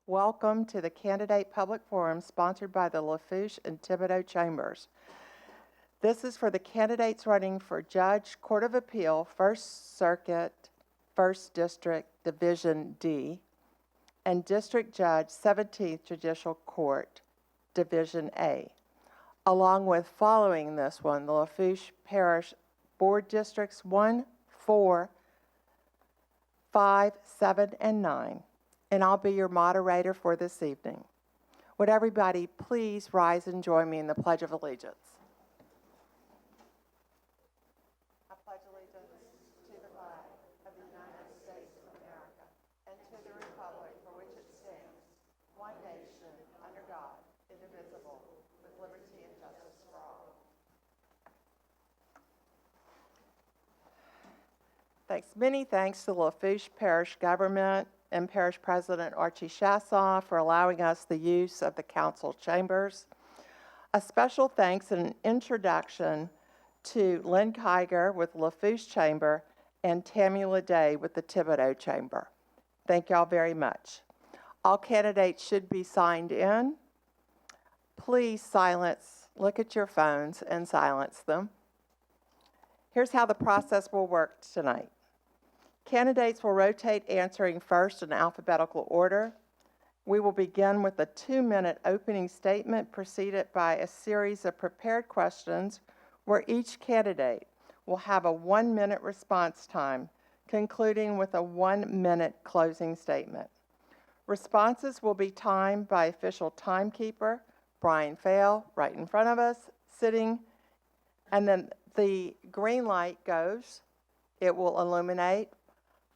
Welcome to the Candidate Public Forum sponsored by the Lafourche and Thibodaux Chambers. This is for the candidates running for Judge, Court of Appeal, 1st Circuit, 1st District, Division D, and District Judge, 17th Judicial Court, Division A. Along with following this one, the Lafourche Parish Board Districts 1, 4, 5, 7, and 9. And I'll be your moderator for this evening. Would everybody please rise and join me in the Pledge of Allegiance? I pledge allegiance to the flag of the United States of America and to the republic for which it stands, one nation, under God, indivisible, with liberty and justice for all. Thanks. Many thanks to the Lafourche Parish government and Parish President Archie Chassaw for allowing us the use of the council chambers. A special thanks and an introduction to Lynn Kiger with Lafourche Chamber and Tammy Leday with the Thibodaux Chamber. Thank y'all very much. All candidates should be signed in. Please look at your phones and silence them. Here's how the process will work tonight. Candidates will rotate answering first in alphabetical order. We will begin with a 2-minute opening statement preceded by a series of prepared questions where each candidate will have a 1-minute response time, concluding with a 1-minute closing statement. Responses will be timed by official timekeeper, Brian Fail, right in front of us, sitting, and then the green light goes. It will illuminate,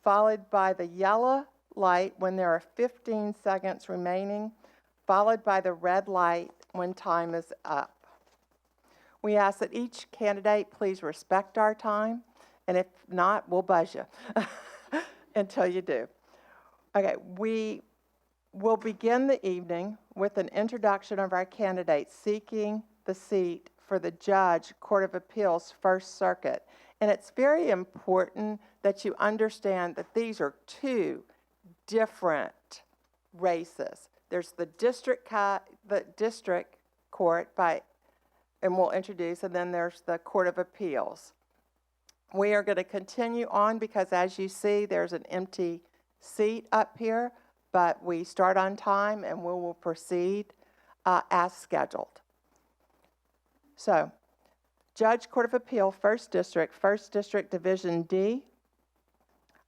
followed by the yellow light when there are 15 seconds remaining, followed by the red light when time is up. We ask that each candidate please respect our time, and if not, we'll buzz you until you do. Okay, we will begin the evening with an introduction of our candidates seeking the seat for the Judge, Court of Appeals, 1st Circuit. And it's very important that you understand that these are two different races. There's the district court and we'll introduce, and then there's the Court of Appeals. We are going to continue on because, as you see, there's an empty seat up here, but we start on time and we will proceed as scheduled. So, Judge, Court of Appeal, 1st District, Division D.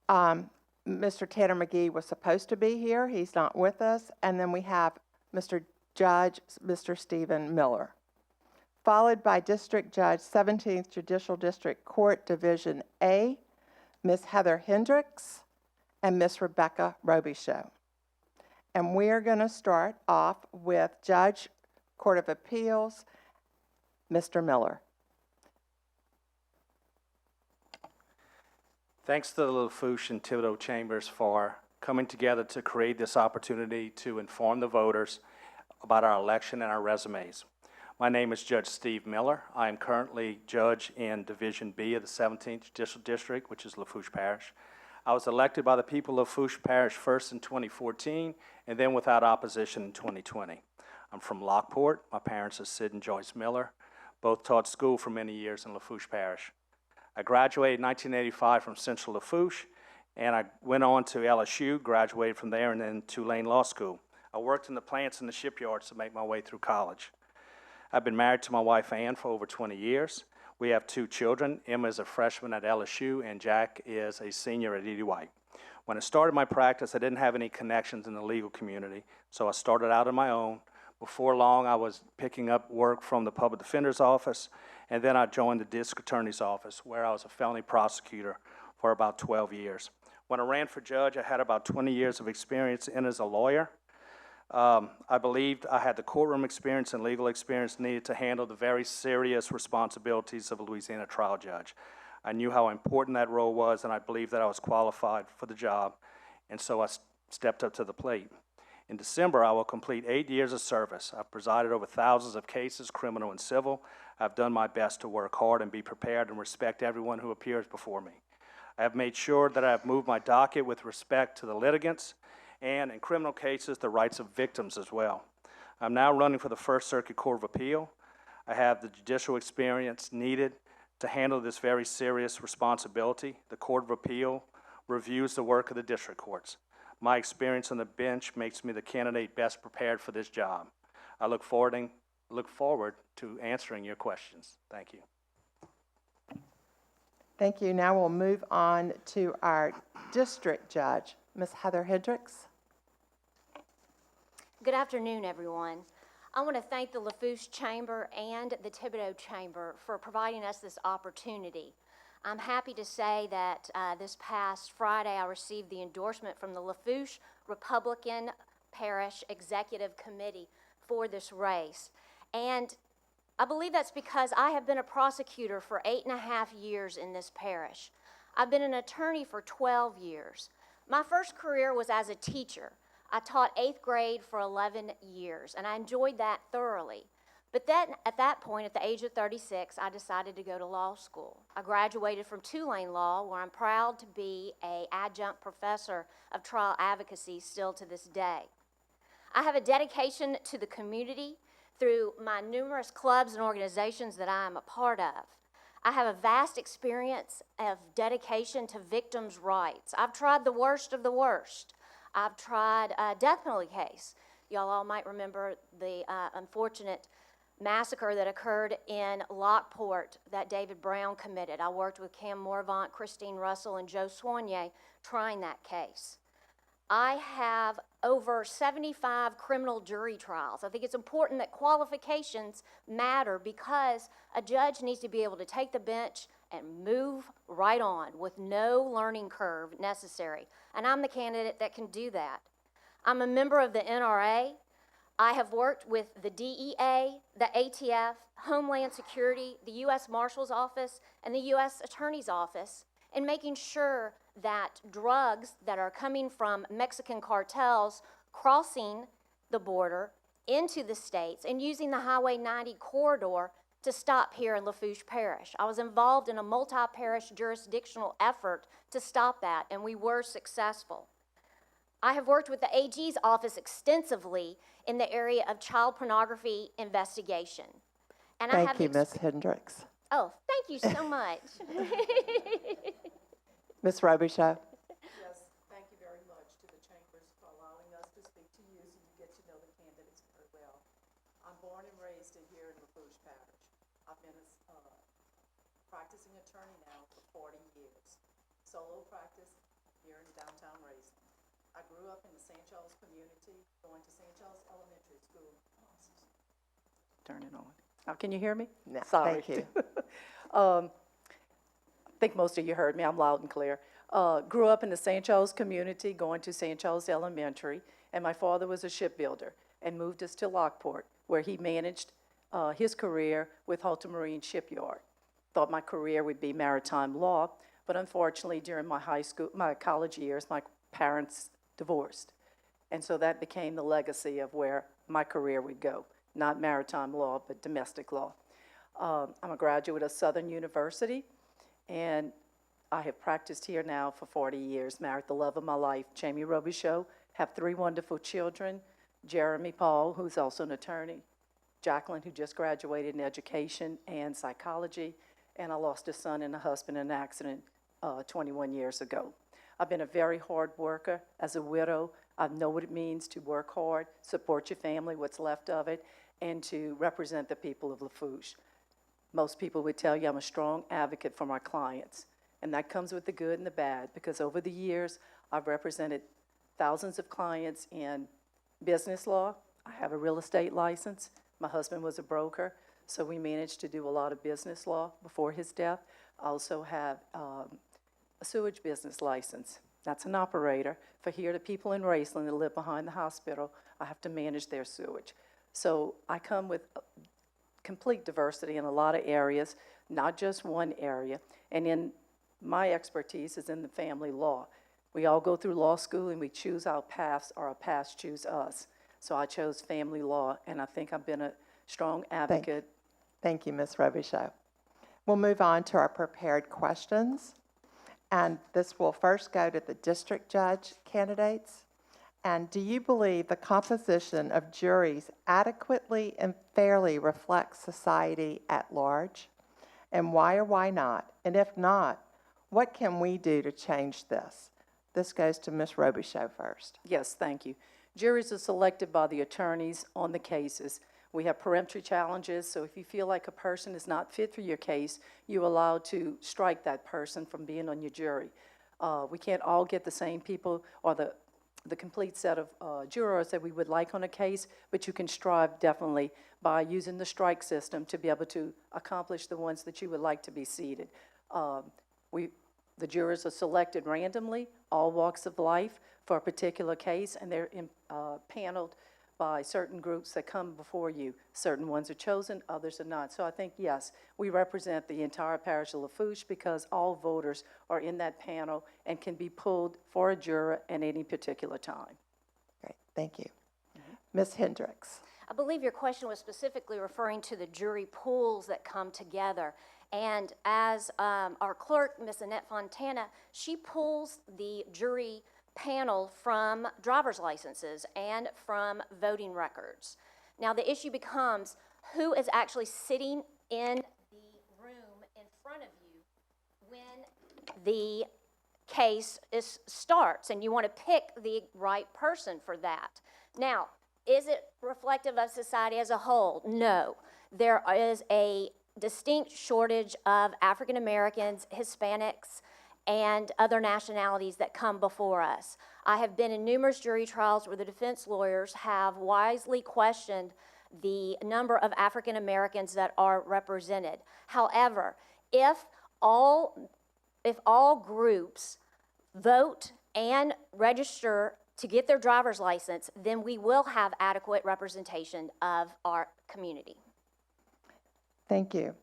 Mr. Tanner McGee was supposed to be here. He's not with us. And then we have Mr. Judge, Mr. Stephen Miller. Followed by District Judge, 17th Judicial District Court, Division A, Ms. Heather Hendricks and Ms. Rebecca Robichaud. And we are going to start off with Judge, Court of Appeals, Mr. Miller. Thanks to the Lafourche and Thibodaux Chambers for coming together to create this opportunity to inform the voters about our election and our resumes. My name is Judge Steve Miller. I am currently judge in Division B of the 17th Judicial District, which is Lafourche Parish. I was elected by the people of Lafourche Parish first in 2014 and then without opposition in 2020. I'm from Lockport. My parents are Sid and Joyce Miller. Both taught school for many years in Lafourche Parish. I graduated in 1985 from Central Lafourche, and I went on to LSU, graduated from there, and then Tulane Law School. I worked in the plants and the shipyards to make my way through college. I've been married to my wife, Ann, for over 20 years. We have 2 children. Emma is a freshman at LSU, and Jack is a senior at E.D. White. When I started my practice, I didn't have any connections in the legal community, so I started out on my own. Before long, I was picking up work from the public defender's office, and then I joined the district attorney's office, where I was a felony prosecutor for about 12 years. When I ran for judge, I had about 20 years of experience in as a lawyer. I believed I had the courtroom experience and legal experience needed to handle the very serious responsibilities of a Louisiana trial judge. I knew how important that role was, and I believed that I was qualified for the job, and so I stepped up to the plate. In December, I will complete 8 years of service. I've presided over thousands of cases, criminal and civil. I've done my best to work hard and be prepared and respect everyone who appears before me. I have made sure that I have moved my docket with respect to the litigants and in criminal cases, the rights of victims as well. I'm now running for the First Circuit Court of Appeal. I have the judicial experience needed to handle this very serious responsibility. The Court of Appeal reviews the work of the district courts. My experience on the bench makes me the candidate best prepared for this job. I look forward to answering your questions. Thank you. Thank you. Now we'll move on to our district judge, Ms. Heather Hendricks. Good afternoon, everyone. I want to thank the Lafourche Chamber and the Thibodaux Chamber for providing us this opportunity. I'm happy to say that this past Friday I received the endorsement from the Lafourche Republican Parish Executive Committee for this race. And I believe that's because I have been a prosecutor for 8.5 years in this parish. I've been an attorney for 12 years. My first career was as a teacher. I taught 8th grade for 11 years, and I enjoyed that thoroughly. But then, at that point, at the age of 36, I decided to go to law school. I graduated from Tulane Law, where I'm proud to be an adjunct professor of trial advocacy still to this day. I have a dedication to the community through my numerous clubs and organizations that I am a part of. I have a vast experience of dedication to victims' rights. I've tried the worst of the worst. I've tried a death penalty case. Y'all all might remember the unfortunate massacre that occurred in Lockport that David Brown committed. I worked with Cam Morvant, Christine Russell, and Joe Soignet trying that case. I have over 75 criminal jury trials. I think it's important that qualifications matter because a judge needs to be able to take the bench and move right on with no learning curve necessary. And I'm the candidate that can do that. I'm a member of the NRA. I have worked with the DEA, the ATF, Homeland Security, the U.S. Marshal's Office, and the U.S. Attorney's Office in making sure that drugs that are coming from Mexican cartels crossing the border into the states and using the Highway 90 corridor to stop here in Lafourche Parish. I was involved in a multi-parish jurisdictional effort to stop that, and we were successful. I have worked with the AG's office extensively in the area of child pornography investigation. And Thank you, Ms. Hendricks. Oh, thank you so much. Ms. Robichaud. Yes, thank you very much to the chambers for allowing us to speak to you so you get to know the candidates very well. I'm born and raised here in Lafourche Parish. I've been a practicing attorney now for 40 years. Solo practice here in downtown Raceland. I grew up in the St. Charles community, going to St. Charles Elementary School. Turn it on. Oh, can you hear me? No, Sorry. thank you. I think most of you heard me. I'm loud and clear. Grew up in the St. Charles community, going to St. Charles Elementary, and my father was a shipbuilder and moved us to Lockport, where he managed his career with Halter Marine Shipyard. Thought my career would be maritime law, but unfortunately, during my college years, my parents divorced, and so that became the legacy of where my career would go. Not maritime law, but domestic law. I'm a graduate of Southern University, and I have practiced here now for 40 years, married the love of my life, Jamie Robichaud, have 3 wonderful children, Jeremy Paul, who's also an attorney, Jacqueline, who just graduated in education and psychology, and I lost a son and a husband in an accident 21 years ago. I've been a very hard worker. As a widow, I know what it means to work hard, support your family, what's left of it, and to represent the people of Lafourche. Most people would tell you I'm a strong advocate for my clients, and that comes with the good and the bad, because over the years, I've represented thousands of clients in business law. I have a real estate license. My husband was a broker, so we managed to do a lot of business law before his death. I also have a sewage business license. That's an operator. For here, the people in Raceland that live behind the hospital, I have to manage their sewage. So I come with complete diversity in a lot of areas, not just one area. And in my expertise is in the family law. We all go through law school and we choose our paths, or our paths choose us. So I chose family law, and I think I've been a strong advocate. Thank you, Ms. Robichaud. We'll move on to our prepared questions. And this will first go to the district judge candidates. And do you believe the composition of juries adequately and fairly reflects society at large? And why or why not? And if not, what can we do to change this? This goes to Ms. Robichaud first. Yes, thank you. Juries are selected by the attorneys on the cases. We have peremptory challenges, so if you feel like a person is not fit for your case, you're allowed to strike that person from being on your jury. We can't all get the same people or the complete set of jurors that we would like on a case, but you can strive definitely by using the strike system to be able to accomplish the ones that you would like to be seated. The jurors are selected randomly, all walks of life, for a particular case, and they're paneled by certain groups that come before you. Certain ones are chosen, others are not. So I think, yes, we represent the entire parish of Lafourche because all voters are in that panel and can be pulled for a juror at any particular time. Great, thank you. Ms. Hendricks. I believe your question was specifically referring to the jury pools that come together. And as our clerk, Ms. Annette Fontana, she pulls the jury panel from driver's licenses and from voting records. Now, the issue becomes who is actually sitting in the room in front of you when the case starts, and you want to pick the right person for that. Now, is it reflective of society as a whole? No. There is a distinct shortage of African Americans, Hispanics, and other nationalities that come before us. I have been in numerous jury trials where the defense lawyers have wisely questioned the number of African Americans that are represented. However, if all groups vote and register to get their driver's license, then we will have adequate representation of our community. Thank you.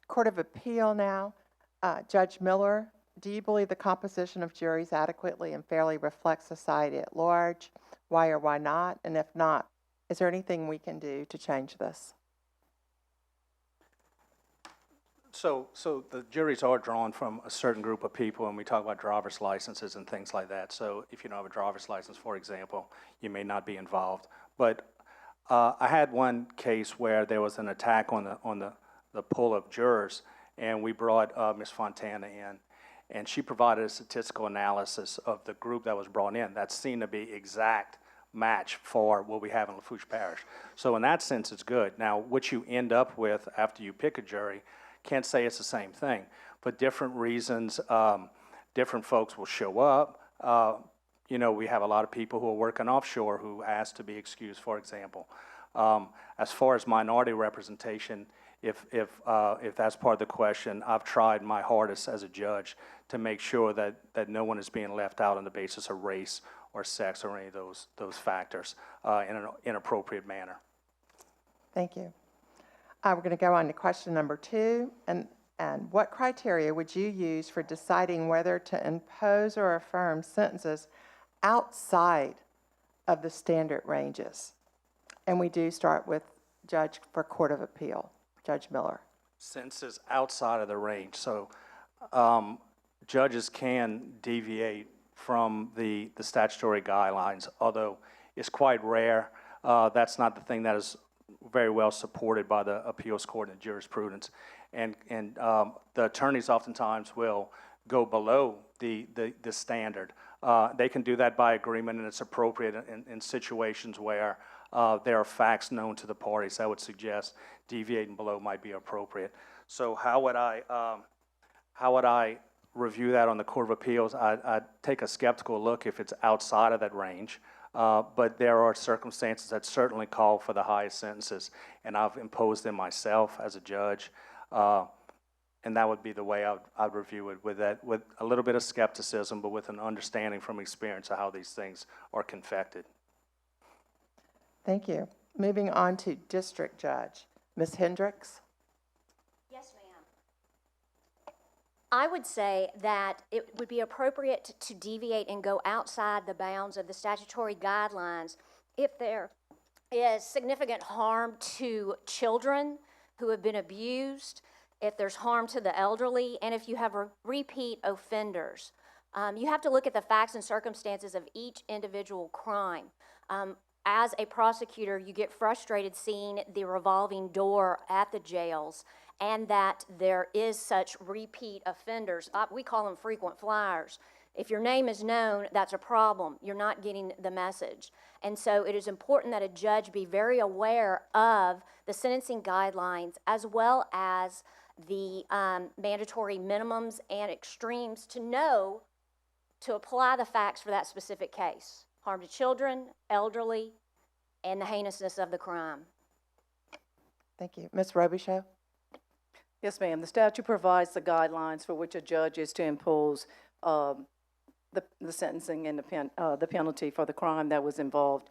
Court of Appeal now. Judge Miller, do you believe the composition of juries adequately and fairly reflects society at large? Why or why not? And if not, is there anything we can do to change this? So the juries are drawn from a certain group of people, and we talk about driver's licenses and things like that. So if you don't have a driver's license, for example, you may not be involved. But I had one case where there was an attack on the pool of jurors, and we brought Ms. Fontana in, and she provided a statistical analysis of the group that was brought in. That seemed to be exact match for what we have in Lafourche Parish. So in that sense, it's good. Now, what you end up with after you pick a jury, can't say it's the same thing, but different reasons, different folks will show up. You know, we have a lot of people who are working offshore who ask to be excused, for example. As far as minority representation, if that's part of the question, I've tried my hardest as a judge to make sure that no one is being left out on the basis of race or sex or any of those factors in an inappropriate manner. Thank you. We're going to go on to question number 2. And what criteria would you use for deciding whether to impose or affirm sentences outside of the standard ranges? And we do start with Judge for Court of Appeal, Judge Miller. Sentences outside of the range. So judges can deviate from the statutory guidelines, although it's quite rare. That's not the thing that is very well supported by the appeals court and jurisprudence. And the attorneys oftentimes will go below the standard. They can do that by agreement, and it's appropriate in situations where there are facts known to the parties. I would suggest deviating below might be appropriate. So how would I review that on the Court of Appeals? I'd take a skeptical look if it's outside of that range. But there are circumstances that certainly call for the highest sentences, and I've imposed them myself as a judge. And that would be the way I'd review it, with a little bit of skepticism, but with an understanding from experience of how these things are confected. Thank you. Moving on to District Judge. Ms. Hendricks? Yes, ma'am. I would say that it would be appropriate to deviate and go outside the bounds of the statutory guidelines if there is significant harm to children who have been abused, if there's harm to the elderly, and if you have repeat offenders. You have to look at the facts and circumstances of each individual crime. As a prosecutor, you get frustrated seeing the revolving door at the jails and that there is such repeat offenders. We call them frequent flyers. If your name is known, that's a problem. You're not getting the message. And so it is important that a judge be very aware of the sentencing guidelines as well as the mandatory minimums and extremes to know to apply the facts for that specific case. Harm to children, elderly, and the heinousness of the crime. Thank you. Ms. Robichaud? Yes, ma'am. The statute provides the guidelines for which a judge is to impose the sentencing and the penalty for the crime that was involved.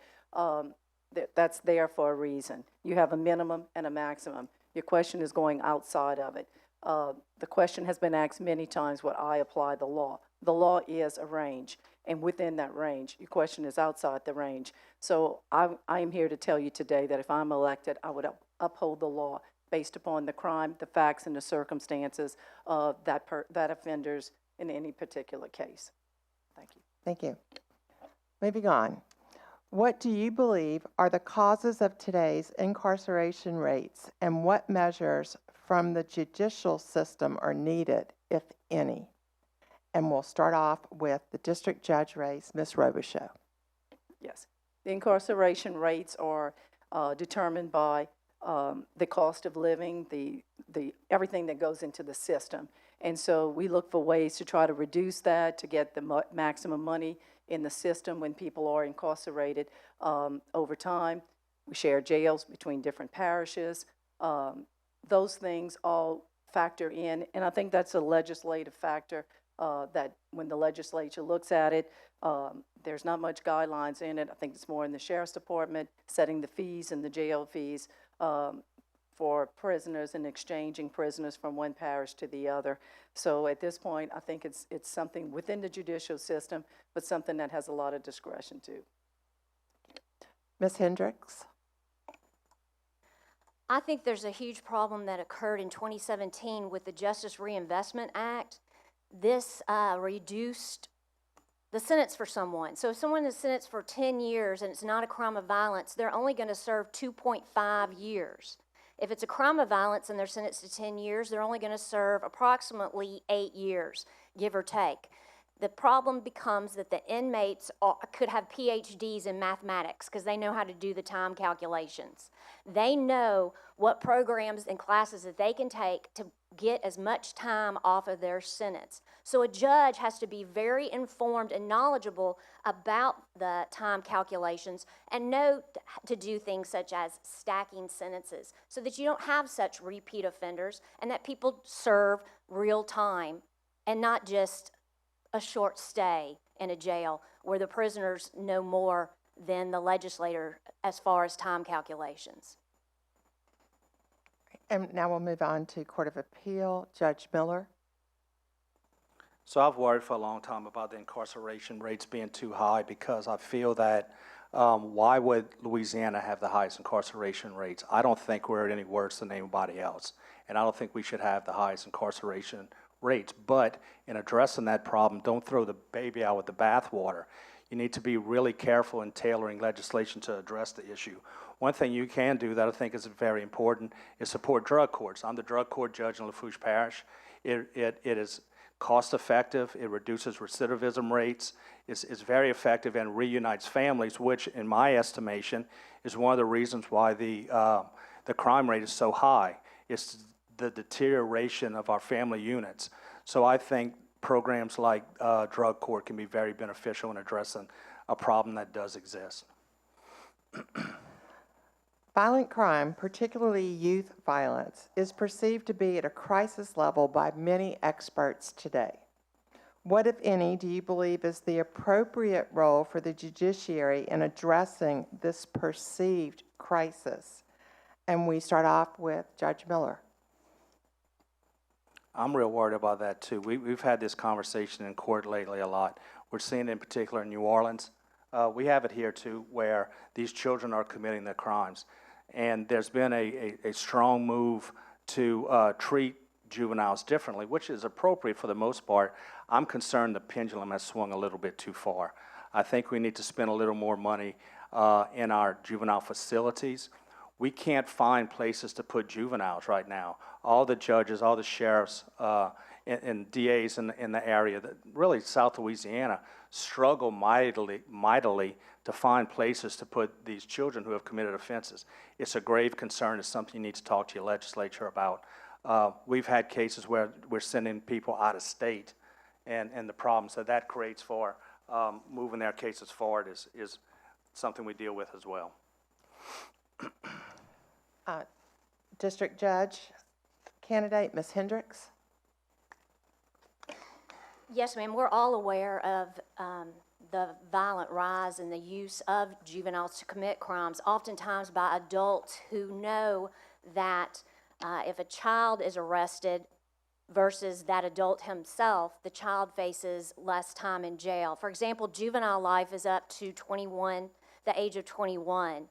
That's there for a reason. You have a minimum and a maximum. Your question is going outside of it. The question has been asked many times, would I apply the law? The law is a range, and within that range, your question is outside the range. So I am here to tell you today that if I'm elected, I would uphold the law based upon the crime, the facts, and the circumstances of that offenders in any particular case. Thank you. Thank you. Moving on. What do you believe are the causes of today's incarceration rates, and what measures from the judicial system are needed, if any? And we'll start off with the district judge race, Ms. Robichaud. Yes. The incarceration rates are determined by the cost of living, the everything that goes into the system. And so we look for ways to try to reduce that, to get the maximum money in the system when people are incarcerated over time. We share jails between different parishes. Those things all factor in, and I think that's a legislative factor that when the legislature looks at it, there's not much guidelines in it. I think it's more in the sheriff's department, setting the fees and the jail fees for prisoners and exchanging prisoners from one parish to the other. So at this point, I think it's something within the judicial system, but something that has a lot of discretion too. Ms. Hendricks? I think there's a huge problem that occurred in 2017 with the Justice Reinvestment Act. This reduced the sentence for someone. So if someone is sentenced for 10 years and it's not a crime of violence, they're only going to serve 2.5 years. If it's a crime of violence and they're sentenced to 10 years, they're only going to serve approximately 8 years, give or take. The problem becomes that the inmates could have PhDs in mathematics because they know how to do the time calculations. They know what programs and classes that they can take to get as much time off of their sentence. So a judge has to be very informed and knowledgeable about the time calculations and know to do things such as stacking sentences so that you don't have such repeat offenders and that people serve real time and not just a short stay in a jail where the prisoners know more than the legislator as far as time calculations. And now we'll move on to Court of Appeal, Judge Miller. So I've worried for a long time about the incarceration rates being too high because I feel that why would Louisiana have the highest incarceration rates? I don't think we're any worse than anybody else, and I don't think we should have the highest incarceration rates. But in addressing that problem, don't throw the baby out with the bathwater. You need to be really careful in tailoring legislation to address the issue. One thing you can do that I think is very important is support drug courts. I'm the drug court judge in Lafourche Parish. It is cost effective, it reduces recidivism rates, it's very effective and reunites families, which in my estimation is one of the reasons why the crime rate is so high. It's the deterioration of our family units. So I think programs like drug court can be very beneficial in addressing a problem that does exist. Violent crime, particularly youth violence, is perceived to be at a crisis level by many experts today. What, if any, do you believe is the appropriate role for the judiciary in addressing this perceived crisis? And we start off with Judge Miller. I'm real worried about that too. We've had this conversation in court lately a lot. We're seeing it in particular in New Orleans. We have it here too, where these children are committing their crimes. And there's been a strong move to treat juveniles differently, which is appropriate for the most part. I'm concerned the pendulum has swung a little bit too far. I think we need to spend a little more money in our juvenile facilities. We can't find places to put juveniles right now. All the judges, all the sheriffs, and DAs in the area, that really South Louisiana, struggle mightily to find places to put these children who have committed offenses. It's a grave concern. It's something you need to talk to your legislature about. We've had cases where we're sending people out of state, and the problems that creates for moving their cases forward is something we deal with as well. District Judge candidate, Ms. Hendricks. Yes, ma'am, we're all aware of the violent rise in the use of juveniles to commit crimes, oftentimes by adults who know that if a child is arrested versus that adult himself, the child faces less time in jail. For example, juvenile life is up to 21, the age of 21.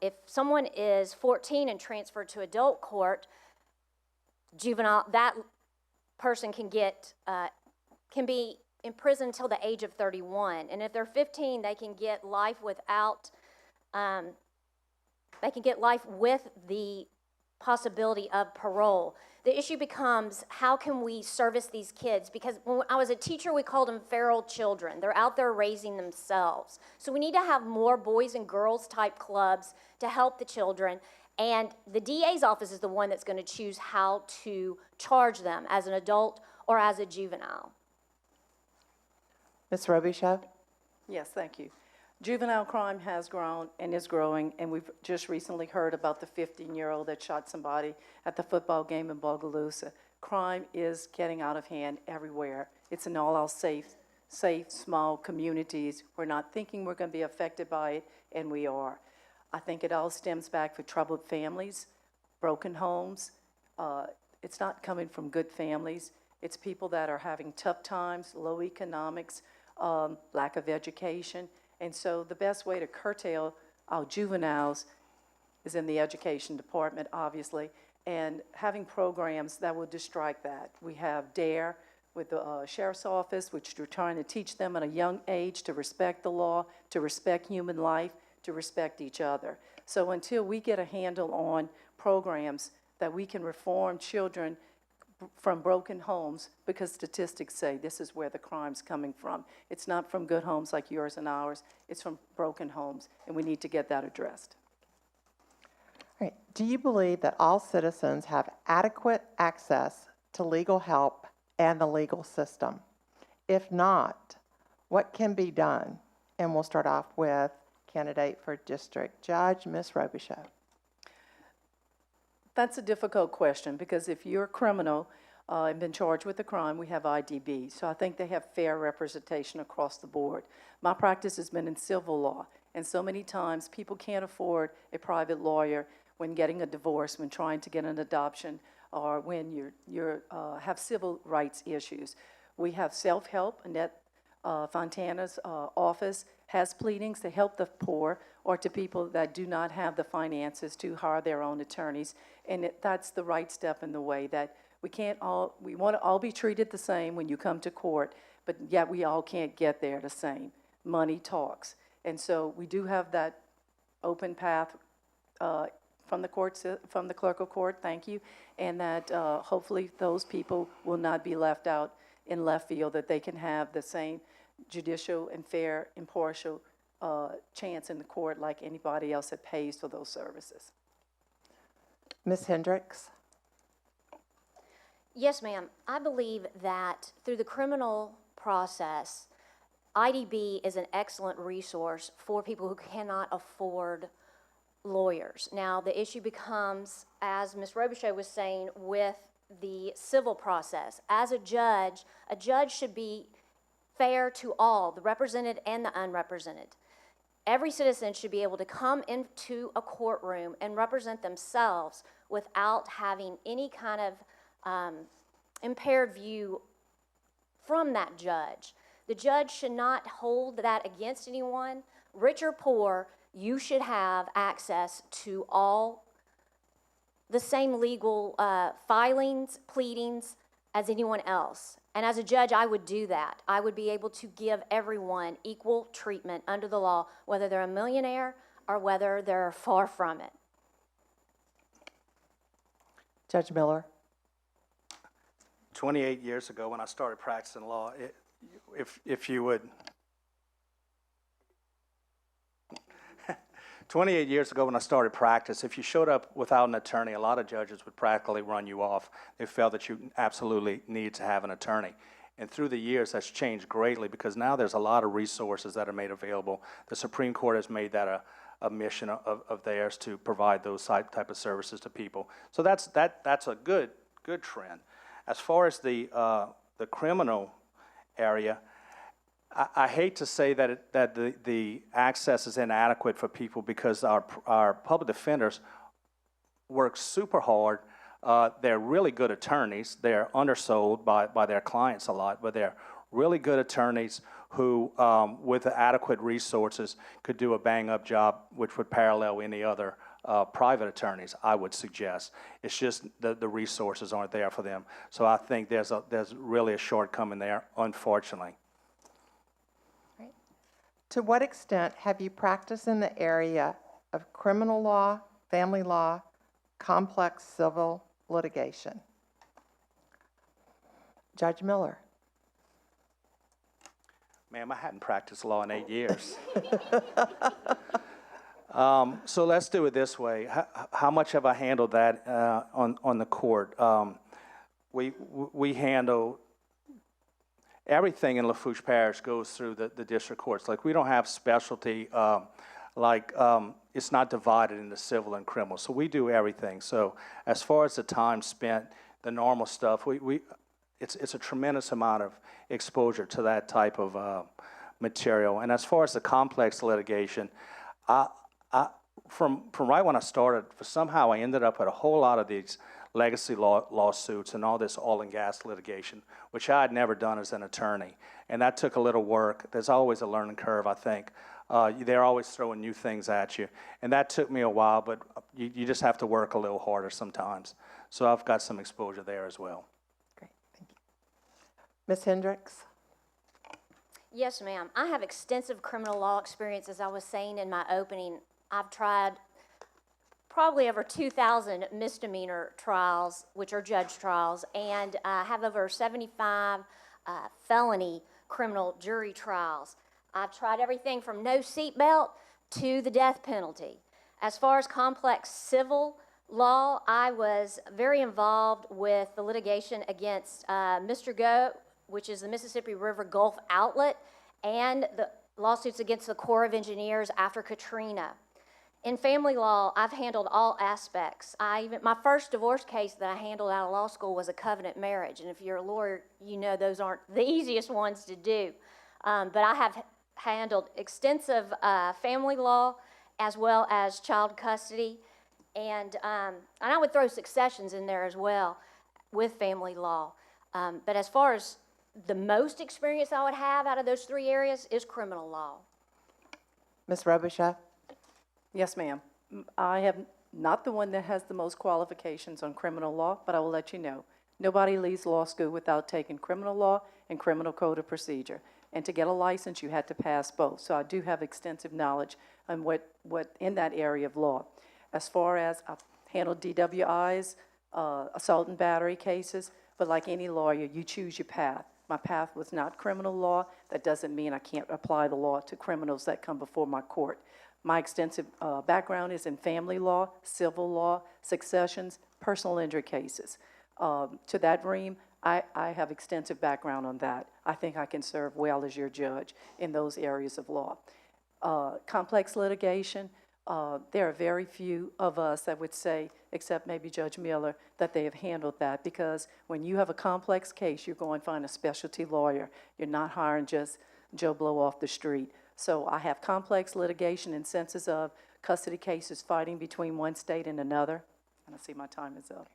If someone is 14 and transferred to adult court, that person can be in prison until the age of 31. And if they're 15, they can get life without, they can get life with the possibility of parole. The issue becomes, how can we service these kids? Because when I was a teacher, we called them feral children. They're out there raising themselves. So we need to have more boys and girls type clubs to help the children. And the DA's office is the one that's going to choose how to charge them as an adult or as a juvenile. Ms. Robichaud. Yes, thank you. Juvenile crime has grown and is growing, and we've just recently heard about the 15-year-old that shot somebody at the football game in Bogalusa. Crime is getting out of hand everywhere. It's in all our safe, small communities. We're not thinking we're going to be affected by it, and we are. I think it all stems back for troubled families, broken homes. It's not coming from good families. It's people that are having tough times, low economics, lack of education. And so the best way to curtail our juveniles is in the education department, obviously, and having programs that will distract that. We have DARE with the Sheriff's Office, which we're trying to teach them at a young age to respect the law, to respect human life, to respect each other. So until we get a handle on programs that we can reform children from broken homes, because statistics say this is where the crime's coming from. It's not from good homes like yours and ours. It's from broken homes, and we need to get that addressed. All right. Do you believe that all citizens have adequate access to legal help and the legal system? If not, what can be done? And we'll start off with candidate for District Judge, Ms. Robichaud. That's a difficult question, because if you're a criminal and been charged with a crime, we have IDB. So I think they have fair representation across the board. My practice has been in civil law, and so many times people can't afford a private lawyer when getting a divorce, when trying to get an adoption, or when you have civil rights issues. We have self-help. Annette Fontana's office has pleadings to help the poor or to people that do not have the finances to hire their own attorneys. And that's the right step in the way, that we want to all be treated the same when you come to court, but yet we all can't get there the same. Money talks. And so we do have that open path from the clerk of court, thank you, and that hopefully those people will not be left out in left field, that they can have the same judicial and fair, impartial chance in the court like anybody else that pays for those services. Ms. Hendricks. Yes, ma'am. I believe that through the criminal process, IDB is an excellent resource for people who cannot afford lawyers. Now, the issue becomes, as Ms. Robichaud was saying, with the civil process. As a judge should be fair to all, the represented and the unrepresented. Every citizen should be able to come into a courtroom and represent themselves without having any kind of impaired view from that judge. The judge should not hold that against anyone. Rich or poor, you should have access to all the same legal filings, pleadings as anyone else. And as a judge, I would do that. I would be able to give everyone equal treatment under the law, whether they're a millionaire or whether they're far from it. Judge Miller? 28 years ago when I started practicing law, if you would, 28 years ago when I started practice, if you showed up without an attorney, a lot of judges would practically run you off. They felt that you absolutely need to have an attorney. And through the years, that's changed greatly because now there's a lot of resources that are made available. The Supreme Court has made that a mission of theirs to provide those type of services to people. So that's a good trend. As far as the criminal area, I hate to say that the access is inadequate for people because our public defenders work super hard. They're really good attorneys. They're undersold by their clients a lot, but they're really good attorneys who, with adequate resources, could do a bang-up job, which would parallel any other private attorneys, I would suggest. It's just the resources aren't there for them. So I think there's really a shortcoming there, unfortunately. To what extent have you practiced in the area of criminal law, family law, complex civil litigation? Judge Miller? Ma'am, I hadn't practiced law in 8 years. So let's do it this way. How much have I handled that on the court? We handle everything in Lafourche Parish goes through the district courts. Like, we don't have specialty, it's not divided into civil and criminal. So we do everything. So as far as the time spent, the normal stuff, it's a tremendous amount of exposure to that type of material. And as far as the complex litigation, from right when I started, somehow I ended up at a whole lot of these legacy lawsuits and all this oil and gas litigation, which I had never done as an attorney. And that took a little work. There's always a learning curve, I think. They're always throwing new things at you. And that took me a while, but you just have to work a little harder sometimes. So I've got some exposure there as well. Great, thank you. Ms. Hendricks? Yes, ma'am. I have extensive criminal law experience, as I was saying in my opening. I've tried probably over 2,000 misdemeanor trials, which are judge trials, and have over 75 felony criminal jury trials. I've tried everything from no seatbelt to the death penalty. As far as complex civil law, I was very involved with the litigation against Mr. Go, which is the Mississippi River Gulf Outlet, and the lawsuits against the Corps of Engineers after Katrina. In family law, I've handled all aspects. My first divorce case that I handled out of law school was a covenant marriage, and if you're a lawyer, you know those aren't the easiest ones to do. But I have handled extensive family law as well as child custody, and I would throw successions in there as well with family law. But as far as the most experience I would have out of those three areas is criminal law. Ms. Robichaud? Yes, ma'am. I am not the one that has the most qualifications on criminal law, but I will let you know. Nobody leaves law school without taking criminal law and criminal code of procedure. And to get a license, you had to pass both. So I do have extensive knowledge on what in that area of law. As far as I've handled DWIs, assault and battery cases, but like any lawyer, you choose your path. My path was not criminal law. That doesn't mean I can't apply the law to criminals that come before my court. My extensive background is in family law, civil law, successions, personal injury cases. To that realm, I have extensive background on that. I think I can serve well as your judge in those areas of law. Complex litigation, there are very few of us that would say, except maybe Judge Miller, that they have handled that, because when you have a complex case, you're going to find a specialty lawyer. You're not hiring just Joe Blow off the street. So I have complex litigation in senses of custody cases fighting between one state and another. And I see my time is up.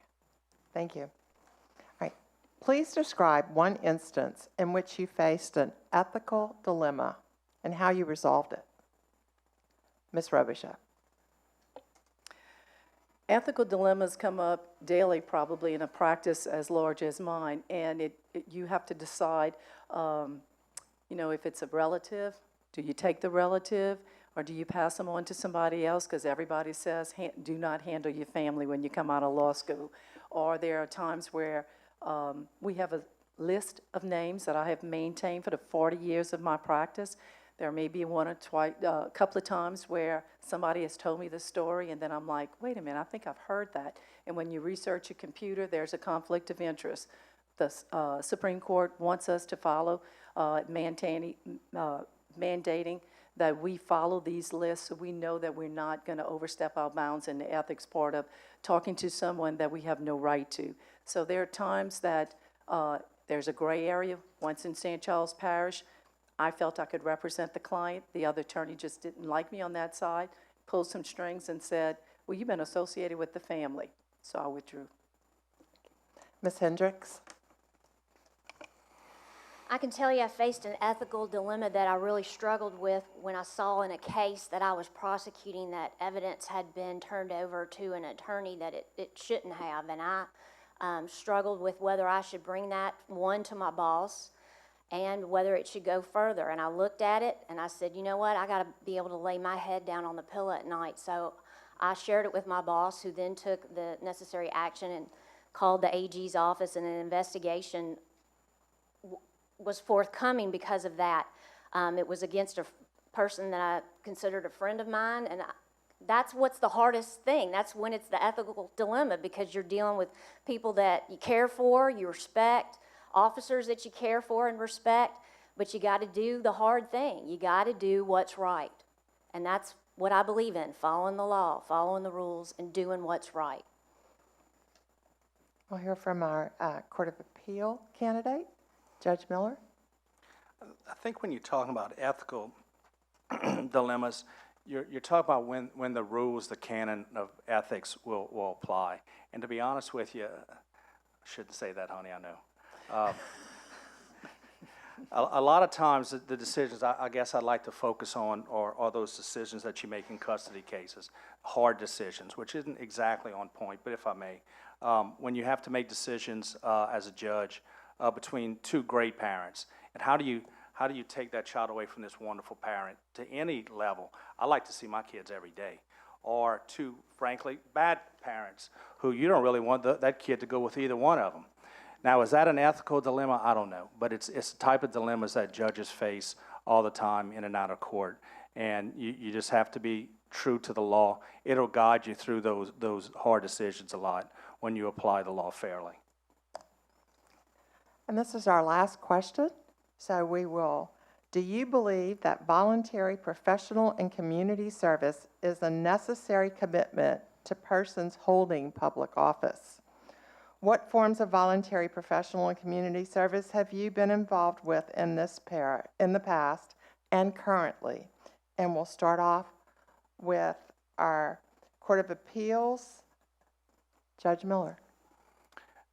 Thank you. All right. Please describe one instance in which you faced an ethical dilemma and how you resolved it. Ms. Robichaud. Ethical dilemmas come up daily, probably in a practice as large as mine, and you have to decide, if it's a relative, do you take the relative, or do you pass them on to somebody else? Because everybody says, do not handle your family when you come out of law school. Or there are times where we have a list of names that I have maintained for the 40 years of my practice. There may be one or twice, a couple of times where somebody has told me the story, and then I'm like, wait a minute, I think I've heard that. And when you research a computer, there's a conflict of interest. The Supreme Court wants us to follow mandating that we follow these lists so we know that we're not going to overstep our bounds in the ethics part of talking to someone that we have no right to. So there are times that there's a gray area. Once in St. Charles Parish, I felt I could represent the client. The other attorney just didn't like me on that side, pulled some strings and said, well, you've been associated with the family. So I withdrew. Ms. Hendricks? I can tell you I faced an ethical dilemma that I really struggled with when I saw in a case that I was prosecuting that evidence had been turned over to an attorney that it shouldn't have. And I struggled with whether I should bring that, one, to my boss, and whether it should go further. And I looked at it and I said, you know what, I got to be able to lay my head down on the pillow at night. So I shared it with my boss, who then took the necessary action and called the AG's office, and an investigation was forthcoming because of that. It was against a person that I considered a friend of mine, and that's what's the hardest thing. That's when it's the ethical dilemma, because you're dealing with people that you care for, you respect, officers that you care for and respect, but you got to do the hard thing. You got to do what's right, and that's what I believe in: following the law, following the rules, and doing what's right. We'll hear from our Court of Appeal candidate, Judge Miller. I think when you're talking about ethical dilemmas, you're talking about when the rules, the canon of ethics will apply. And to be honest with you, I shouldn't say that, honey, I know. A lot of times the decisions I guess I'd like to focus on are those decisions that you make in custody cases, hard decisions, which isn't exactly on point, but if I may. When you have to make decisions as a judge between two great parents, and how do you take that child away from this wonderful parent to any level? I like to see my kids every day. Or two, frankly, bad parents who you don't really want that kid to go with either one of them. Now, is that an ethical dilemma? I don't know, but it's the type of dilemmas that judges face all the time in and out of court, and you just have to be true to the law. It'll guide you through those hard decisions a lot when you apply the law fairly. And this is our last question, so do you believe that voluntary professional and community service is a necessary commitment to persons holding public office? What forms of voluntary professional and community service have you been involved with in the past and currently? And we'll start off with our Court of Appeals, Judge Miller.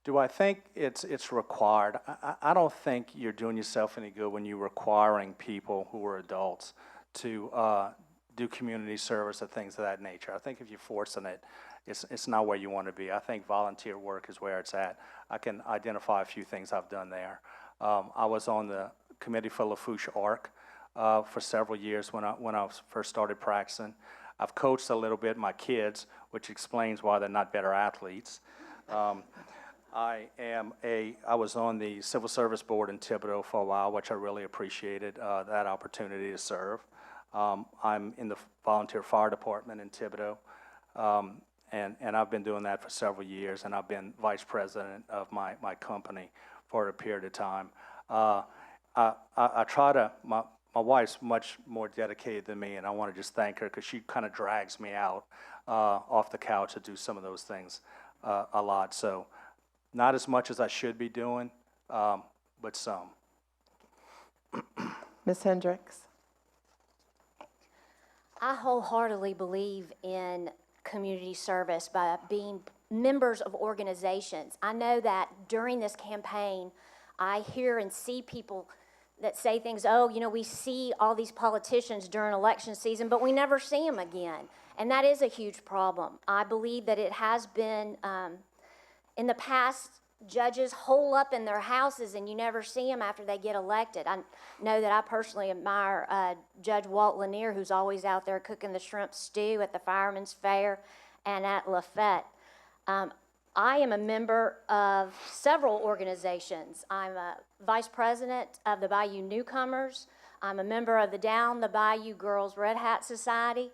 Do I think it's required? I don't think you're doing yourself any good when you're requiring people who are adults to do community service or things of that nature. I think if you're forcing it, it's not where you want to be. I think volunteer work is where it's at. I can identify a few things I've done there. I was on the committee for Lafourche Arc for several years when I first started practicing. I've coached a little bit my kids, which explains why they're not better athletes. I was on the Civil Service Board in Thibodaux for a while, which I really appreciated that opportunity to serve. I'm in the volunteer fire department in Thibodaux, and I've been doing that for several years, and I've been vice president of my company for a period of time. I try to, my wife's much more dedicated than me, and I want to just thank her because she kind of drags me out off the couch to do some of those things a lot. So not as much as I should be doing, but some. Ms. Hendricks. I wholeheartedly believe in community service by being members of organizations. I know that during this campaign, I hear and see people that say things, we see all these politicians during election season, but we never see them again. And that is a huge problem. I believe that it has been, in the past, judges hole up in their houses and you never see them after they get elected. I know that I personally admire Judge Walt Lanier, who's always out there cooking the shrimp stew at the Fireman's Fair and at Lafette. I am a member of several organizations. I'm a vice president of the Bayou Newcomers. I'm a member of the Down the Bayou Girls Red Hat Society.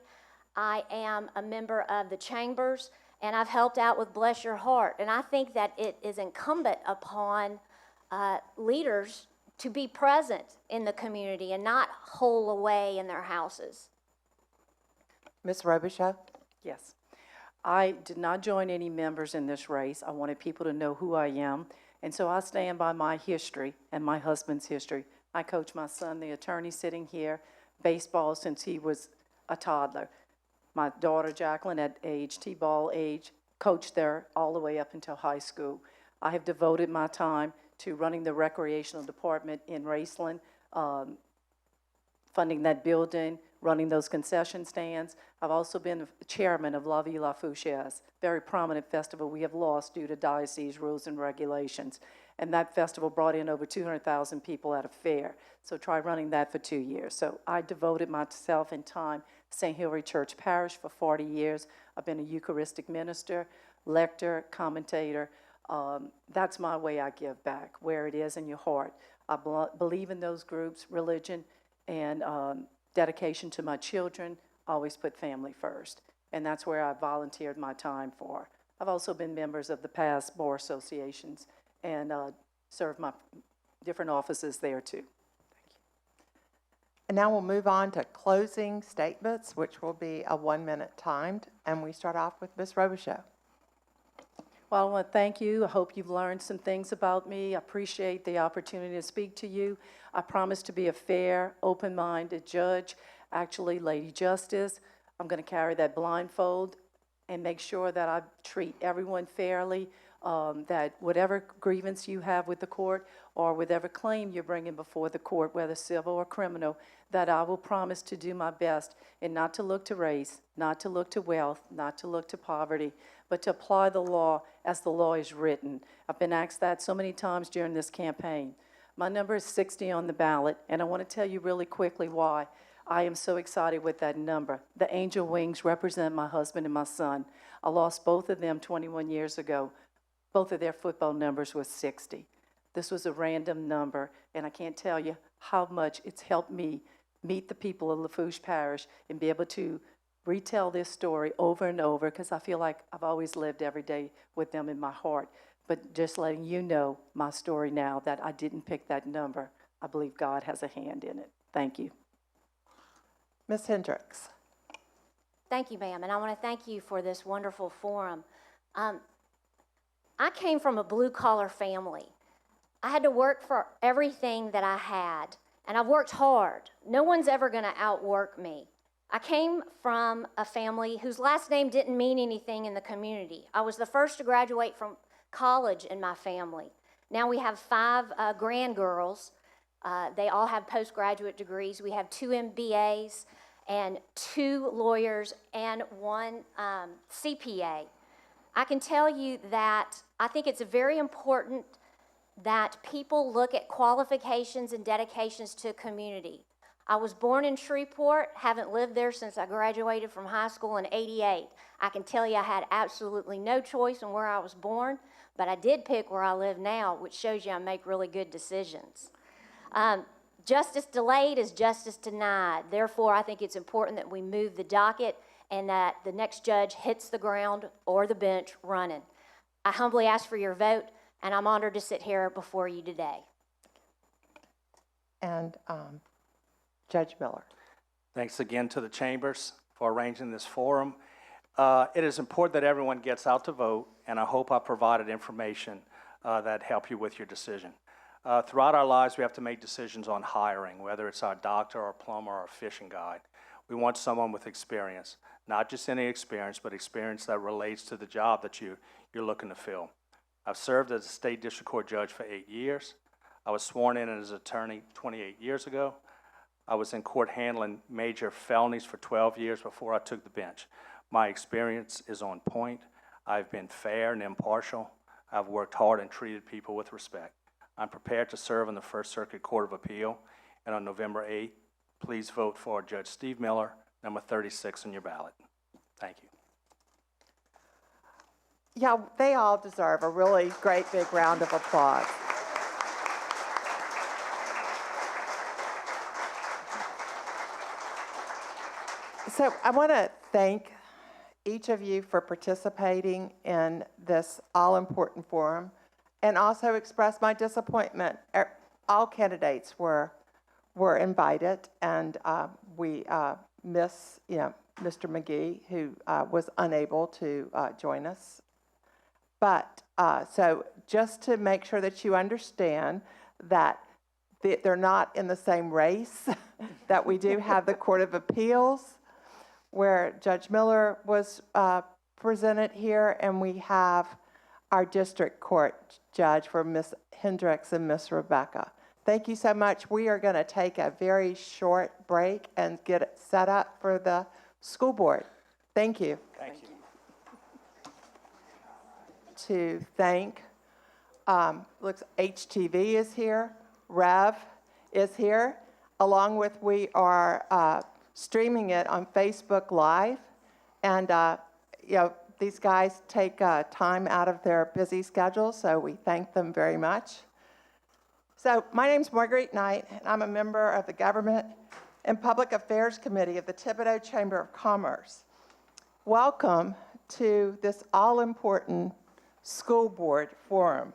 I am a member of the Chambers, and I've helped out with Bless Your Heart. And I think that it is incumbent upon leaders to be present in the community and not hole away in their houses. Ms. Robichaux? Yes. I did not join any members in this race. I wanted people to know who I am. And so I stand by my history and my husband's history. I coached my son, the attorney sitting here, baseball since he was a toddler. My daughter, Jacqueline, at age, T-ball age, coached there all the way up until high school. I have devoted my time to running the recreational department in Raceland, funding that building, running those concession stands. I've also been the chairman of La Vie Lafourche, very prominent festival we have lost due to diocese rules and regulations. And that festival brought in over 200,000 people at a fair. So try running that for 2 years. So I devoted myself in time to St. Hilary Church Parish for 40 years. I've been a Eucharistic minister, lector, commentator. That's my way I give back, where it is in your heart. I believe in those groups, religion, and dedication to my children, always put family first. And that's where I volunteered my time for. I've also been members of the past bar associations and served my different offices there too. Thank you. And now we'll move on to closing statements, which will be a 1 minute timed. And we start off with Ms. Robichaux. Well, I want to thank you. I hope you've learned some things about me. I appreciate the opportunity to speak to you. I promise to be a fair, open-minded judge. Actually, Lady Justice, I'm going to carry that blindfold and make sure that I treat everyone fairly, that whatever grievance you have with the court or whatever claim you're bringing before the court, whether civil or criminal, that I will promise to do my best and not to look to race, not to look to wealth, not to look to poverty, but to apply the law as the law is written. I've been asked that so many times during this campaign. My number is 60 on the ballot, and I want to tell you really quickly why I am so excited with that number. The angel wings represent my husband and my son. I lost both of them 21 years ago. Both of their football numbers were 60. This was a random number, and I can't tell you how much it's helped me meet the people of Lafourche Parish and be able to retell this story over and over, because I feel like I've always lived every day with them in my heart. But just letting you know my story now, that I didn't pick that number. I believe God has a hand in it. Thank you. Ms. Hendricks. Thank you, ma'am, and I want to thank you for this wonderful forum. I came from a blue-collar family. I had to work for everything that I had, and I've worked hard. No one's ever going to outwork me. I came from a family whose last name didn't mean anything in the community. I was the first to graduate from college in my family. Now we have 5 grandgirls. They all have postgraduate degrees. We have 2 MBAs and 2 lawyers and 1 CPA. I can tell you that I think it's very important that people look at qualifications and dedications to a community. I was born in Shreveport, haven't lived there since I graduated from high school in '88. I can tell you I had absolutely no choice in where I was born, but I did pick where I live now, which shows you I make really good decisions. Justice delayed is justice denied. Therefore, I think it's important that we move the docket and that the next judge hits the ground or the bench running. I humbly ask for your vote, and I'm honored to sit here before you today. And Judge Miller. Thanks again to the Chambers for arranging this forum. It is important that everyone gets out to vote, and I hope I provided information that help you with your decision. Throughout our lives, we have to make decisions on hiring, whether it's our doctor or plumber or fishing guide. We want someone with experience, not just any experience, but experience that relates to the job that you're looking to fill. I've served as a state district court judge for 8 years. I was sworn in as an attorney 28 years ago. I was in court handling major felonies for 12 years before I took the bench. My experience is on point. I've been fair and impartial. I've worked hard and treated people with respect. I'm prepared to serve on the First Circuit Court of Appeal, and on November 8th, please vote for Judge Steve Miller, number 36 on your ballot. Thank you. Yeah, they all deserve a really great big round of applause. So I want to thank each of you for participating in this all-important forum, and also express my disappointment. All candidates were invited, and we miss, Mr. McGee, who was unable to join us. But so just to make sure that you understand that they're not in the same race, that we do have the Court of Appeals, where Judge Miller was presented here, and we have our district court judge for Ms. Hendricks and Ms. Rebecca. Thank you so much. We are going to take a very short break and get it set up for the school board. Thank you. Thank you. To thank, looks HTV is here, Rev is here, along with we are streaming it on Facebook Live, and these guys take time out of their busy schedule, so we thank them very much. So my name's Marguerite Knight, and I'm a member of the Government and Public Affairs Committee of the Thibodaux Chamber of Commerce. Welcome to this all-important school board forum.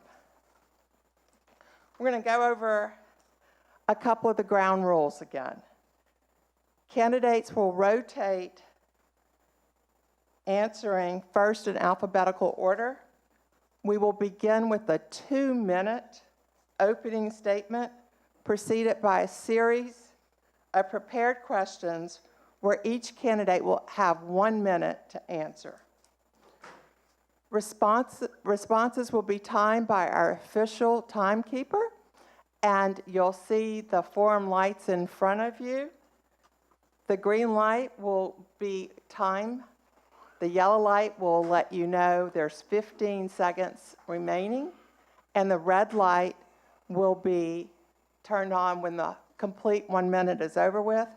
We're going to go over a couple of the ground rules again. Candidates will rotate answering first in alphabetical order. We will begin with a 2-minute opening statement preceded by a series of prepared questions where each candidate will have 1 minute to answer. Responses will be timed by our official timekeeper, and you'll see the forum lights in front of you. The green light will be time. The yellow light will let you know there's 15 seconds remaining, and the red light will be turned on when the complete 1 minute is over with.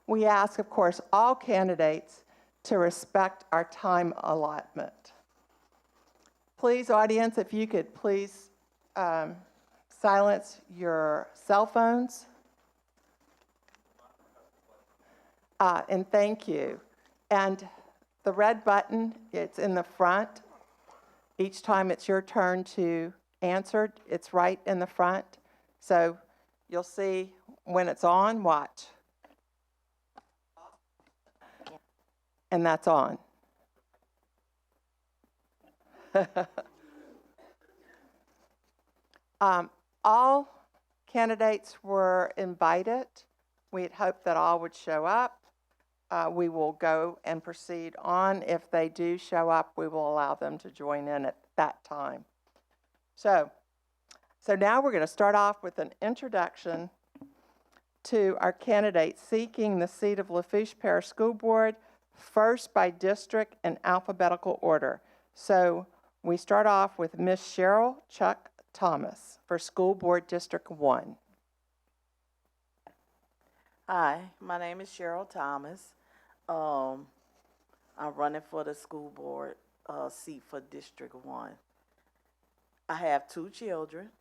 We ask, of course, all candidates to respect our time allotment. Please, audience, if you could please silence your cell phones. And thank you. And the red button, it's in the front. Each time it's your turn to answer, it's right in the front. So you'll see when it's on, watch. And that's on. All candidates were invited. We had hoped that all would show up. We will go and proceed on. If they do show up, we will allow them to join in at that time. So now we're going to start off with an introduction to our candidates seeking the seat of Lafourche Parish School Board, first by district in alphabetical order. So we start off with Ms. Cheryl Chuck Thomas for School Board District 1. Hi, my name is Cheryl Thomas. I'm running for the school board seat for District 1. I have 2 children.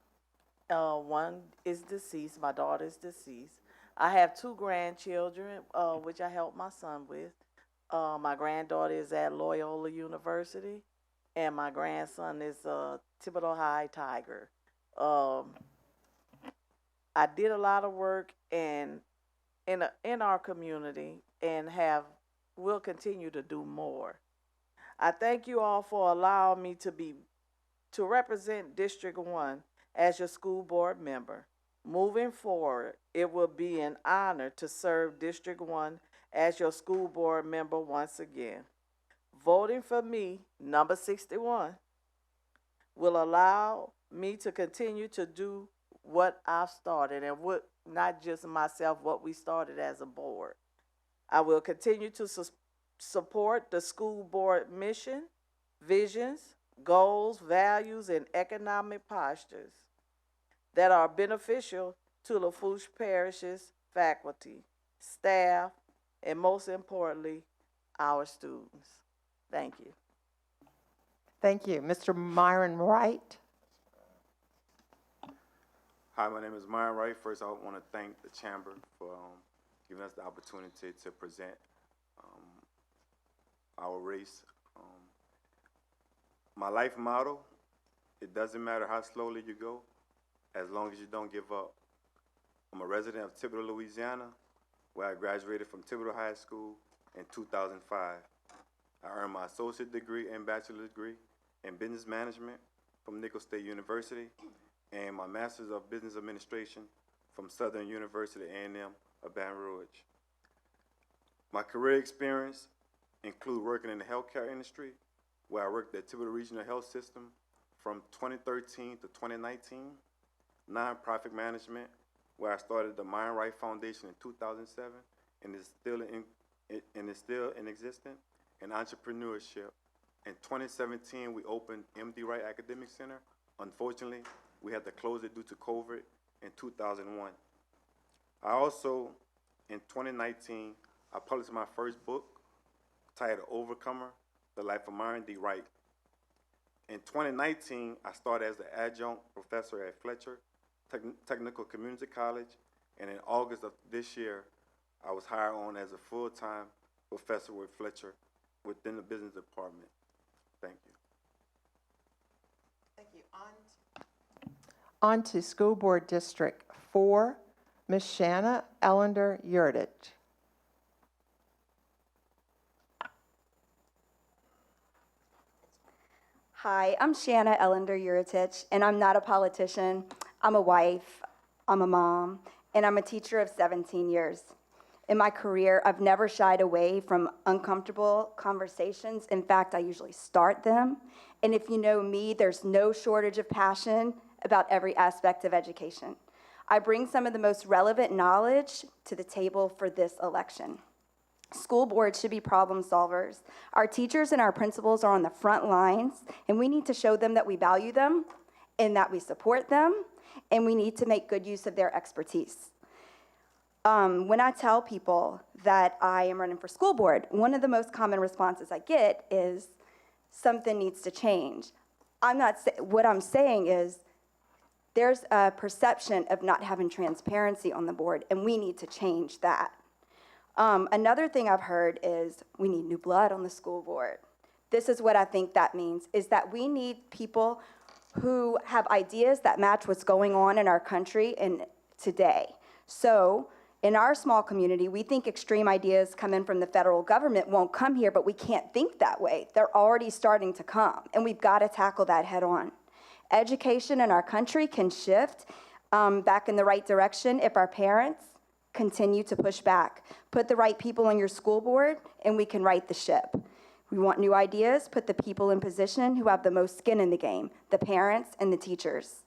One is deceased. My daughter is deceased. I have 2 grandchildren, which I help my son with. My granddaughter is at Loyola University, and my grandson is Thibodaux High Tiger. I did a lot of work in our community and will continue to do more. I thank you all for allowing me to represent District 1 as your school board member. Moving forward, it will be an honor to serve District 1 as your school board member once again. Voting for me, number 61, will allow me to continue to do what I've started and not just myself, what we started as a board. I will continue to support the school board mission, visions, goals, values, and economic postures that are beneficial to Lafourche Parish's faculty, staff, and most importantly, our students. Thank you. Thank you. Mr. Myron Wright. Hi, my name is Myron Wright. First, I want to thank the Chamber for giving us the opportunity to present our race. My life motto, it doesn't matter how slowly you go, as long as you don't give up. I'm a resident of Thibodaux, Louisiana, where I graduated from Thibodaux High School in 2005. I earned my associate degree and bachelor's degree in business management from Nicholls State University and my master's of business administration from Southern University A&M of Baton Rouge. My career experience include working in the healthcare industry, where I worked at Thibodaux Regional Health System from 2013 to 2019, nonprofit management, where I started the Myron Wright Foundation in 2007, and is still in existence, and entrepreneurship. In 2017, we opened MD Wright Academic Center. Unfortunately, we had to close it due to COVID in 2001. I also, in 2019, I published my first book titled Overcomer, The Life of Myron D. Wright. In 2019, I started as the adjunct professor at Fletcher Technical Community College, and in August of this year, I was hired on as a full-time professor with Fletcher within the business department. Thank you. Thank you. On to School Board District 4, Ms. Shanna Ellender Yurtich. Hi, I'm Shanna Ellender Yurtich, and I'm not a politician. I'm a wife, I'm a mom, and I'm a teacher of 17 years. In my career, I've never shied away from uncomfortable conversations. In fact, I usually start them. And if you know me, there's no shortage of passion about every aspect of education. I bring some of the most relevant knowledge to the table for this election. School boards should be problem solvers. Our teachers and our principals are on the front lines, and we need to show them that we value them and that we support them, and we need to make good use of their expertise. When I tell people that I am running for school board, one of the most common responses I get is something needs to change. What I'm saying is there's a perception of not having transparency on the board, and we need to change that. Another thing I've heard is we need new blood on the school board. This is what I think that means, is that we need people who have ideas that match what's going on in our country and today. So in our small community, we think extreme ideas coming from the federal government won't come here, but we can't think that way. They're already starting to come, and we've got to tackle that head on. Education in our country can shift back in the right direction if our parents continue to push back. Put the right people on your school board, and we can right the ship. We want new ideas, put the people in position who have the most skin in the game, the parents and the teachers.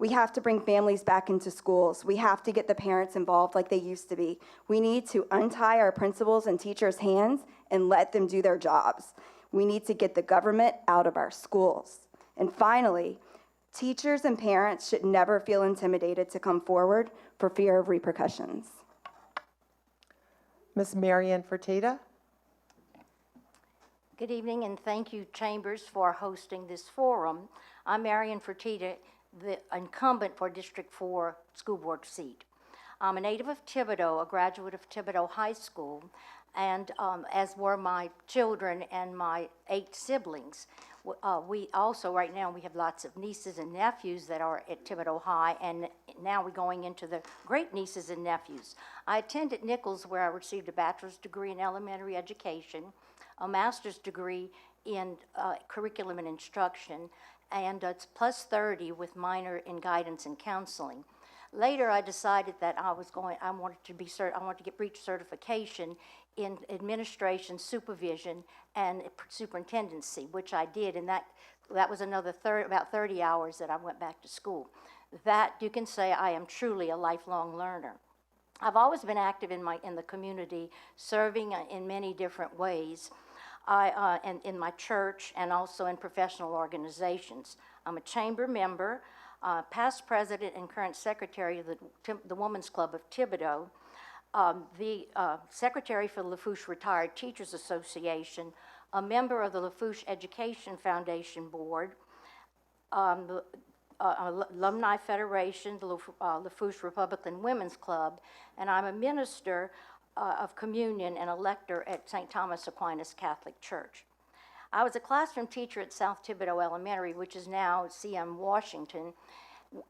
We have to bring families back into schools. We have to get the parents involved like they used to be. We need to untie our principals and teachers' hands and let them do their jobs. We need to get the government out of our schools. And finally, teachers and parents should never feel intimidated to come forward for fear of repercussions. Ms. Marian Fertitta. Good evening, and thank you, Chambers, for hosting this forum. I'm Marian Fertitta, the incumbent for District 4 school board seat. I'm a native of Thibodaux, a graduate of Thibodaux High School, and as were my children and my 8 siblings. We also, right now, we have lots of nieces and nephews that are at Thibodaux High, and now we're going into the great nieces and nephews. I attended Nicholls, where I received a bachelor's degree in elementary education, a master's degree in curriculum and instruction, and it's plus 30 with minor in guidance and counseling. Later, I decided that I wanted to reach certification in administration, supervision, and superintendency, which I did, and that was another about 30 hours that I went back to school. that you can say I am truly a lifelong learner. I've always been active in the community, serving in many different ways, and in my church and also in professional organizations. I'm a chamber member, past president and current secretary of the Women's Club of Thibodaux, the secretary for the Lafourche Retired Teachers Association, a member of the Lafourche Education Foundation Board, the Alumni Federation, the Lafourche Republican Women's Club, and I'm a minister of communion and a lector at St. Thomas Aquinas Catholic Church. I was a classroom teacher at South Thibodaux Elementary, which is now CM Washington.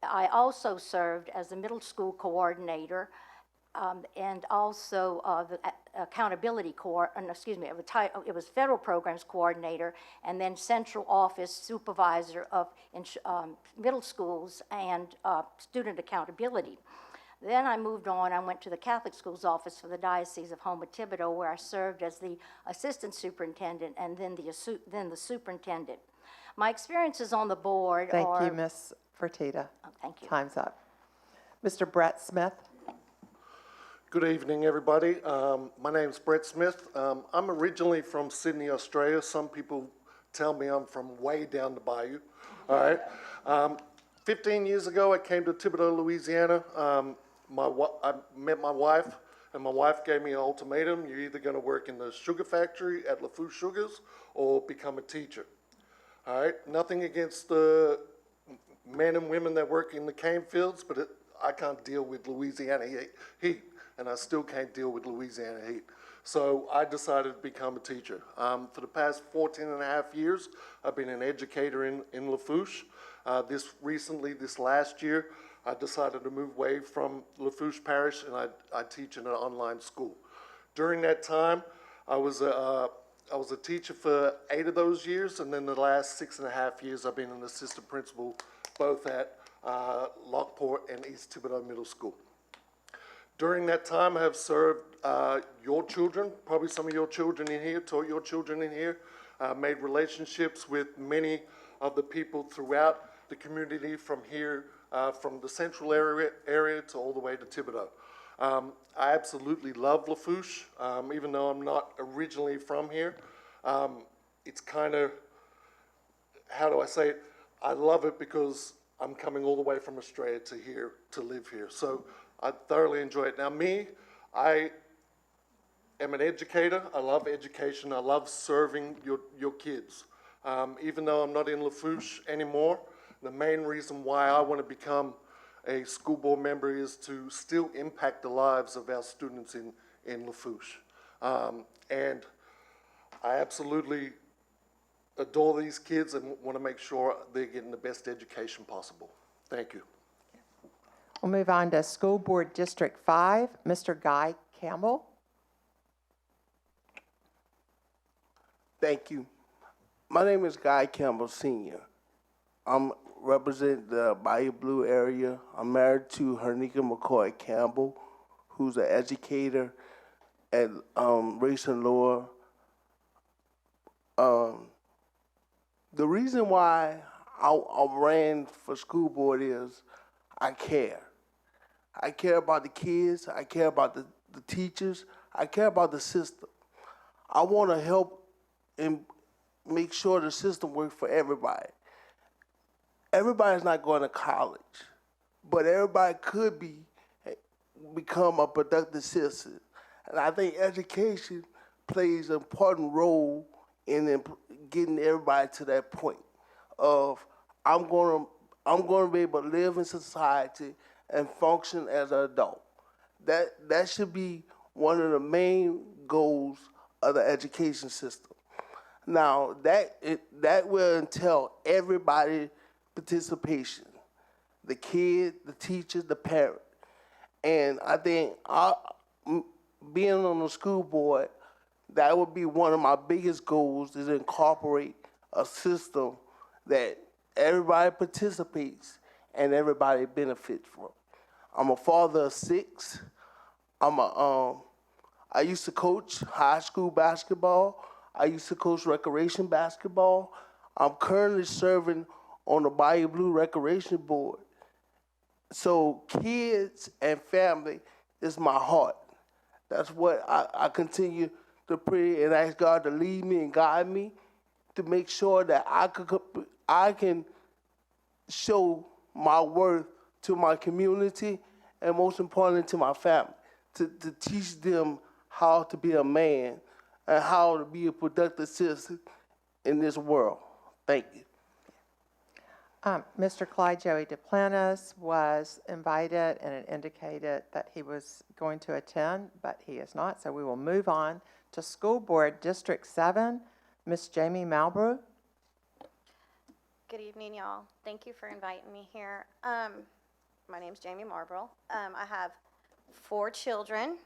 I also served as the middle school coordinator and also the accountability it was federal programs coordinator and then central office supervisor of middle schools and student accountability. Then I moved on. I went to the Catholic Schools Office for the Diocese of Houma Thibodaux, where I served as the assistant superintendent and then the superintendent. My experiences on the board Thank are... you, Ms. Fertitta. Oh, thank you. Time's up. Mr. Brett Smith. Good evening, everybody. My name's Brett Smith. I'm originally from Sydney, Australia. Some people tell me I'm from way down the bayou. All right. 15 years ago, I came to Thibodaux, Louisiana. I met my wife, and my wife gave me an ultimatum. You're either going to work in the sugar factory at Lafourche Sugars or become a teacher. All right. Nothing against the men and women that work in the cane fields, but I can't deal with Louisiana heat. And I still can't deal with Louisiana heat. So I decided to become a teacher. For the past 14 and a half years, I've been an educator in Lafourche. This last year, I decided to move away from Lafourche Parish, and I teach in an online school. During that time, I was a teacher for 8 of those years, and then the last 6.5 years, I've been an assistant principal, both at Lockport and East Thibodaux Middle School. During that time, I have served your children, probably some of your children in here, taught your children in here, made relationships with many of the people throughout the community from here, from the central area to all the way to Thibodaux. I absolutely love Lafourche, even though I'm not originally from here. It's kind of, how do I say it? I love it because I'm coming all the way from Australia to here, to live here. So I thoroughly enjoy it. Now I am an educator. I love education. I love serving your kids. Even though I'm not in Lafourche anymore, the main reason why I want to become a school board member is to still impact the lives of our students in Lafourche. And I absolutely adore these kids and want to make sure they're getting the best education possible. Thank you. We'll move on to School Board District 5, Mr. Guy Campbell. Thank you. My name is Guy Campbell Sr. I'm represent the Bayou Blue area. I'm married to Hernika McCoy Campbell, who's an educator at Race and Law. The reason why I ran for school board is I care. I care about the kids. I care about the teachers. I care about the system. I want to help and make sure the system works for everybody. Everybody's not going to college, but everybody could become a productive citizen. And I think education plays an important role in getting everybody to that point of I'm going to be able to live in society and function as an adult. That should be one of the main goals of the education system. Now, that will entail everybody participation, the kid, the teacher, the parent. And I think being on the school board, that would be one of my biggest goals, is to incorporate a system that everybody participates and everybody benefits from. I'm a father of 6. I used to coach high school basketball. I used to coach recreation basketball. I'm currently serving on the Bayou Blue Recreation Board. So kids and family is my heart. That's what I continue to pray and ask God to lead me and guide me to make sure that I can show my worth to my community and most importantly to my family, to teach them how to be a man and how to be a productive citizen in this world. Thank you. Mr. Clyde Joey Duplantis was invited and it indicated that he was going to attend, but he is not. So we will move on to School Board District 7, Ms. Jamie Malbrough. Good evening, y'all. Thank you for inviting me here. My name's Jamie Marbrell. I have 4 children.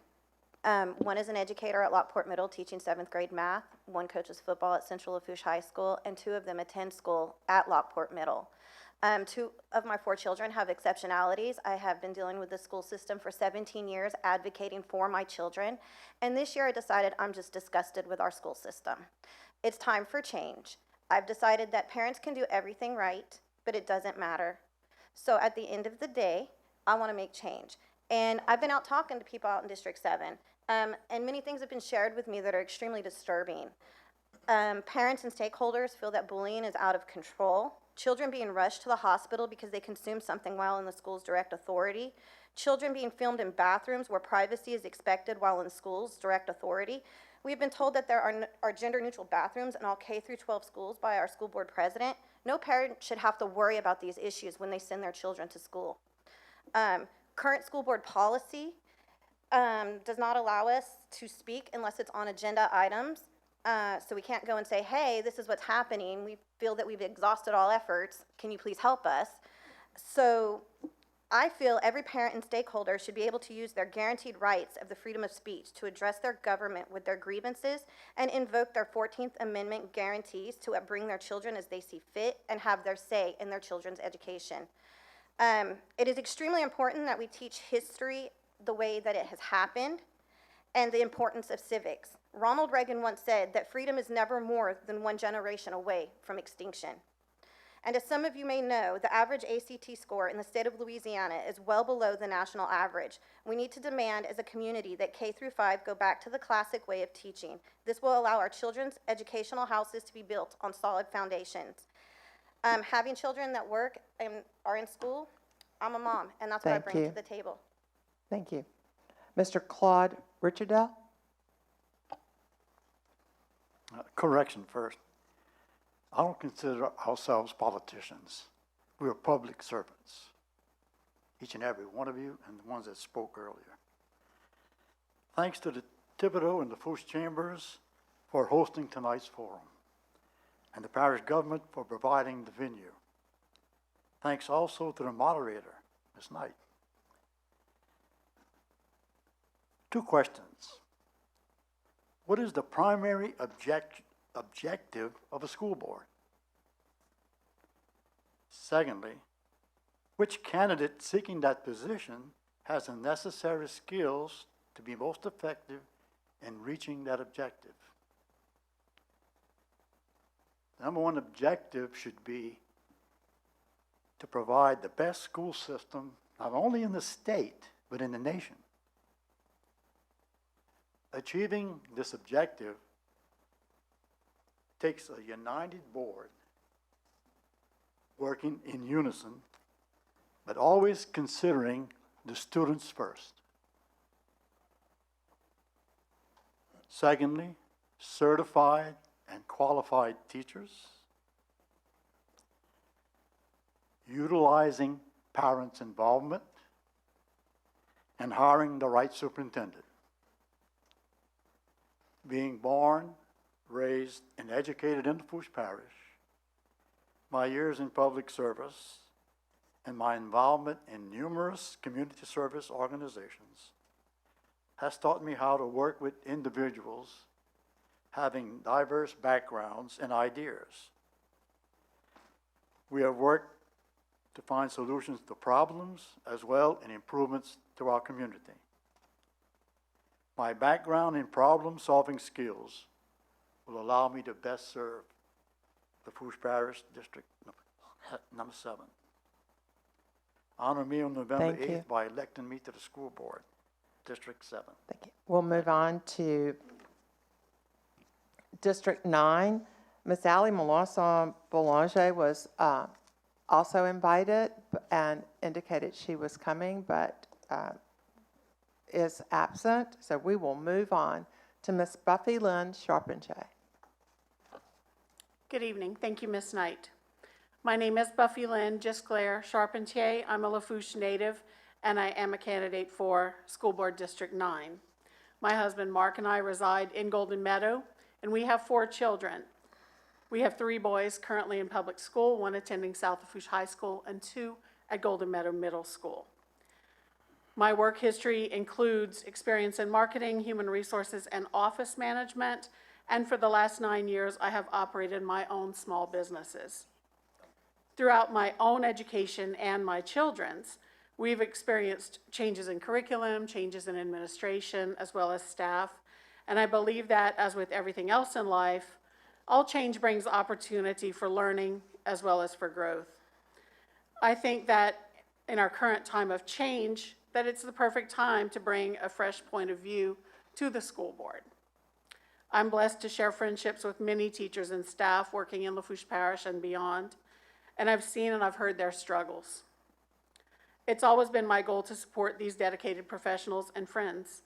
One is an educator at Lockport Middle teaching 7th grade math. One coaches football at Central Lafourche High School, and 2 of them attend school at Lockport Middle. 2 of my 4 children have exceptionalities. I have been dealing with the school system for 17 years, advocating for my children. And this year I decided I'm just disgusted with our school system. It's time for change. I've decided that parents can do everything right, but it doesn't matter. So at the end of the day, I want to make change. And I've been out talking to people out in District 7, and many things have been shared with me that are extremely disturbing. Parents and stakeholders feel that bullying is out of control. Children being rushed to the hospital because they consumed something while in the school's direct authority. Children being filmed in bathrooms where privacy is expected while in school's direct authority. We've been told that there are gender-neutral bathrooms in all K through 12 schools by our school board president. No parent should have to worry about these issues when they send their children to school. Current school board policy does not allow us to speak unless it's on agenda items. So we can't go and say, hey, this is what's happening. We feel that we've exhausted all efforts. Can you please help us? So I feel every parent and stakeholder should be able to use their guaranteed rights of the freedom of speech to address their government with their grievances and invoke their 14th Amendment guarantees to bring their children as they see fit and have their say in their children's education. It is extremely important that we teach history the way that it has happened and the importance of civics. Ronald Reagan once said that freedom is never more than one generation away from extinction. And as some of you may know, the average ACT score in the state of Louisiana is well below the national average. We need to demand as a community that K through 5 go back to the classic way of teaching. This will allow our children's educational houses to be built on solid foundations. Having children that work and are in school, I'm a mom, and that's what I bring to the table. Thank you. Mr. Claude Richardell? Correction first. I don't consider ourselves politicians. We are public servants. Each and every one of you and the ones that spoke earlier. Thanks to the Thibodaux and the Lafourche Chambers for hosting tonight's forum, and the parish government for providing the venue. Thanks also to the moderator, Ms. Knight. 2 questions. What is the primary objective of a school board? Secondly, which candidate seeking that position has the necessary skills to be most effective in reaching that objective? The number 1 objective should be to provide the best school system, not only in the state, but in the nation. Achieving this objective takes a united board working in unison, but always considering the students first. Secondly, certified and qualified teachers, utilizing parents' involvement, and hiring the right superintendent. Being born, raised, and educated in Lafourche Parish, my years in public service, and my involvement in numerous community service organizations has taught me how to work with individuals having diverse backgrounds and ideas. We have worked to find solutions to problems as well as improvements to our community. My background in problem-solving skills will allow me to best serve the Lafourche Parish District number 7. Honor me on November Thank you. 8th by electing me to the school board, District 7. Thank you. We'll move on to District 9. Ms. Allie Melanson Boulanger was also invited and indicated she was coming, but is absent. So we will move on to Ms. Buffy Lynn Charpentier. Good evening. Thank you, Ms. Knight. My name is Buffy Lynn Gisclair Charpentier. I'm a Lafourche native, and I am a candidate for School Board District 9. My husband Mark and I reside in Golden Meadow, and we have 4 children. We have 3 boys currently in public school, 1 attending South Lafourche High School, and 2 at Golden Meadow Middle School. My work history includes experience in marketing, human resources, and office management, and for the last 9 years, I have operated my own small businesses. Throughout my own education and my children's, we've experienced changes in curriculum, changes in administration, as well as staff, and I believe that, as with everything else in life, all change brings opportunity for learning as well as for growth. I think that in our current time of change, that it's the perfect time to bring a fresh point of view to the school board. I'm blessed to share friendships with many teachers and staff working in Lafourche Parish and beyond, and I've seen and I've heard their struggles. It's always been my goal to support these dedicated professionals and friends.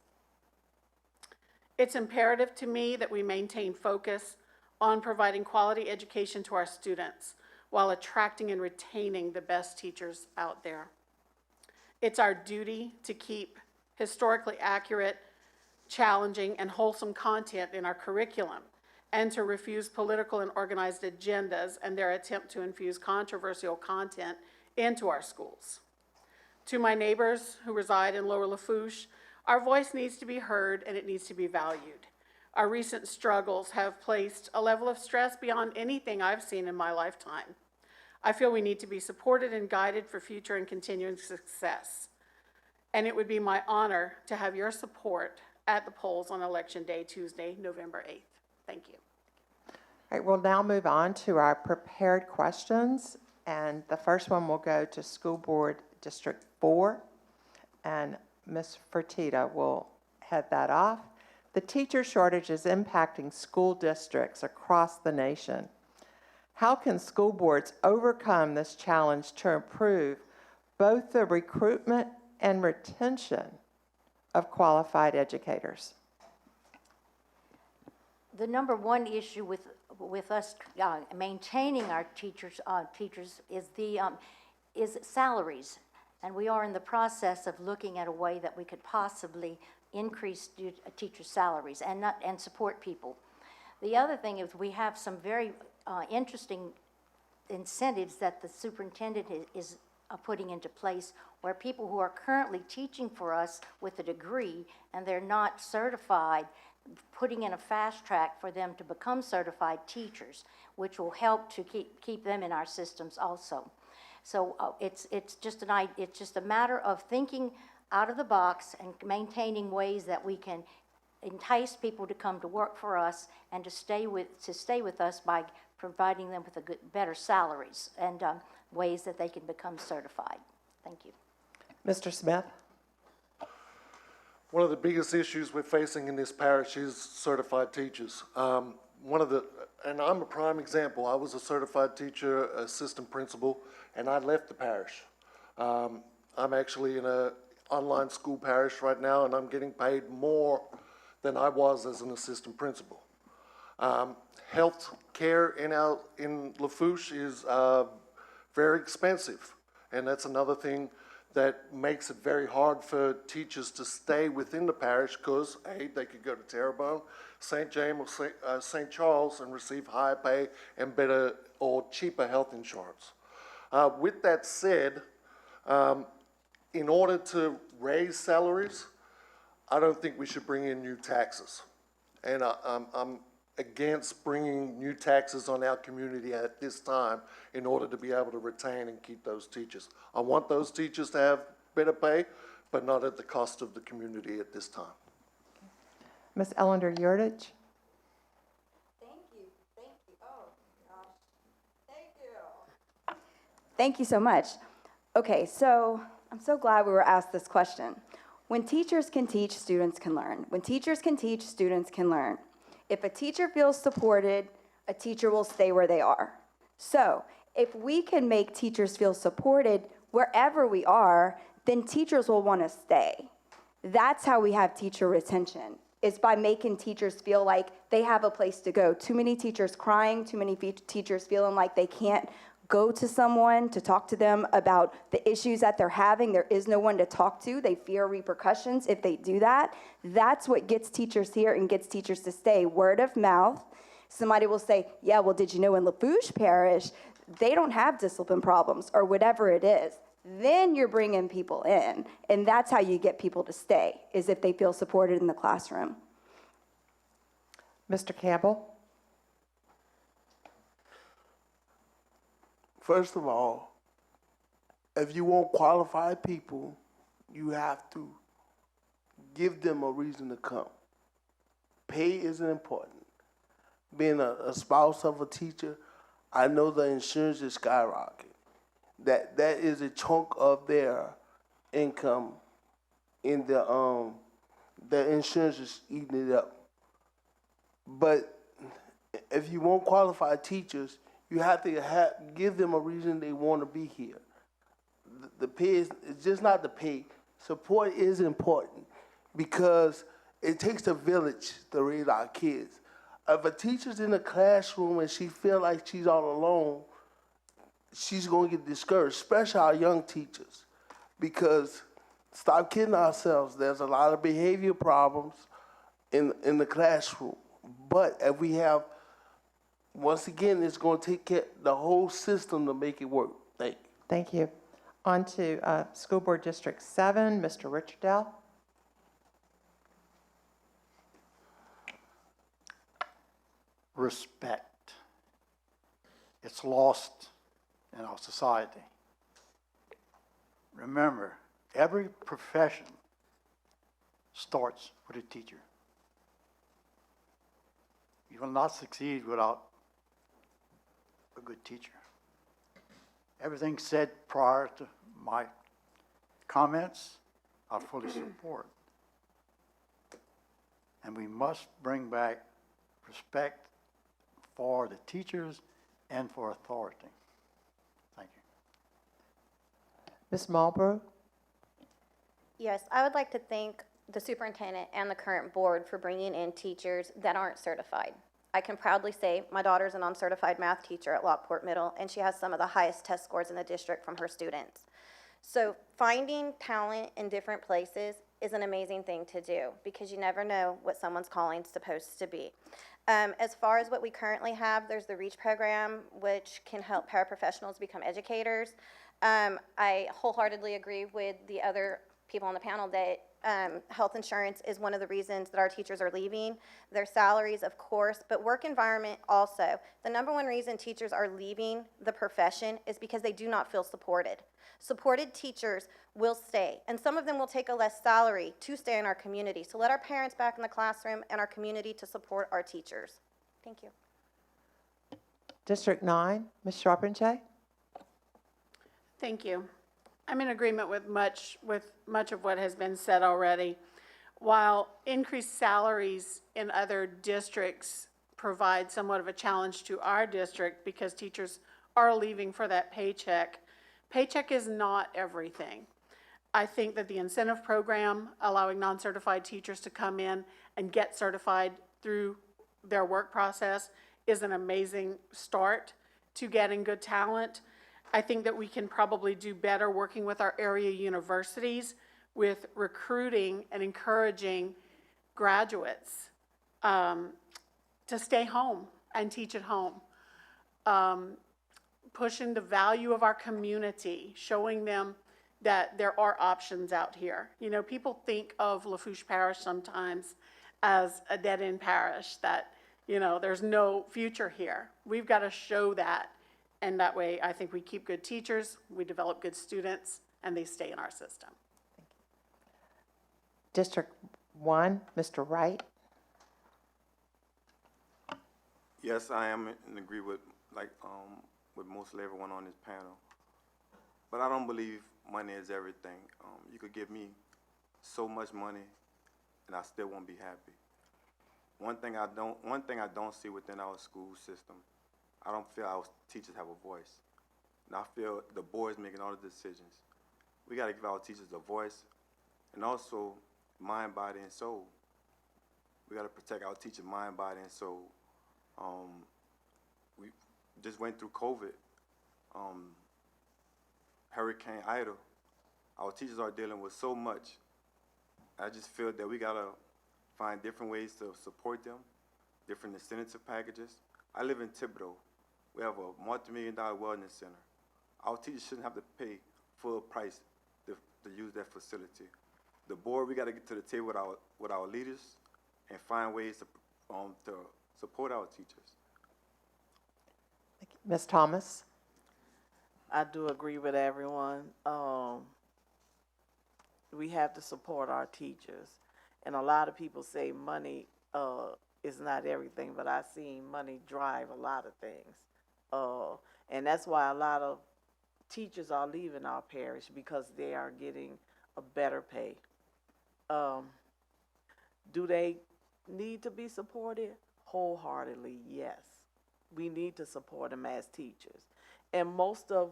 It's imperative to me that we maintain focus on providing quality education to our students while attracting and retaining the best teachers out there. It's our duty to keep historically accurate, challenging, and wholesome content in our curriculum, and to refuse political and organized agendas and their attempt to infuse controversial content into our schools. To my neighbors who reside in Lower Lafourche, our voice needs to be heard and it needs to be valued. Our recent struggles have placed a level of stress beyond anything I've seen in my lifetime. I feel we need to be supported and guided for future and continuing success. And it would be my honor to have your support at the polls on Election Day, Tuesday, November 8th. Thank you. All right, we'll now move on to our prepared questions. And the first one will go to School Board District 4. And Ms. Fertitta will head that off. The teacher shortage is impacting school districts across the nation. How can school boards overcome this challenge to improve both the recruitment and retention of qualified educators? The number one issue with us maintaining our teachers is salaries, and we are in the process of looking at a way that we could possibly increase teachers' salaries and support people. The other thing is we have some very interesting incentives that the superintendent is putting into place, where people who are currently teaching for us with a degree and they're not certified, putting in a fast track for them to become certified teachers, which will help to keep them in our systems also. So it's just a matter of thinking out of the box and maintaining ways that we can entice people to come to work for us and to stay with us by providing them with better salaries and ways that they can become certified. Thank you. Mr. Smith? One of the biggest issues we're facing in this parish is certified teachers. And I'm a prime example. I was a certified teacher, assistant principal, and I left the parish. I'm actually in an online school parish right now, and I'm getting paid more than I was as an assistant principal. Health care in Lafourche is very expensive, and that's another thing that makes it very hard for teachers to stay within the parish, because A, they could go to Terrebonne, St. James, or St. Charles and receive higher pay and better or cheaper health insurance. With that said, in order to raise salaries, I don't think we should bring in new taxes. And I'm against bringing new taxes on our community at this time in order to be able to retain and keep those teachers. I want those teachers to have better pay, but not at the cost of the community at this time. Ms. Ellender Yurtich? Thank you. Oh, gosh. Thank you. Thank you so much. Okay, so I'm so glad we were asked this question. When teachers can teach, students can learn. When teachers can teach, students can learn. If a teacher feels supported, a teacher will stay where they are. So if we can make teachers feel supported wherever we are, then teachers will want to stay. That's how we have teacher retention, is by making teachers feel like they have a place to go. Too many teachers crying, too many teachers feeling like they can't go to someone to talk to them about the issues that they're having. There is no one to talk to. They fear repercussions if they do that. That's what gets teachers here and gets teachers to stay. Word of mouth. Somebody will say, yeah, well, did you know in Lafourche Parish, they don't have discipline problems or whatever it is. Then you're bringing people in. And that's how you get people to stay, is if they feel supported in the classroom. Mr. Campbell? First of all, if you want qualified people, you have to give them a reason to come. Pay isn't important. Being a spouse of a teacher, I know the insurance is skyrocketing. That is a chunk of their income in the insurance is eating it up. But if you want qualified teachers, you have to give them a reason they want to be here. The pay is it's just not the pay. Support is important because it takes a village to raise our kids. If a teacher's in a classroom and she feels like she's all alone, she's going to get discouraged, especially our young teachers, because stop kidding ourselves. There's a lot of behavior problems in the classroom. But if we have, once again, it's going to take the whole system to make it work. Thank you. Thank you. On to School Board District 7, Mr. Richardell. Respect. It's lost in our society. Remember, every profession starts with a teacher. You will not succeed without a good teacher. Everything said prior to my comments, I fully support. And we must bring back respect for the teachers and for authority. Thank you. Ms. Marlborough? Yes, I would like to thank the superintendent and the current board for bringing in teachers that aren't certified. I can proudly say my daughter's an uncertified math teacher at Lockport Middle, and she has some of the highest test scores in the district from her students. So finding talent in different places is an amazing thing to do because you never know what someone's calling is supposed to be. As far as what we currently have, there's the REACH program, which can help paraprofessionals become educators. I wholeheartedly agree with the other people on the panel that health insurance is one of the reasons that our teachers are leaving. Their salaries, of course, but work environment also. The number one reason teachers are leaving the profession is because they do not feel supported. Supported teachers will stay, and some of them will take a less salary to stay in our community. So let our parents back in the classroom and our community to support our teachers. Thank you. District 9, Ms. Charpentier? Thank you. I'm in agreement with much of what has been said already. While increased salaries in other districts provide somewhat of a challenge to our district because teachers are leaving for that paycheck, paycheck is not everything. I think that the incentive program allowing non-certified teachers to come in and get certified through their work process is an amazing start to getting good talent. I think that we can probably do better working with our area universities with recruiting and encouraging graduates to stay home and teach at home. Pushing the value of our community, showing them that there are options out here. You know, people think of Lafourche Parish sometimes as a dead-end parish, that, you know, there's no future here. We've got to show that. And that way, I think we keep good teachers, we develop good students, and they stay in our system. District 1, Mr. Wright? Yes, I am in agree with, with mostly everyone on this panel. But I don't believe money is everything. You could give me so much money, and I still won't be happy. One thing I don't see within our school system, I don't feel our teachers have a voice. And I feel the board's making all the decisions. We got to give our teachers a voice, and also mind, body, and soul. We got to protect our teachers' mind, body, and soul. We just went through COVID. Hurricane Ida, our teachers are dealing with so much. I just feel that we gotta find different ways to support them, different incentive packages. I live in Thibodaux. We have a multi-million-dollar wellness center. Our teachers shouldn't have to pay full price to use that facility. The board, we gotta get to the table with our leaders and find ways to support our teachers. Ms. Thomas? I do agree with everyone. We have to support our teachers. And a lot of people say money is not everything, but I've seen money drive a lot of things. And that's why a lot of teachers are leaving our parish, because they are getting a better pay. Do they need to be supported? Wholeheartedly, yes. We need to support them as teachers. And most of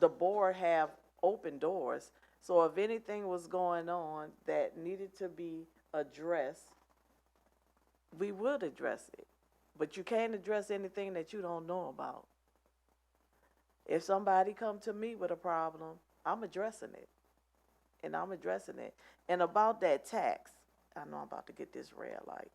the board have open doors. So if anything was going on that needed to be addressed, we would address it. But you can't address anything that you don't know about. If somebody come to me with a problem, I'm addressing it. And I'm addressing it. And about that tax, I know I'm about to get this red light.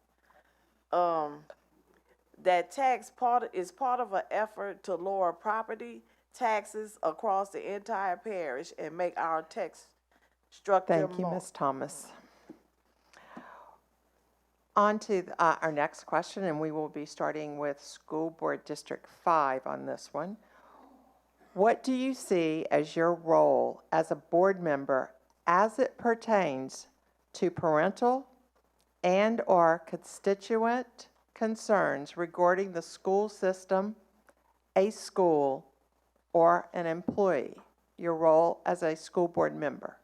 That tax is part of an effort to lower property taxes across the entire parish and make our tax structure Thank you, more. Ms. Thomas. On to our next question, and we will be starting with School Board District 5 on this one. What do you see as your role as a board member as it pertains to parental and/or constituent concerns regarding the school system, a school, or an employee? Your role as a school board member.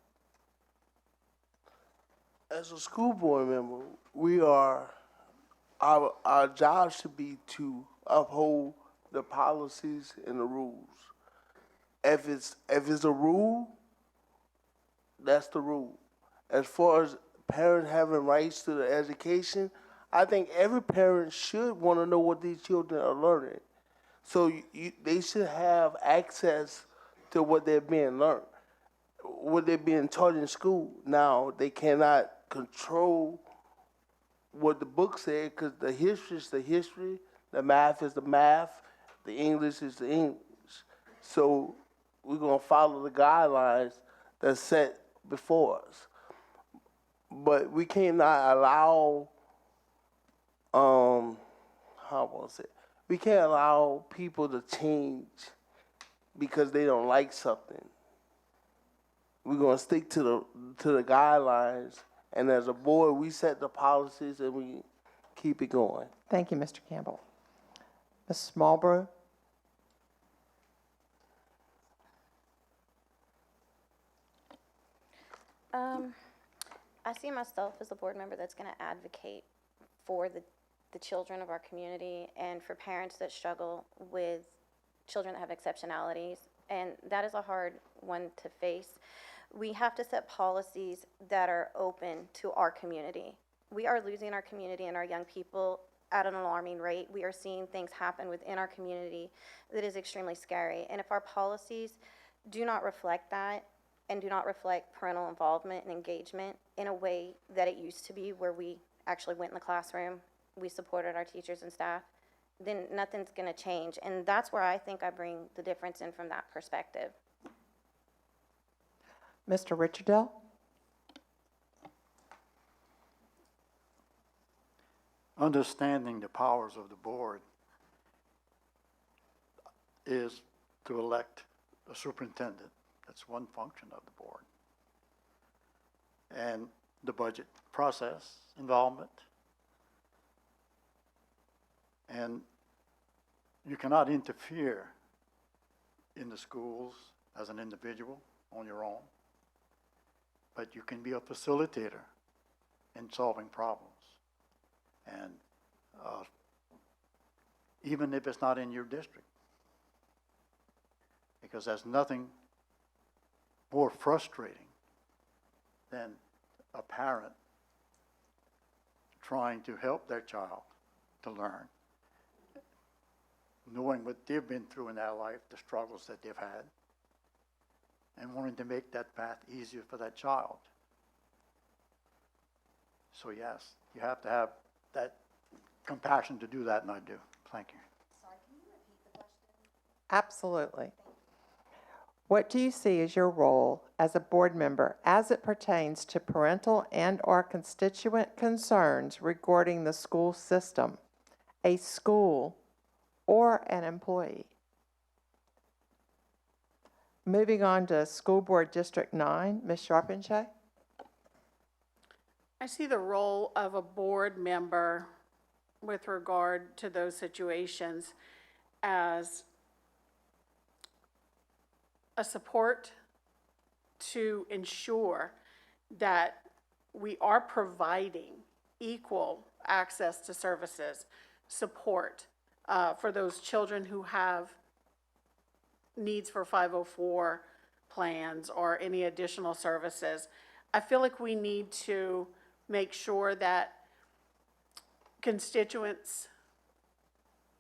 As a school board member, our job should be to uphold the policies and the rules. If it's a rule, that's the rule. As far as parents having rights to the education, I think every parent should want to know what these children are learning. So they should have access to what they're being learned, what they're being taught in school. Now, they cannot control what the book said, because the history is the history, the math is the math, the English is the English. So we're going to follow the guidelines that's set before us. But we cannot allow, we can't allow people to change because they don't like something. We're going to stick to the guidelines, and as a board, we set the policies and we keep it going. Thank you, Mr. Campbell. Ms. Smallbrew? I see myself as a board member that's going to advocate for the children of our community and for parents that struggle with children that have exceptionalities. And that is a hard one to face. We have to set policies that are open to our community. We are losing our community and our young people at an alarming rate. We are seeing things happen within our community that is extremely scary. And if our policies do not reflect that, and do not reflect parental involvement and engagement in a way that it used to be, where we actually went in the classroom, we supported our teachers and staff, then nothing's gonna change. And that's where I think I bring the difference in from that perspective. Mr. Richardell? Understanding the powers of the board is to elect a superintendent. That's one function of the board. And the budget process involvement. And you cannot interfere in the schools as an individual. on your own, but you can be a facilitator in solving problems. And even if it's not in your district, because there's nothing more frustrating than a parent trying to help their child to learn, knowing what they've been through in their life, the struggles that they've had, and wanting to make that path easier for that child. So yes, you have to have that compassion to do that, and I do. Thank you. Absolutely. What do you see as your role as a board member as it pertains to parental and/or constituent concerns regarding the school system, a school, or an employee? Moving on to School Board District 9, Ms. Charpentier. I see the role of a board member with regard to those situations as a support to ensure that we are providing equal access to services, support for those children who have needs for 504 plans or any additional services. I feel like we need to make sure that constituents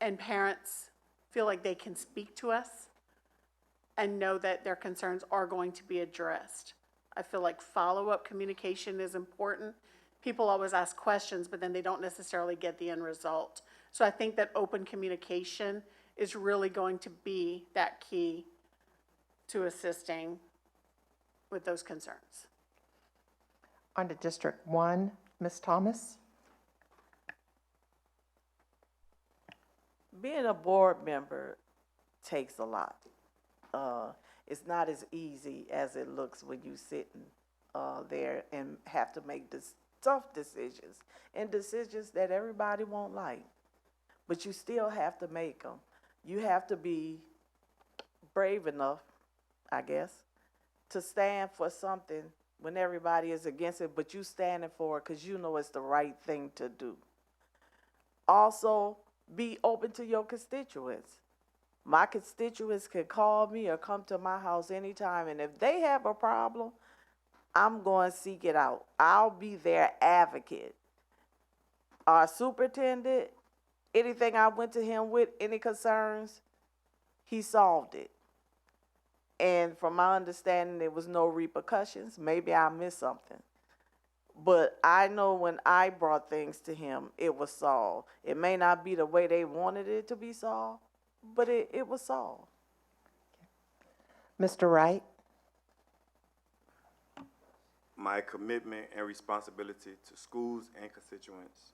and parents feel like they can speak to us and know that their concerns are going to be addressed. I feel like follow-up communication is important. People always ask questions, but then they don't necessarily get the end result. So I think that open communication is really going to be that key to assisting with those concerns. On to District 1, Ms. Thomas. Being a board member takes a lot. It's not as easy as it looks when you sitting there and have to make this tough decisions and decisions that everybody won't like. But you still have to make them. You have to be brave enough, I guess, to stand for something when everybody is against it, but you standing for it because you know it's the right thing to do. Also, be open to your constituents. My constituents can call me or come to my house anytime, and if they have a problem, I'm going to seek it out. I'll be their advocate. Our superintendent, anything I went to him with, any concerns, he solved it. And from my understanding, there was no repercussions. Maybe I missed something. But I know when I brought things to him, it was solved. It may not be the way they wanted it to be solved, but it was solved. Mr. Wright. My commitment and responsibility to schools and constituents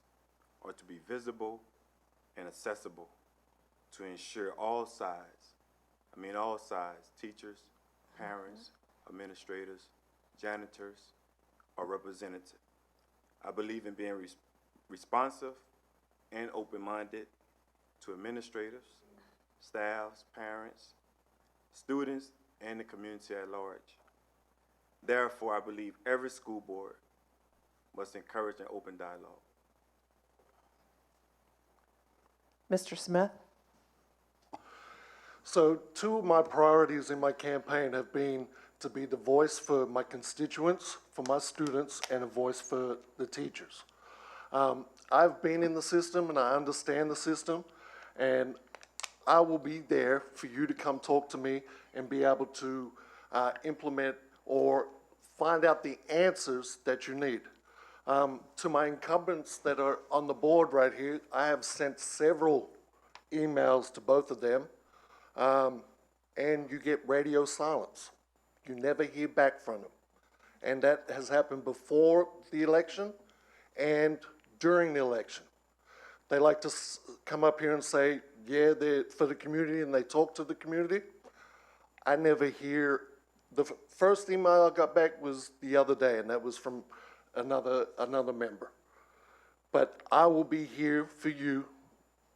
are to be visible and accessible to ensure all sides, teachers, parents, administrators, janitors, are represented. I believe in being responsive and open-minded to administrators, staffs, parents, students, and the community at large. Therefore, I believe every school board must encourage an open dialogue. Mr. Smith. So 2 of my priorities in my campaign have been to be the voice for my constituents, for my students, and a voice for the teachers. I've been in the system and I understand the system, and I will be there for you to come talk to me and be able to implement or find out the answers that you need. To my incumbents that are on the board right here, I have sent several emails to both of them, and you get radio silence. You never hear back from them. And that has happened before the election and during the election. They like to come up here and say, yeah, they're for the community, and they talk to the community. I never hear. The first email I got back was the other day, and that was from another member. But I will be here for you,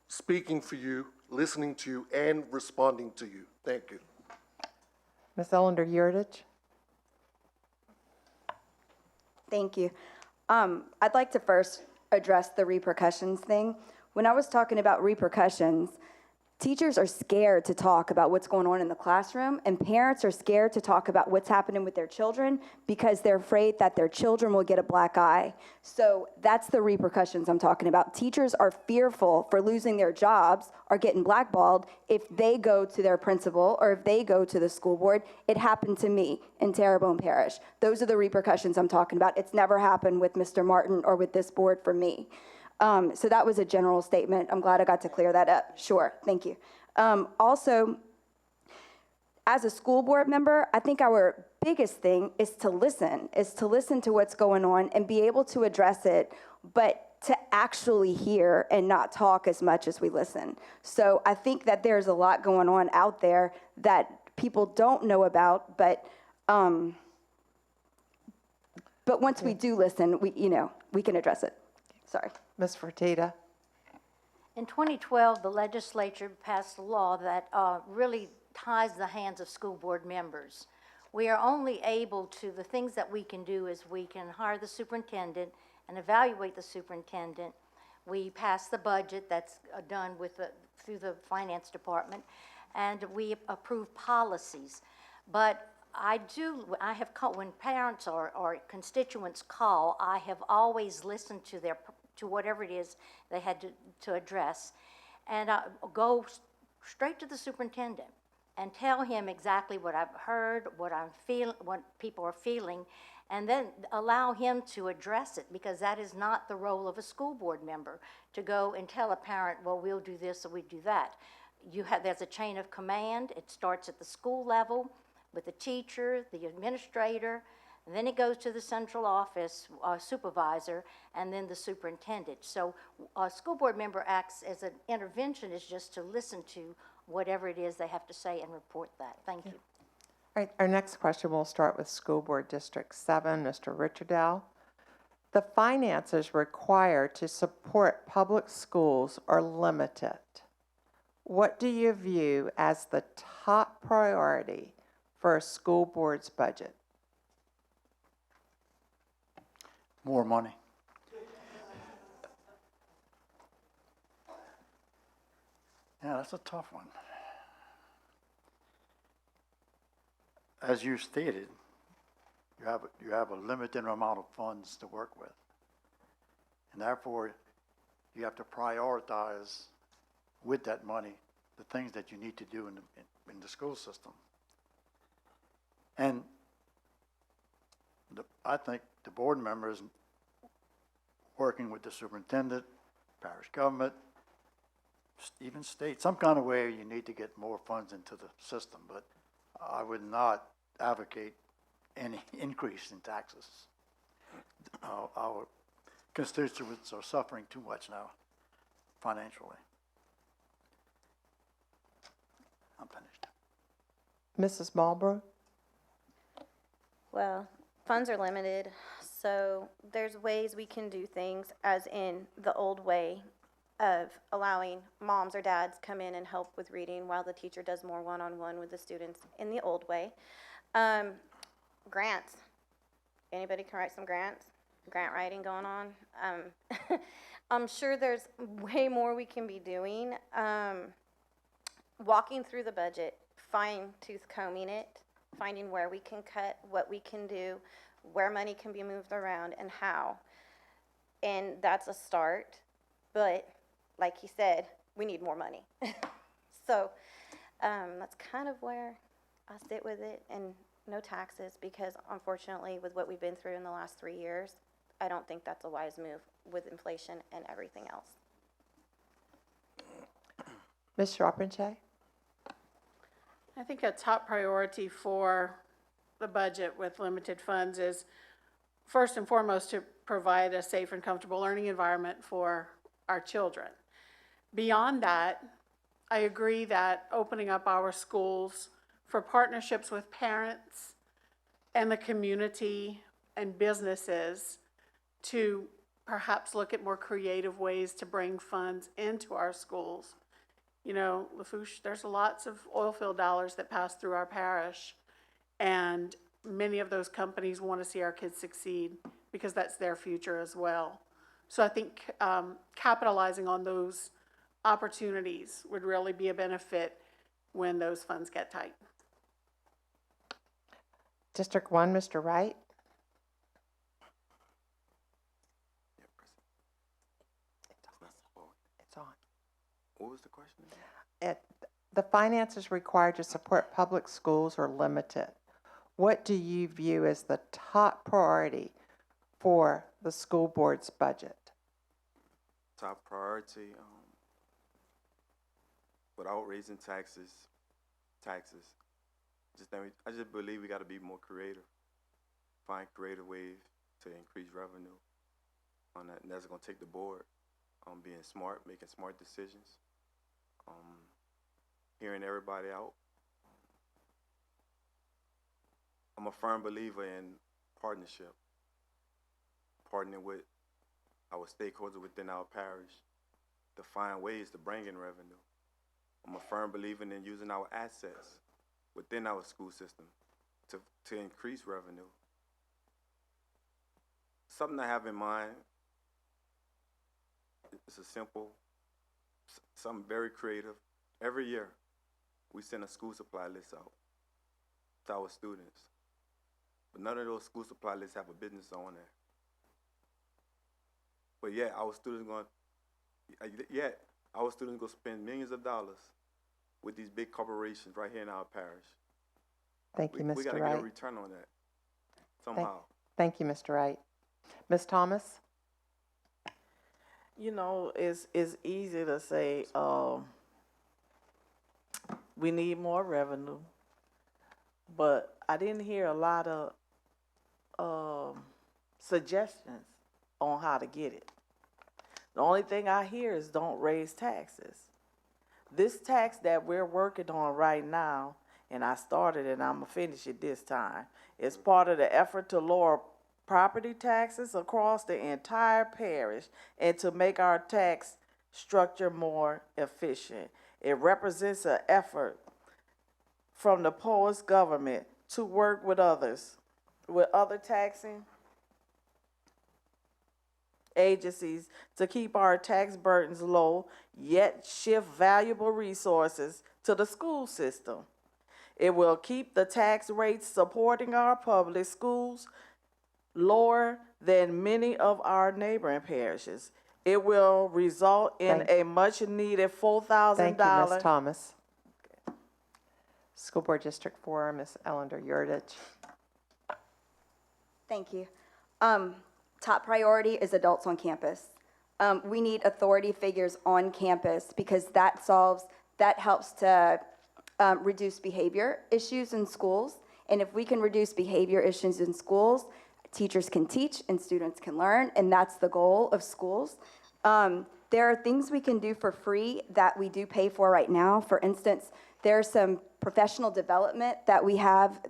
speaking for you, listening to you, and responding to you. Thank you. Ms. Ellender Yurtich. Thank you. I'd like to first address the repercussions thing. When I was talking about repercussions, teachers are scared to talk about what's going on in the classroom, and parents are scared to talk about what's happening with their children because they're afraid that their children will get a black eye. So that's the repercussions I'm talking about. Teachers are fearful for losing their jobs or getting blackballed if they go to their principal or if they go to the school board. It happened to me in Terrebonne Parish. Those are the repercussions I'm talking about. It's never happened with Mr. Martin or with this board for me. So that was a general statement. I'm glad I got to clear that up. Sure, thank you. Also, as a school board member, I think our biggest thing is to listen to what's going on and be able to address it, but to actually hear and not talk as much as we listen. So I think that there's a lot going on out there that people don't know about, but once we do listen, we can address it. Sorry. Ms. Fertitta? In 2012, the legislature passed a law that really ties the hands of school board members. We are only able to, the things that we can do is we can hire the superintendent and evaluate the superintendent. We pass the budget that's done through the finance department, and we approve policies. But when parents or constituents call, I have always listened to whatever it is they had to address, and go straight to the superintendent and tell him exactly what I've heard, what people are feeling, and then allow him to address it, because that is not the role of a school board member, to go and tell a parent, well, we'll do this or we do that. There's a chain of command. It starts at the school level with the teacher, the administrator, and then it goes to the central office supervisor, and then the superintendent. So a school board member acts as an interventionist, just to listen to whatever it is they have to say and report that. Thank you. All right, our next question will start with School Board District 7, Mr. Richardell. The finances required to support public schools are limited. What do you view as the top priority for a school board's budget? More money. Yeah, that's a tough one. As you stated, you have a limited amount of funds to work with, and therefore you have to prioritize with that money the things that you need to do in the school system. And I think the board members, working with the superintendent, parish government, even state, some kind of way you need to get more funds into the system, but I would not advocate any increase in taxes. Our constituents are suffering too much now, financially. I'm finished. Mrs. Marlborough? Well, funds are limited, so there's ways we can do things, as in the old way of allowing moms or dads come in and help with reading while the teacher does more one-on-one with the students in the old way. Grants. Anybody can write some grants? Grant writing going on? I'm sure there's way more we can be doing. Walking through the budget, fine-tooth combing it, finding where we can cut, what we can do, where money can be moved around, and how. And that's a start, but like he said, we need more money. So that's kind of where I sit with it, and no taxes, because unfortunately with what we've been through in the last 3 years, I don't think that's a wise move with inflation and everything else. Ms. Charpentier? I think a top priority for the budget with limited funds is, first and foremost, to provide a safe and comfortable learning environment for our children. Beyond that, I agree that opening up our schools for partnerships with parents and the community and businesses to perhaps look at more creative ways to bring funds into our schools. You know, Lafourche, there's lots of oil field dollars that pass through our parish, and many of those companies want to see our kids succeed. because that's their future as well. So I think capitalizing on those opportunities would really be a benefit when those funds get tight. District 1, Mr. Wright. It's on. What was the question? The finances required to support public schools are limited. What do you view as the top priority for the school board's budget? Top priority, without raising taxes. I just believe we got to be more creative. Find creative ways to increase revenue. On that, and that's going to take the board being smart, making smart decisions, hearing everybody out. I'm a firm believer in partnership, partnering with our stakeholders within our parish to find ways to bring in revenue. I'm a firm believer in using our assets within our school system to increase revenue. Something I have in mind, it's a simple, something very creative. Every year, we send a school supply list out to our students. But none of those school supply lists have a business on there. But yet, our students going to spend millions of dollars with these big corporations right here in our parish. Thank you, Mr. Wright. We got to get a return on that somehow. Thank you, Mr. Wright. Ms. Thomas? You know, it's easy to say we need more revenue, but I didn't hear a lot of suggestions on how to get it. The only thing I hear is don't raise taxes. This tax that we're working on right now, and I started and I'm gonna finish it this time, is part of the effort to lower property taxes across the entire parish and to make our tax structure more efficient. It represents an effort from the Poets government to work with others, with other taxing agencies to keep our tax burdens low, yet shift valuable resources to the school system. It will keep the tax rates supporting our public schools lower than many of our neighboring parishes. It will result in a much-needed $4,000. Thank you, Ms. Thomas. School Board District 4, Ms. Ellender Yurtich. Thank you. Top priority is adults on campus. We need authority figures on campus because that helps to reduce behavior issues in schools. And if we can reduce behavior issues in schools, teachers can teach and students can learn, and that's the goal of schools. There are things we can do for free that we do pay for right now. For instance, there's some professional development that we have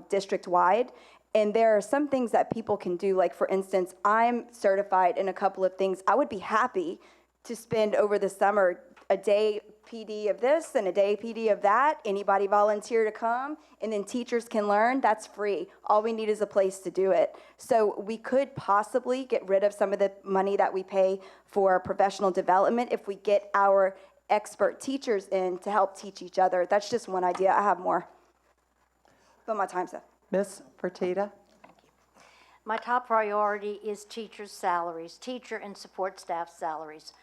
district-wide, and there are some things that people can do. Like, for instance, I'm certified in a couple of things. I would be happy to spend over the summer a day PD of this and a day PD of that. Anybody volunteer to come, and then teachers can learn. That's free. All we need is a place to do it. So we could possibly get rid of some of the money that we pay for professional development if we get our expert teachers in to help teach each other. That's just one idea. I have more, but my time's up. Ms. Fertitta? My top priority is teachers' salaries, teacher and support staff salaries.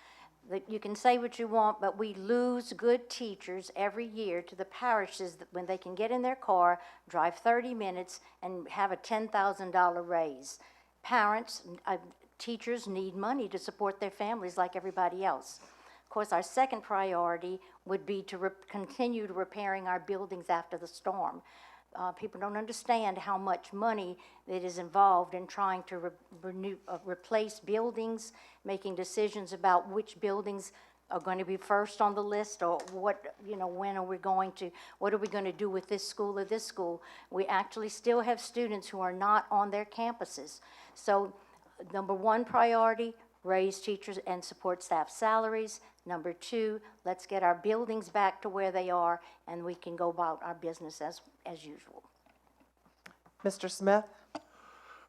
You can say what you want, but we lose good teachers every year to the parishes that when they can get in their car, drive 30 minutes, and have a $10,000 raise. Parents, teachers need money to support their families like everybody else. Of course, our second priority would be to continue to repairing our buildings after the storm. People don't understand how much money that is involved in trying to replace buildings, making decisions about which buildings are going to be first on the list, or what, when are we going to, what are we going to do with this school or this school? We actually still have students who are not on their campuses. So, number one priority, raise teachers and support staff salaries. Number two, let's get our buildings back to where they are, and we can go about our business as usual. Mr. Smith?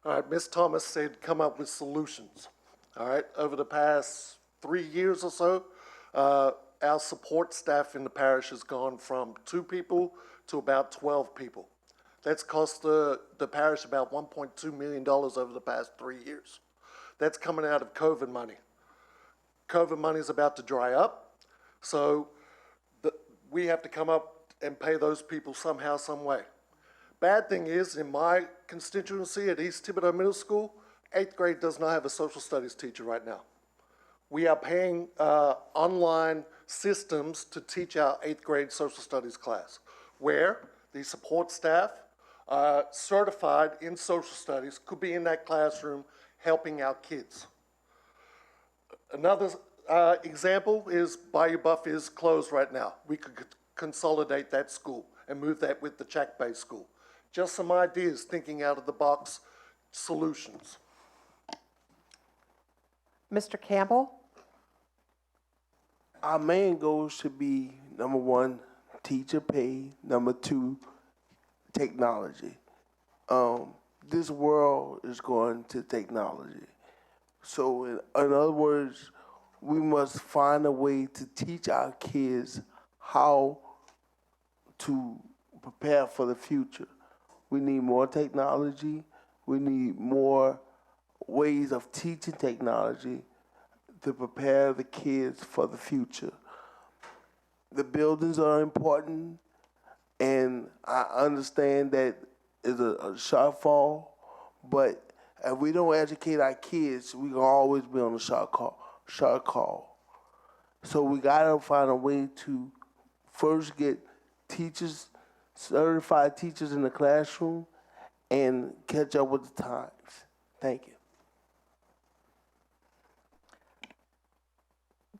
All right, Ms. Thomas said come up with solutions. All right, over the past 3 years or so, our support staff in the parish has gone from 2 people to about 12 people. That's cost the parish about $1.2 million over the past 3 years. That's coming out of COVID money. COVID money is about to dry up, so we have to come up and pay those people somehow, some way. Bad thing is, in my constituency at East Thibodaux Middle School, 8th grade does not have a social studies teacher right now. We are paying online systems to teach our 8th grade social studies class, where the support staff certified in social studies could be in that classroom helping our kids. Another example is Bayou Buff is closed right now. We could consolidate that school and move that with the Chack Bay School. Just some ideas, thinking out of the box solutions. Mr. Campbell? Our main goal should be, number 1, teacher pay. Number 2, technology. This world is going to technology. So in other words, we must find a way to teach our kids how to prepare for the future. We need more technology. We need more ways of teaching technology to prepare the kids for the future. The buildings are important, and I understand that it's a shortfall, but if we don't educate our kids, we can always be on a short call. So we gotta find a way to first get teachers, certified teachers in the classroom, and catch up with the times. Thank you.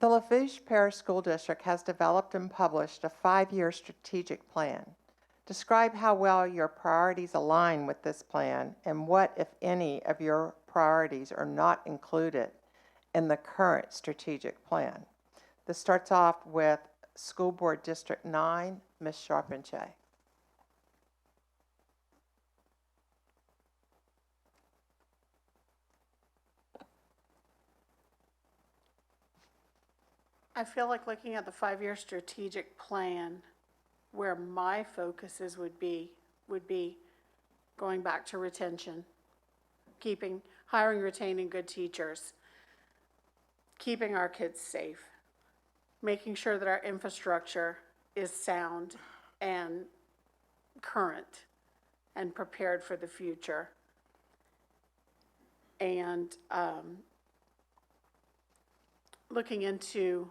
The Lafourche Parish School District has developed and published a 5-year strategic plan. Describe how well your priorities align with this plan and what, if any, of your priorities are not included in the current strategic plan. This starts off with School Board District 9, Ms. Charpentier. I feel like looking at the 5-year strategic plan, where my focuses would be going back to retention, hiring, retaining good teachers, keeping our kids safe, making sure that our infrastructure is sound and current and prepared for the future. And looking into,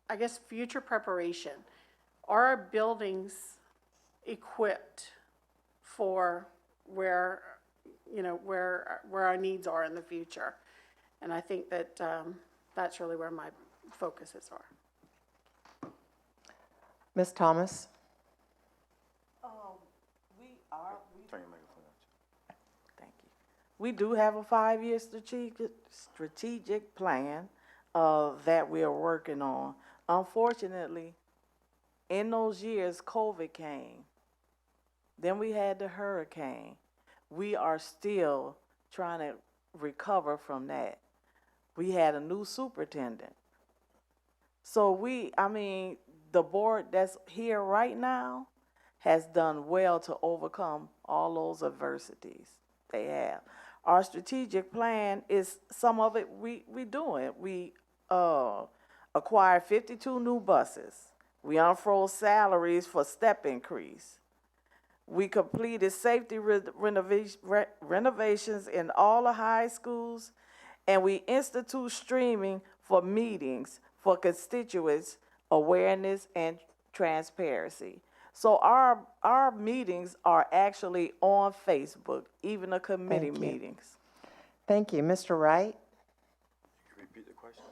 I guess, future preparation. Are our buildings equipped for where our needs are in the future? And I think that that's really where my focuses are. Ms. Thomas? Thank you. We do have a 5-year strategic plan that we are working on. Unfortunately, in those years, COVID came. Then we had the hurricane. We are still trying to recover from that. We had a new superintendent. So the board that's here right now has done well to overcome all those adversities they have. Our strategic plan is, some of it we doing. We acquired 52 new buses. We unfroze salaries for step increase. We completed safety renovations in all the high schools, and we institute streaming for meetings for constituents, awareness, and transparency. So our meetings are actually on Facebook, even the committee meetings. Thank you. Mr. Wright? Can you repeat the question?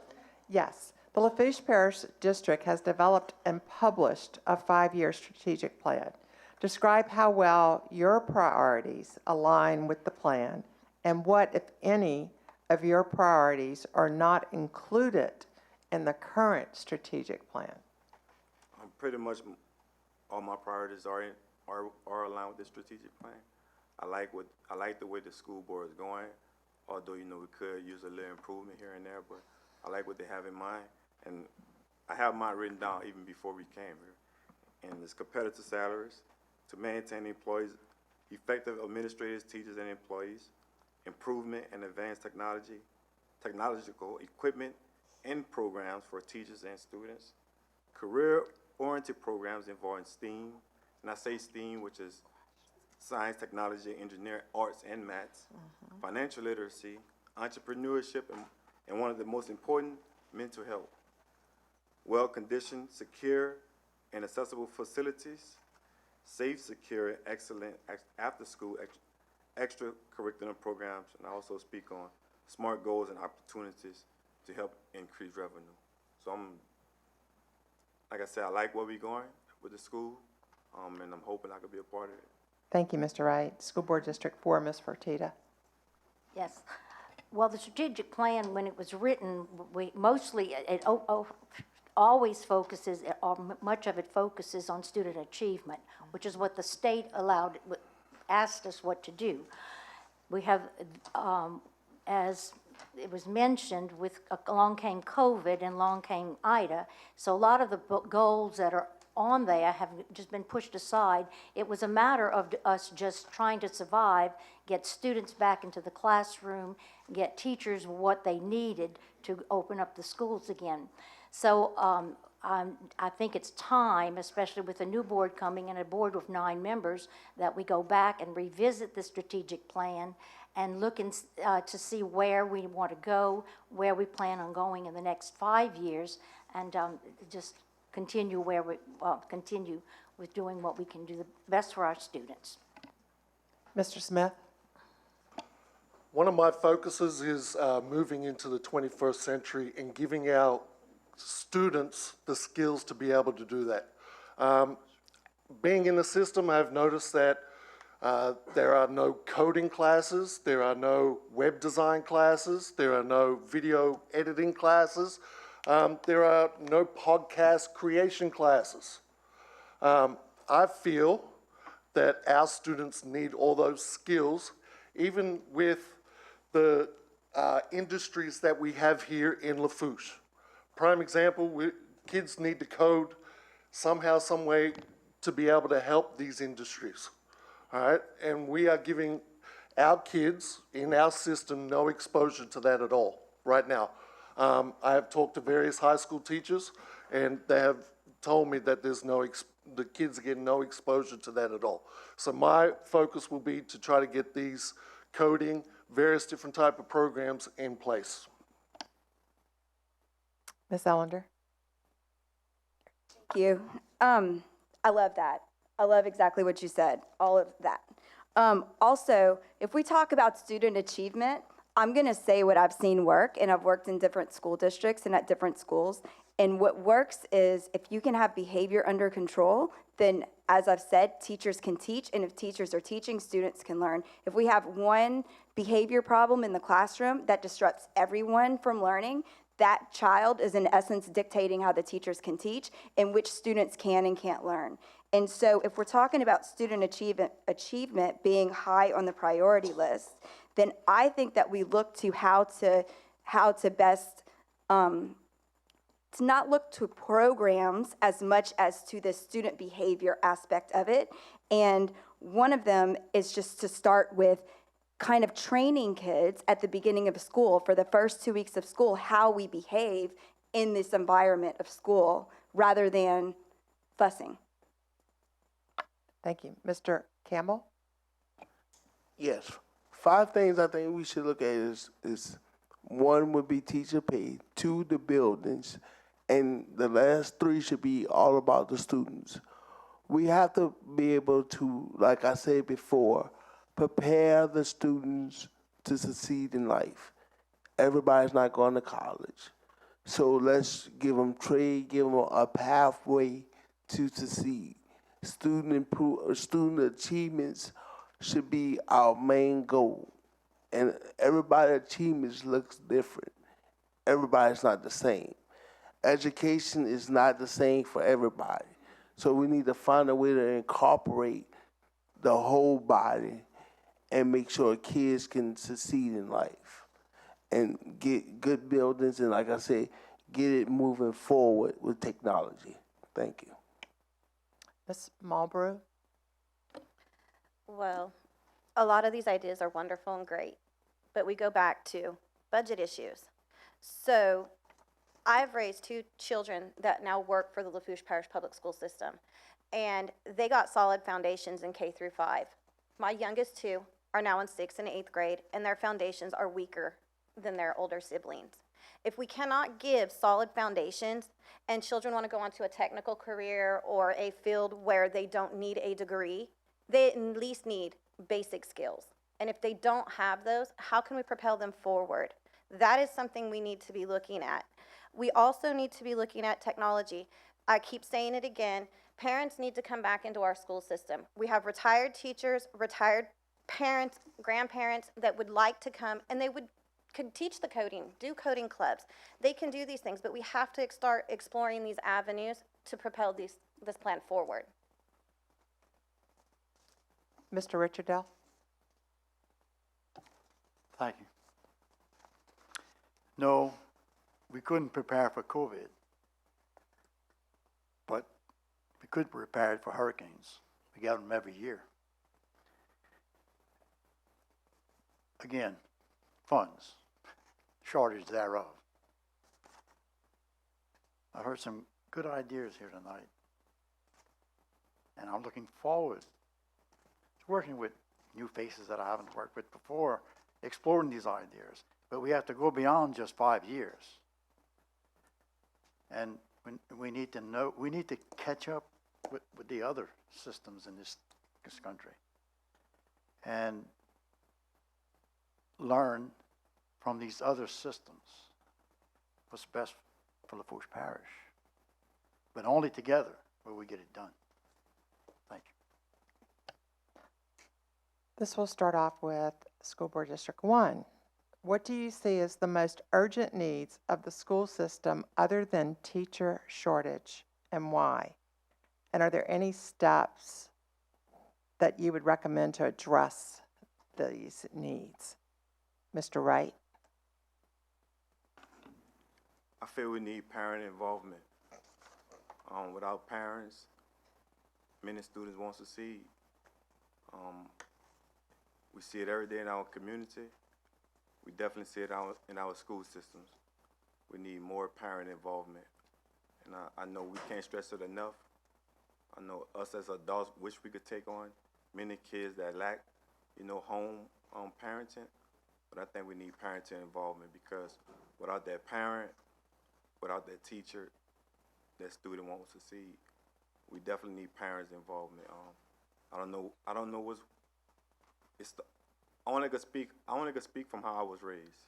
Yes. The Lafourche Parish District has developed and published a 5-year strategic plan. Describe how well your priorities align with the plan and what, if any, of your priorities are not included in the current strategic plan. Pretty much all my priorities are aligned with the strategic plan. I like the way the school board is going, although, we could use a little improvement here and there, but I like what they have in mind. And I have mine written down even before we came here. And it's competitive salaries, to maintain employees, effective administrators, teachers, and employees, improvement and advanced technological equipment and programs for teachers and students, career-oriented programs involving STEAM, and I say STEAM, which is science, technology, engineering, arts, and maths, financial literacy, entrepreneurship, and one of the most important, mental health. Well-conditioned, secure, and accessible facilities, safe, secure, and excellent after-school extracurricular programs, and I also speak on smart goals and opportunities to help increase revenue. So like I said, I like where we're going with the school, and I'm hoping I could be a part of it. Thank you, Mr. Wright. School Board District 4, Ms. Fertitta. Yes. Well, the strategic plan, when it was written, always focuses, or much of it focuses on student achievement, which is what the state asked us what to do. We have, as it was mentioned, along came COVID and along came Ida, so a lot of the goals that are on there have just been pushed aside. It was a matter of us just trying to survive, get students back into the classroom, get teachers what they needed to open up the schools again. So I think it's time, especially with a new board coming in, a board with 9 members, that we go back and revisit the strategic plan and look to see where we want to go, where we plan on going in the next 5 years, and just continue continue with doing what we can do the best for our students. Mr. Smith? One of my focuses is moving into the 21st century and giving our students the skills to be able to do that. Being in the system, I've noticed that there are no coding classes, there are no web design classes, there are no video editing classes, there are no podcast creation classes. I feel that our students need all those skills, even with the industries that we have here in Lafourche. Prime example, kids need to code somehow, some way to be able to help these industries, all right? And we are giving our kids in our system no exposure to that at all right now. I have talked to various high school teachers, and they have told me that the kids get no exposure to that at all. So my focus will be to try to get these coding, various different type of programs in place. Ms. Ellender? Thank you. I love that. I love exactly what you said, all of that. Also, if we talk about student achievement, I'm going to say what I've seen work, and I've worked in different school districts and at different schools. And what works is if you can have behavior under control, then, as I've said, teachers can teach, and if teachers are teaching, students can learn. If we have one behavior problem in the classroom that disrupts everyone from learning, that child is in essence dictating how the teachers can teach and which students can and can't learn. And so if we're talking about student achievement being high on the priority list, then I think that we look to how to best, to not look to programs as much as to the student behavior aspect of it. And one of them is just to start with kind of training kids at the beginning of school, for the first 2 weeks of school, how we behave in this environment of school rather than fussing. Thank you. Mr. Campbell? Yes. 5 things I think we should look at is 1 would be teacher pay, 2, the buildings, and the last 3 should be all about the students. We have to be able to, like I said before, prepare the students to succeed in life. Everybody's not going to college. So let's give them trade, give them a pathway to succeed. Student achievements should be our main goal. And everybody's achievements looks different. Everybody's not the same. Education is not the same for everybody. So we need to find a way to incorporate the whole body and make sure kids can succeed in life and get good buildings and, like I said, get it moving forward with technology. Thank you. Ms. Marlborough? Well, a lot of these ideas are wonderful and great, but we go back to budget issues. So I've raised 2 children that now work for the Lafourche Parish Public School System, and they got solid foundations in K through 5. My youngest 2 are now in 6th and 8th grade, and their foundations are weaker than their older siblings. If we cannot give solid foundations and children want to go on to a technical career or a field where they don't need a degree, they at least need basic skills. And if they don't have those, how can we propel them forward? That is something we need to be looking at. We also need to be looking at technology. I keep saying it again, parents need to come back into our school system. We have retired teachers, retired parents, grandparents that would like to come, and they could teach the coding, do coding clubs. They can do these things, but we have to start exploring these avenues to propel this plan forward. Mr. Richardell? Thank you. No, we couldn't prepare for COVID, but we could prepare for hurricanes. We get them every year. Again, funds, shortage thereof. I heard some good ideas here tonight, and I'm looking forward to working with new faces that I haven't worked with before, exploring these ideas. But we have to go beyond just 5 years. And we need to catch up with the other systems in this country and learn from these other systems what's best for Lafourche Parish. But only together will we get it done. Thank you. This will start off with School Board District 1. What do you see as the most urgent needs of the school system other than teacher shortage, and why? And are there any steps that you would recommend to address these needs? Mr. Wright? I feel we need parent involvement. Without parents, many students won't succeed. We see it every day in our community. We definitely see it in our school systems. We need more parent involvement. And I know we can't stress it enough. I know us as adults wish we could take on many kids that lack, home parenting. But I think we need parenting involvement, because without that parent, without that teacher, that student won't succeed. We definitely need parents' involvement. I don't know what's. I only could speak from how I was raised,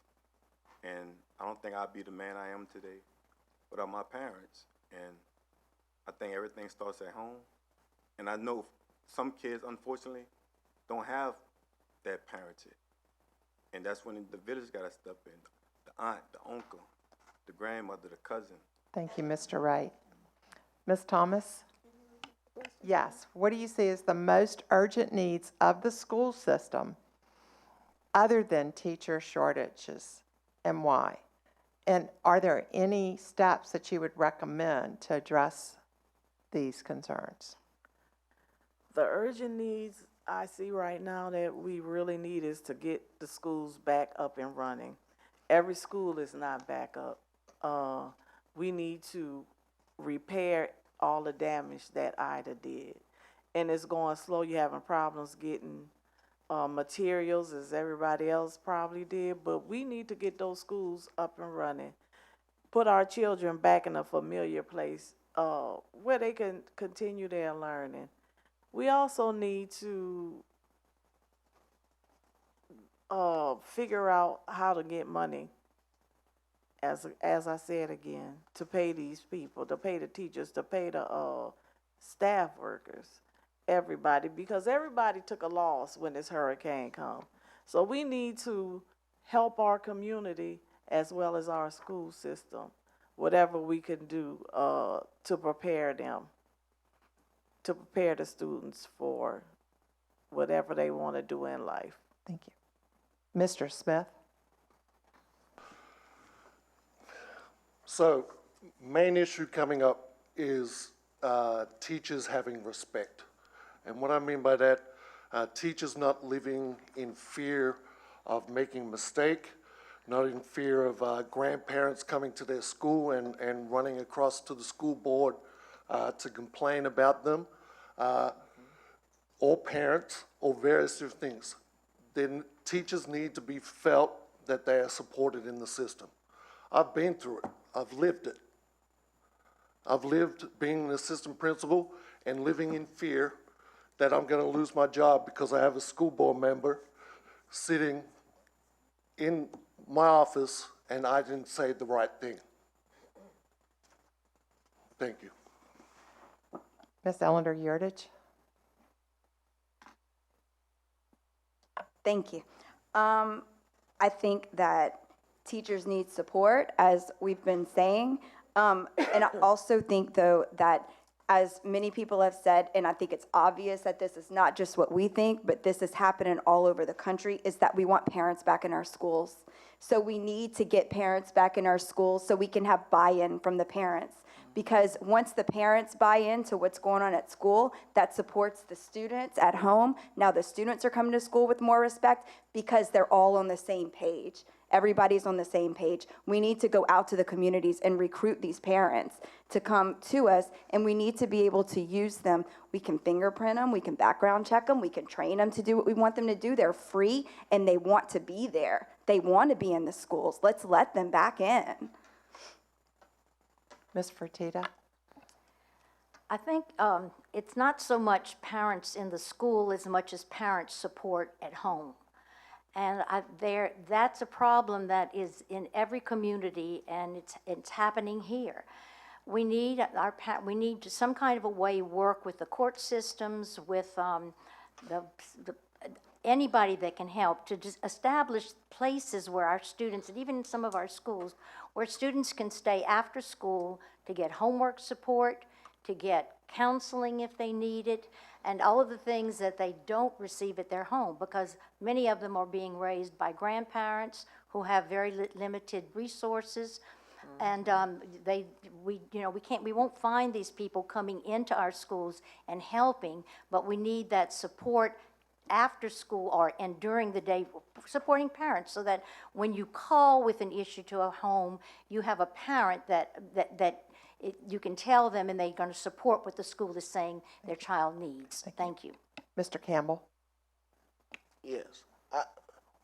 and I don't think I'd be the man I am today without my parents. And I think everything starts at home. And I know some kids, unfortunately, don't have that parenting, and that's when the village got to step in. The aunt, the uncle, the grandmother, the cousin. Thank you, Mr. Wright. Ms. Thomas? Yes. What do you see as the most urgent needs of the school system other than teacher shortages, and why? And are there any steps that you would recommend to address these concerns? The urgent needs I see right now that we really need is to get the schools back up and running. Every school is not back up. We need to repair all the damage that Ida did. And it's going slow. You're having problems getting materials, as everybody else probably did. But we need to get those schools up and running. Put our children back in a familiar place where they can continue their learning. We also need to figure out how to get money, as I said again, to pay these people, to pay the teachers, to pay the staff workers, everybody, because everybody took a loss when this hurricane come. So we need to help our community as well as our school system, whatever we can do to prepare them, to prepare the students for whatever they want to do in life. Thank you. Mr. Smith? So, main issue coming up is teachers having respect. And what I mean by that, teachers not living in fear of making a mistake, not in fear of grandparents coming to their school and running across to the school board to complain about them, or parents, or various different things. Then teachers need to be felt that they are supported in the system. I've been through it. I've lived it. I've lived being an assistant principal and living in fear that I'm going to lose my job because I have a school board member sitting in my office and I didn't say the right thing. Thank you. Ms. Ellender Yurtich? Thank you. I think that teachers need support, as we've been saying. And I also think, though, that as many people have said, and I think it's obvious that this is not just what we think, but this is happening all over the country, is that we want parents back in our schools. So we need to get parents back in our schools so we can have buy-in from the parents. Because once the parents buy into what's going on at school, that supports the students at home. Now the students are coming to school with more respect because they're all on the same page. Everybody's on the same page. We need to go out to the communities and recruit these parents to come to us, and we need to be able to use them. We can fingerprint them, we can background check them, we can train them to do what we want them to do. They're free, and they want to be there. They want to be in the schools. Let's let them back in. Ms. Fertitta? I think it's not so much parents in the school as much as parent support at home. And that's a problem that is in every community, and it's happening here. We need some kind of a way to work with the court systems, with anybody that can help to just establish places where our students, and even in some of our schools, where students can stay after school to get homework support, to get counseling if they need it, and all of the things that they don't receive at their home, because many of them are being raised by grandparents who have very limited resources. And we won't find these people coming into our schools and helping, but we need that support after school and during the day, supporting parents, so that when you call with an issue to a home, you have a parent that you can tell them, and they're going to support what the school is saying their child needs. Thank you. Mr. Campbell? Yes.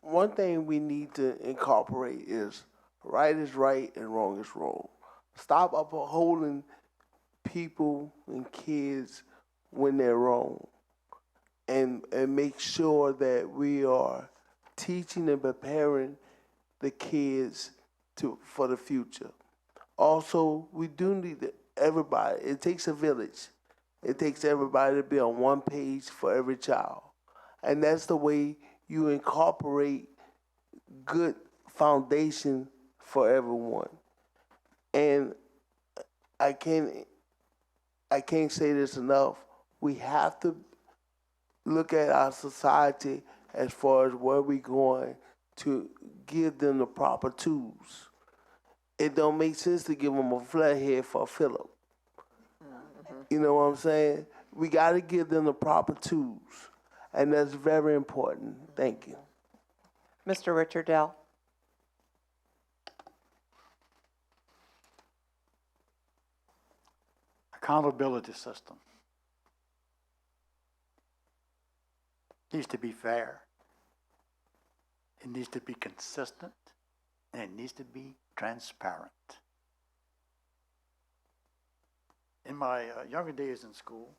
One thing we need to incorporate is right is right and wrong is wrong. Stop upholding people and kids when they're wrong. And make sure that we are teaching and preparing the kids for the future. Also, we do need everybody. It takes a village. It takes everybody to be on one page for every child. And that's the way you incorporate good foundation for everyone. And I can't say this enough. We have to look at our society as far as where we're going to give them the proper tools. It don't make sense to give them a flathead for a Phillip. You know what I'm saying? We got to give them the proper tools, and that's very important. Thank you. Mr. Richard Dell? Accountability system needs to be fair. It needs to be consistent, and it needs to be transparent. In my younger days in school,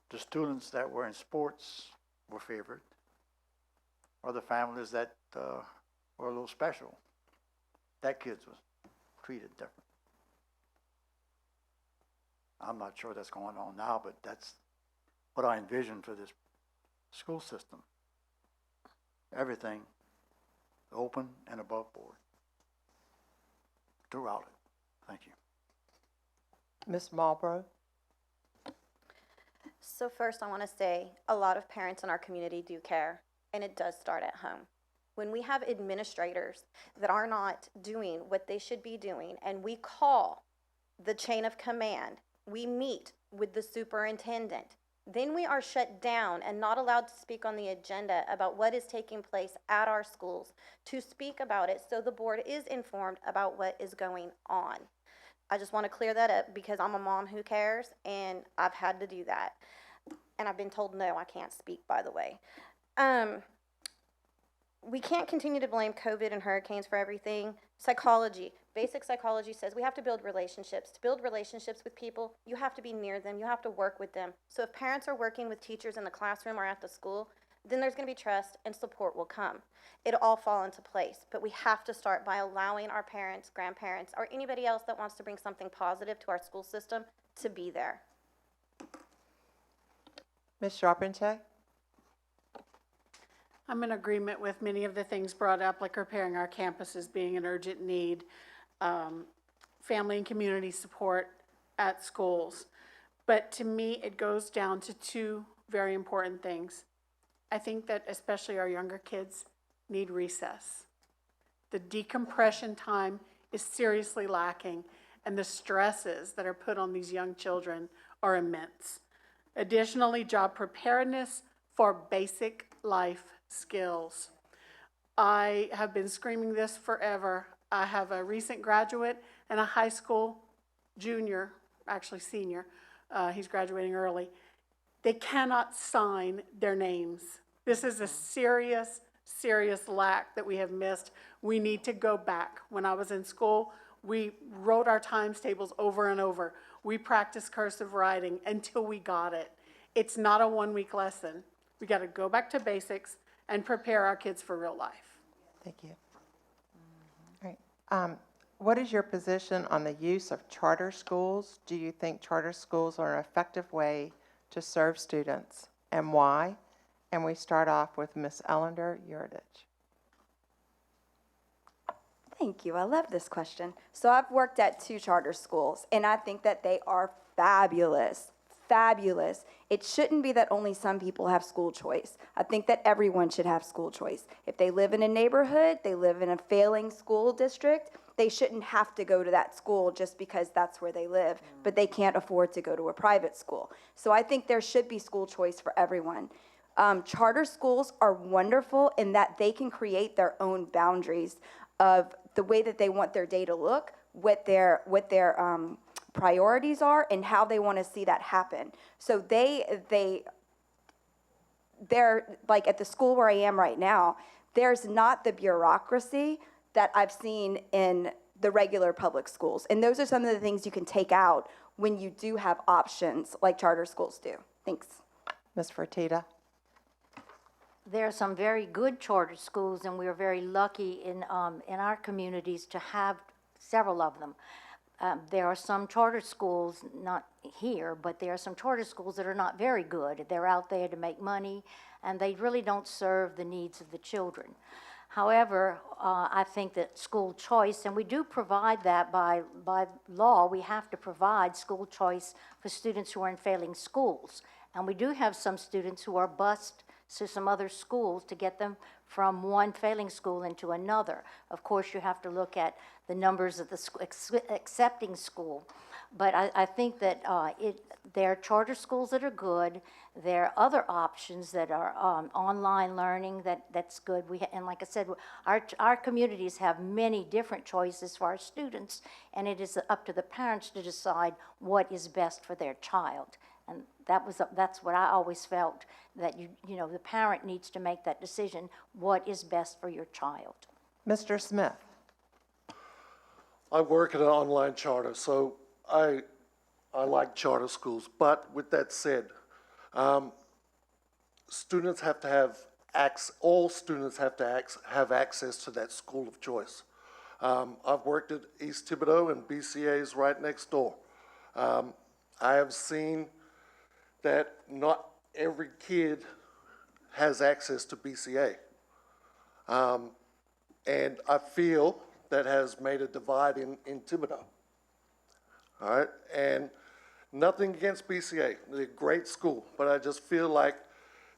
the students that were in sports were favored, or the families that were a little special. That kids was treated different. I'm not sure that's going on now, but that's what I envision for this school system. Everything open and above board throughout it. Thank you. Ms. Marlborough? So So first, I want to say a lot of parents in our community do care, and it does start at home. When we have administrators that are not doing what they should be doing, and we call the chain of command, we meet with the superintendent, then we are shut down and not allowed to speak on the agenda about what is taking place at our schools, to speak about it so the board is informed about what is going on. I just want to clear that up because I'm a mom who cares, and I've had to do that. And I've been told no, I can't speak, by the way. We can't continue to blame COVID and hurricanes for everything. Psychology, basic psychology says we have to build relationships. To build relationships with people, you have to be near them, you have to work with them. So if parents are working with teachers in the classroom or at the school, then there's going to be trust and support will come. It'll all fall into place, but we have to start by allowing our parents, grandparents, or anybody else that wants to bring something positive to our school system to be there. Ms. Charpentier? I'm in agreement with many of the things brought up, like repairing our campuses being an urgent need, family and community support at schools. But to me, it goes down to two very important things. I think that especially our younger kids need recess. The decompression time is seriously lacking, and the stresses that are put on these young children are immense. Additionally, job preparedness for basic life skills. I have been screaming this forever. I have a recent graduate and a high school junior, actually senior, he's graduating early. They cannot sign their names. This is a serious, serious lack that we have missed. We need to go back. When I was in school, we wrote our times tables over and over. We practiced cursive writing until we got it. It's not a one-week lesson. We got to go back to basics and prepare our kids for real life. Thank you. All right. What is your position on the use of charter schools? Do you think charter schools are an effective way to serve students, and why? And we start off with Ms. Ellender Uritich. Thank you. I love this question. So I've worked at 2 charter schools, and I think that they are fabulous. Fabulous. It shouldn't be that only some people have school choice. I think that everyone should have school choice. If they live in a neighborhood, they live in a failing school district, they shouldn't have to go to that school just because that's where they live, but they can't afford to go to a private school. So I think there should be school choice for everyone. Charter schools are wonderful in that they can create their own boundaries of the way that they want their day to look, what their priorities are, and how they want to see that happen. So they're like at the school where I am right now, there's not the bureaucracy that I've seen in the regular public schools. And those are some of the things you can take out when you do have options like charter schools do. Thanks. Ms. Fertitta? There are some very good charter schools, and we're very lucky in our communities to have several of them. There are some charter schools, not here, but there are some charter schools that are not very good. They're out there to make money, and they really don't serve the needs of the children. However, I think that school choice, and we do provide that by law, we have to provide school choice for students who are in failing schools. And we do have some students who are bused to some other schools to get them from one failing school into another. Of course, you have to look at the numbers of the accepting school. But I think that there are charter schools that are good. There are other options that are online learning that's good. And like I said, our communities have many different choices for our students, and it is up to the parents to decide what is best for their child. And that's what I always felt, that you know the parent needs to make that decision, what is best for your child. Mr. Smith? I work at an online charter, so I like charter schools. But with that said, students have to have all students have to have access to that school of choice. I've worked at East Thibodaux, and BCA is right next door. I have seen that not every kid has access to BCA. And I feel that has made a divide in Thibodaux. All right, and Nothing against BCA, they're a great school, but I just feel like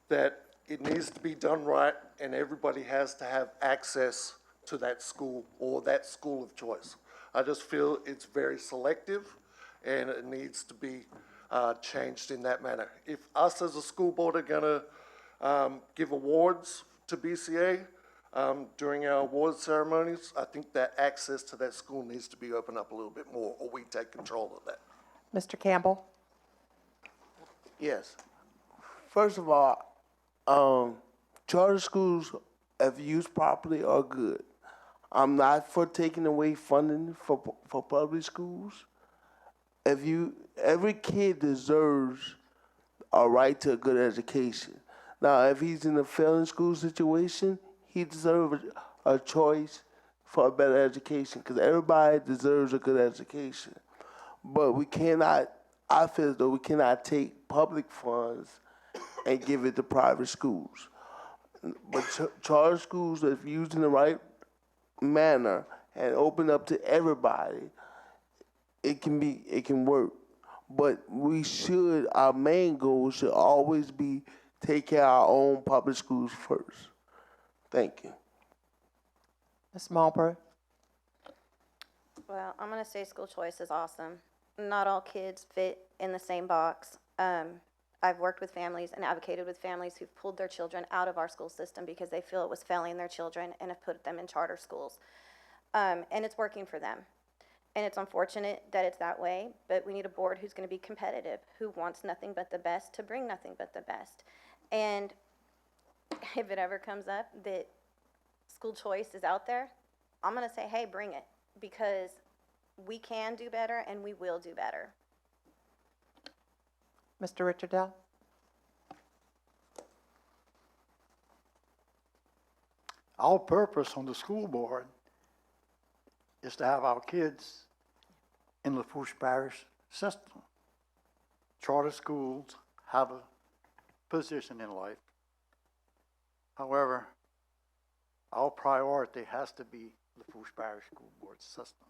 that it needs to be done right and everybody has to have access to that school or that school of choice. I just feel it's very selective and it needs to be changed in that manner. If us as a school board are gonna give awards to BCA during our awards ceremonies, I think that access to that school needs to be opened up a little bit more or we take control of that. Mr. Campbell? Yes. First of all, charter schools, if used properly, are good. I'm not for taking away funding for public schools. Every kid deserves a right to a good education. Now, if he's in a failing school situation, he deserves a choice for a better education because everybody deserves a good education. But we cannot, I feel as though we cannot take public funds and give it to private schools. But charter schools, if used in the right manner and open up to everybody, it can work. But our main goal should always be take care of our own public schools first. Thank you. Ms. Marlborough? Well, I'm going to say school choice is awesome. Not all kids fit in the same box. I've worked with families and advocated with families who've pulled their children out of our school system because they feel it was failing their children and have put them in charter schools. And it's working for them. And it's unfortunate that it's that way, but we need a board who's going to be competitive, who wants nothing but the best to bring nothing but the best. And if it ever comes up that school choice is out there, I'm going to say, hey, bring it, because we can do better and we will do better. Mr. Richardell? Our purpose on the school board is to have our kids in Lafourche Parish system. Charter schools have a position in life. However, our priority has to be Lafourche Parish School Board system.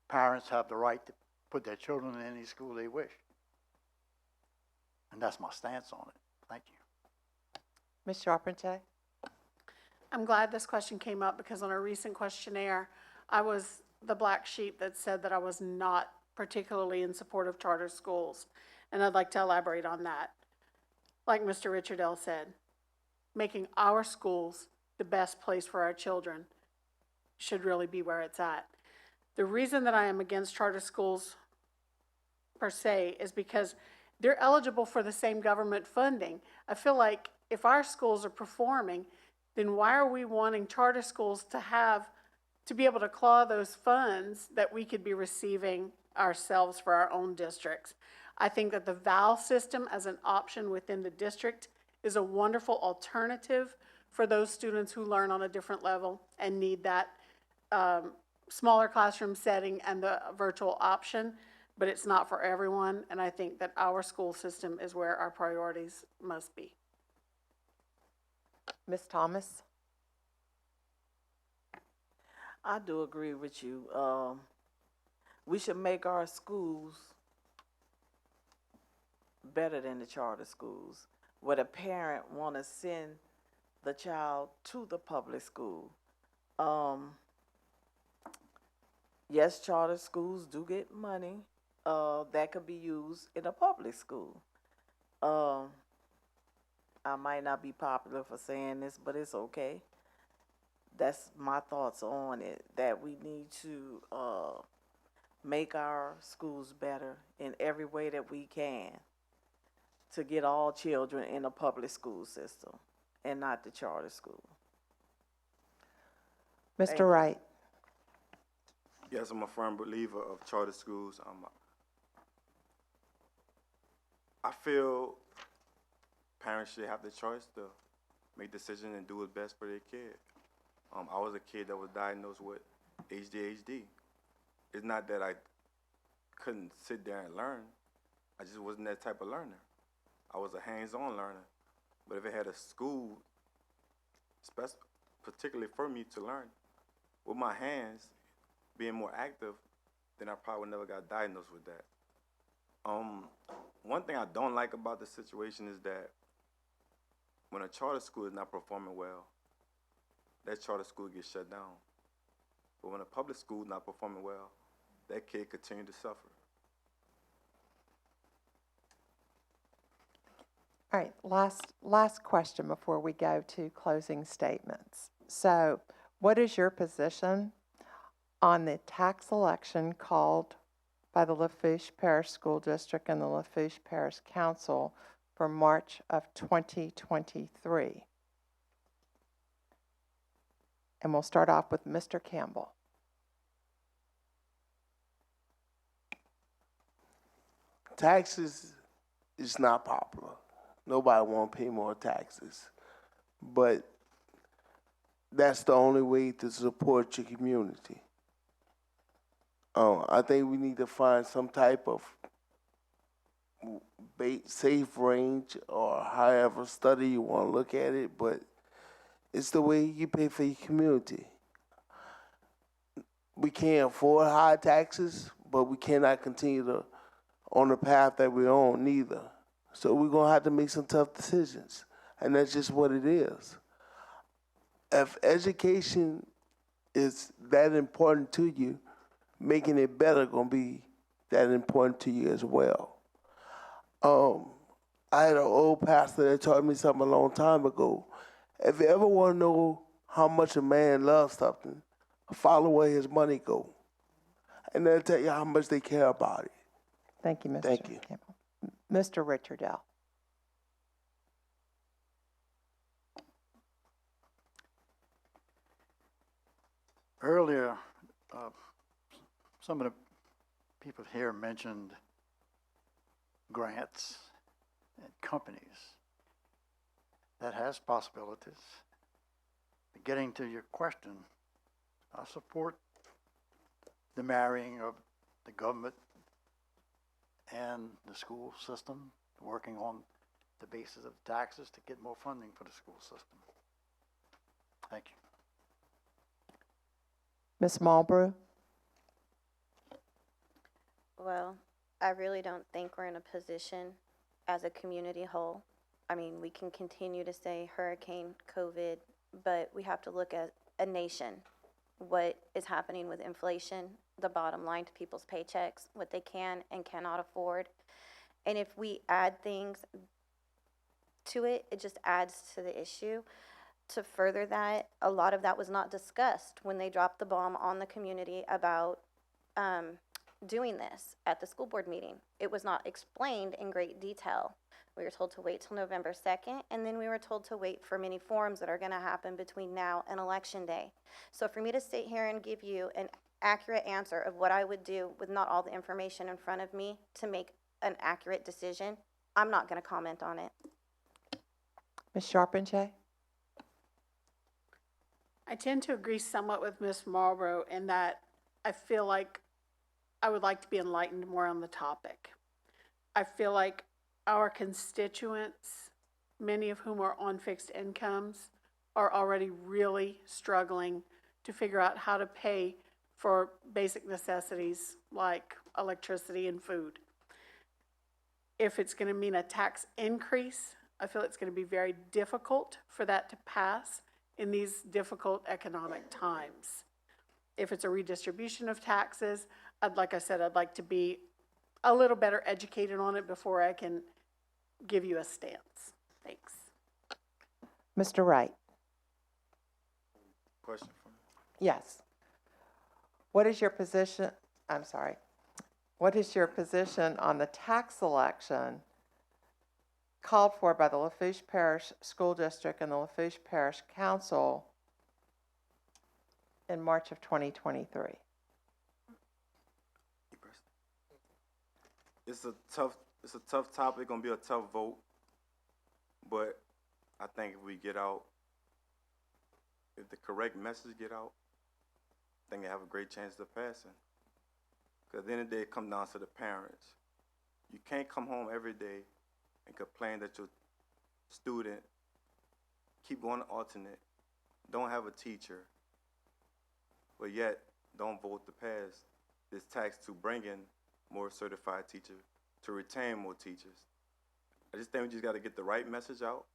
Parents have the right to put their children in any school they wish. And that's my stance on it. Thank you. Ms. Charpentier? I'm glad this question came up because on a recent questionnaire, I was the black sheep that said that I was not particularly in support of charter schools. And I'd like to elaborate on that. Like Mr. Richardell said, making our schools the best place for our children should really be where it's at. The reason that I am against charter schools per se is because they're eligible for the same government funding. I feel like if our schools are performing, then why are we wanting charter schools to be able to claw those funds that we could be receiving ourselves for our own districts? I think that the VAL system as an option within the district is a wonderful alternative for those students who learn on a different level and need that smaller classroom setting and the virtual option, but it's not for everyone, and I think that our school system is where our priorities must be. Ms. Thomas? I do agree with you. We should make our schools better than the charter schools, where the parent want to send the child to the public school. Yes, charter schools do get money that could be used in a public school. I might not be popular for saying this, but it's okay. That's my thoughts on it, that we need to make our schools better in every way that we can to get all children in a public school system and not the charter school. Mr. Wright? Yes, I'm a firm believer of charter schools. I feel parents should have the choice to make decisions and do what's best for their kid. I was a kid that was diagnosed with ADHD. It's not that I couldn't sit there and learn. I just wasn't that type of learner. I was a hands-on learner. But if it had a school, particularly for me to learn, with my hands being more active, then I probably never got diagnosed with that. One thing I don't like about the situation is that when a charter school is not performing well, that charter school gets shut down. But when a public school is not performing well, that kid continue to suffer. All right, last question before we go to closing statements. So, what is your position on the tax election called by the Lafourche Parish School District and the Lafourche Parish Council for March of 2023? And we'll start off with Mr. Campbell. Taxes is not popular. Nobody want to pay more taxes. But that's the only way to support your community. I think we need to find some type of safe range or however study you want to look at it, but it's the way you pay for your community. We can't afford high taxes, but we cannot continue on the path that we're on neither. So we're going to have to make some tough decisions, and that's just what it is. If education is that important to you, making it better going to be that important to you as well. I had an old pastor that taught me something a long time ago. If you ever want to know how much a man loves something, follow where his money go. And they'll tell you how much they care about it. Thank you, Mr. Thank you. Campbell. Mr. Richardell. Earlier, some of the people here mentioned grants and companies. That has possibilities. Getting to your question, I support the marrying of the government and the school system, working on the basis of taxes to get more funding for the school system. Thank you. Ms. Marlborough? Well, I really don't think we're in a position as a community whole. I mean, we can continue to say hurricane, COVID, but we have to look at a nation, what is happening with inflation, the bottom line to people's paychecks, what they can and cannot afford. And if we add things to it, it just adds to the issue. To further that, a lot of that was not discussed when they dropped the bomb on the community about doing this at the school board meeting. It was not explained in great detail. We were told to wait till November 2nd, and then we were told to wait for many forums that are going to happen between now and Election Day. So for me to sit here and give you an accurate answer of what I would do with not all the information in front of me to make an accurate decision, I'm not going to comment on it. Ms. Charpentier? I tend to agree somewhat with Ms. Marlborough in that I feel like I would like to be enlightened more on the topic. I feel like our constituents, many of whom are on fixed incomes, are already really struggling to figure out how to pay for basic necessities like electricity and food. If it's going to mean a tax increase, I feel it's going to be very difficult for that to pass in these difficult economic times. If it's a redistribution of taxes, like I said, I'd like to be a little better educated on it before I can give you a stance. Thanks. Mr. Wright? Question for me? Yes. What is your position on the tax election called for by the Lafourche Parish School District and the Lafourche Parish Council in March of 2023? It's a tough topic, gonna be a tough vote, but I think if the correct message get out, I think they have a great chance of passing. Because at the end of the day, it comes down to the parents. You can't come home every day and complain that your student keep going to alternate, don't have a teacher, but yet don't vote to pass this tax to bring in more certified teachers to retain more teachers. I just think we just got to get the right message out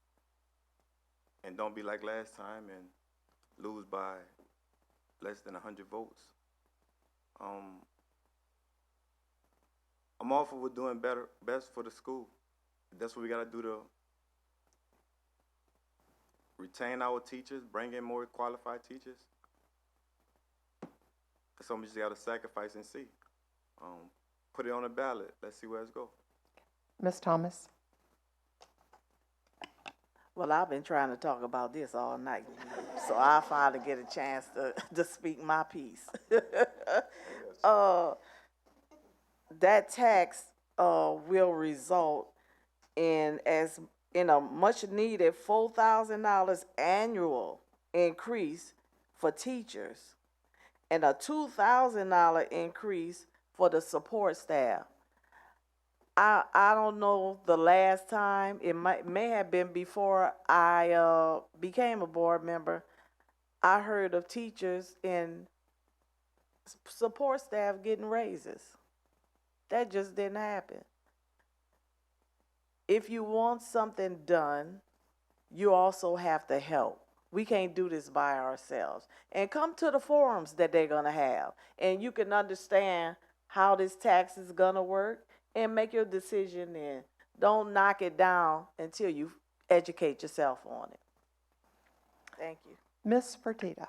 and don't be like last time and lose by less than 100 votes. I'm all for doing best for the school. That's what we got to do to retain our teachers, bring in more qualified teachers. That's something we just got to sacrifice and see. Put it on the ballot. Let's see where it's go. Ms. Thomas? Well, I've been trying to talk about this all night, so I'll finally get a chance to speak my piece. That tax will result in a much-needed $4,000 annual increase for teachers and a $2,000 increase for the support staff. I don't know the last time, it may have been before I became a board member, I heard of teachers and support staff getting raises. That just didn't happen. If you want something done, you also have to help. We can't do this by ourselves. And come to the forums that they're gonna have, and you can understand how this tax is gonna work and make your decision then. Don't knock it down until you educate yourself on it. Thank you. Ms. Fertitta?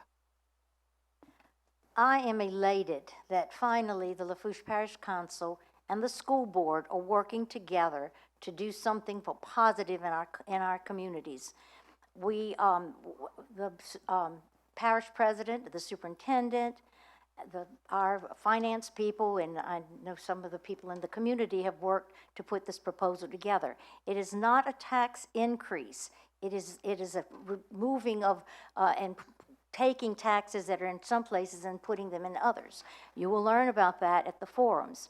I am elated that finally the Lafourche Parish Council and the school board are working together to do something for positive in our communities. We, the parish president, the superintendent, our finance people, and I know some of the people in the community have worked to put this proposal together. It is not a tax increase. It is a removing of and taking taxes that are in some places and putting them in others. You will learn about that at the forums.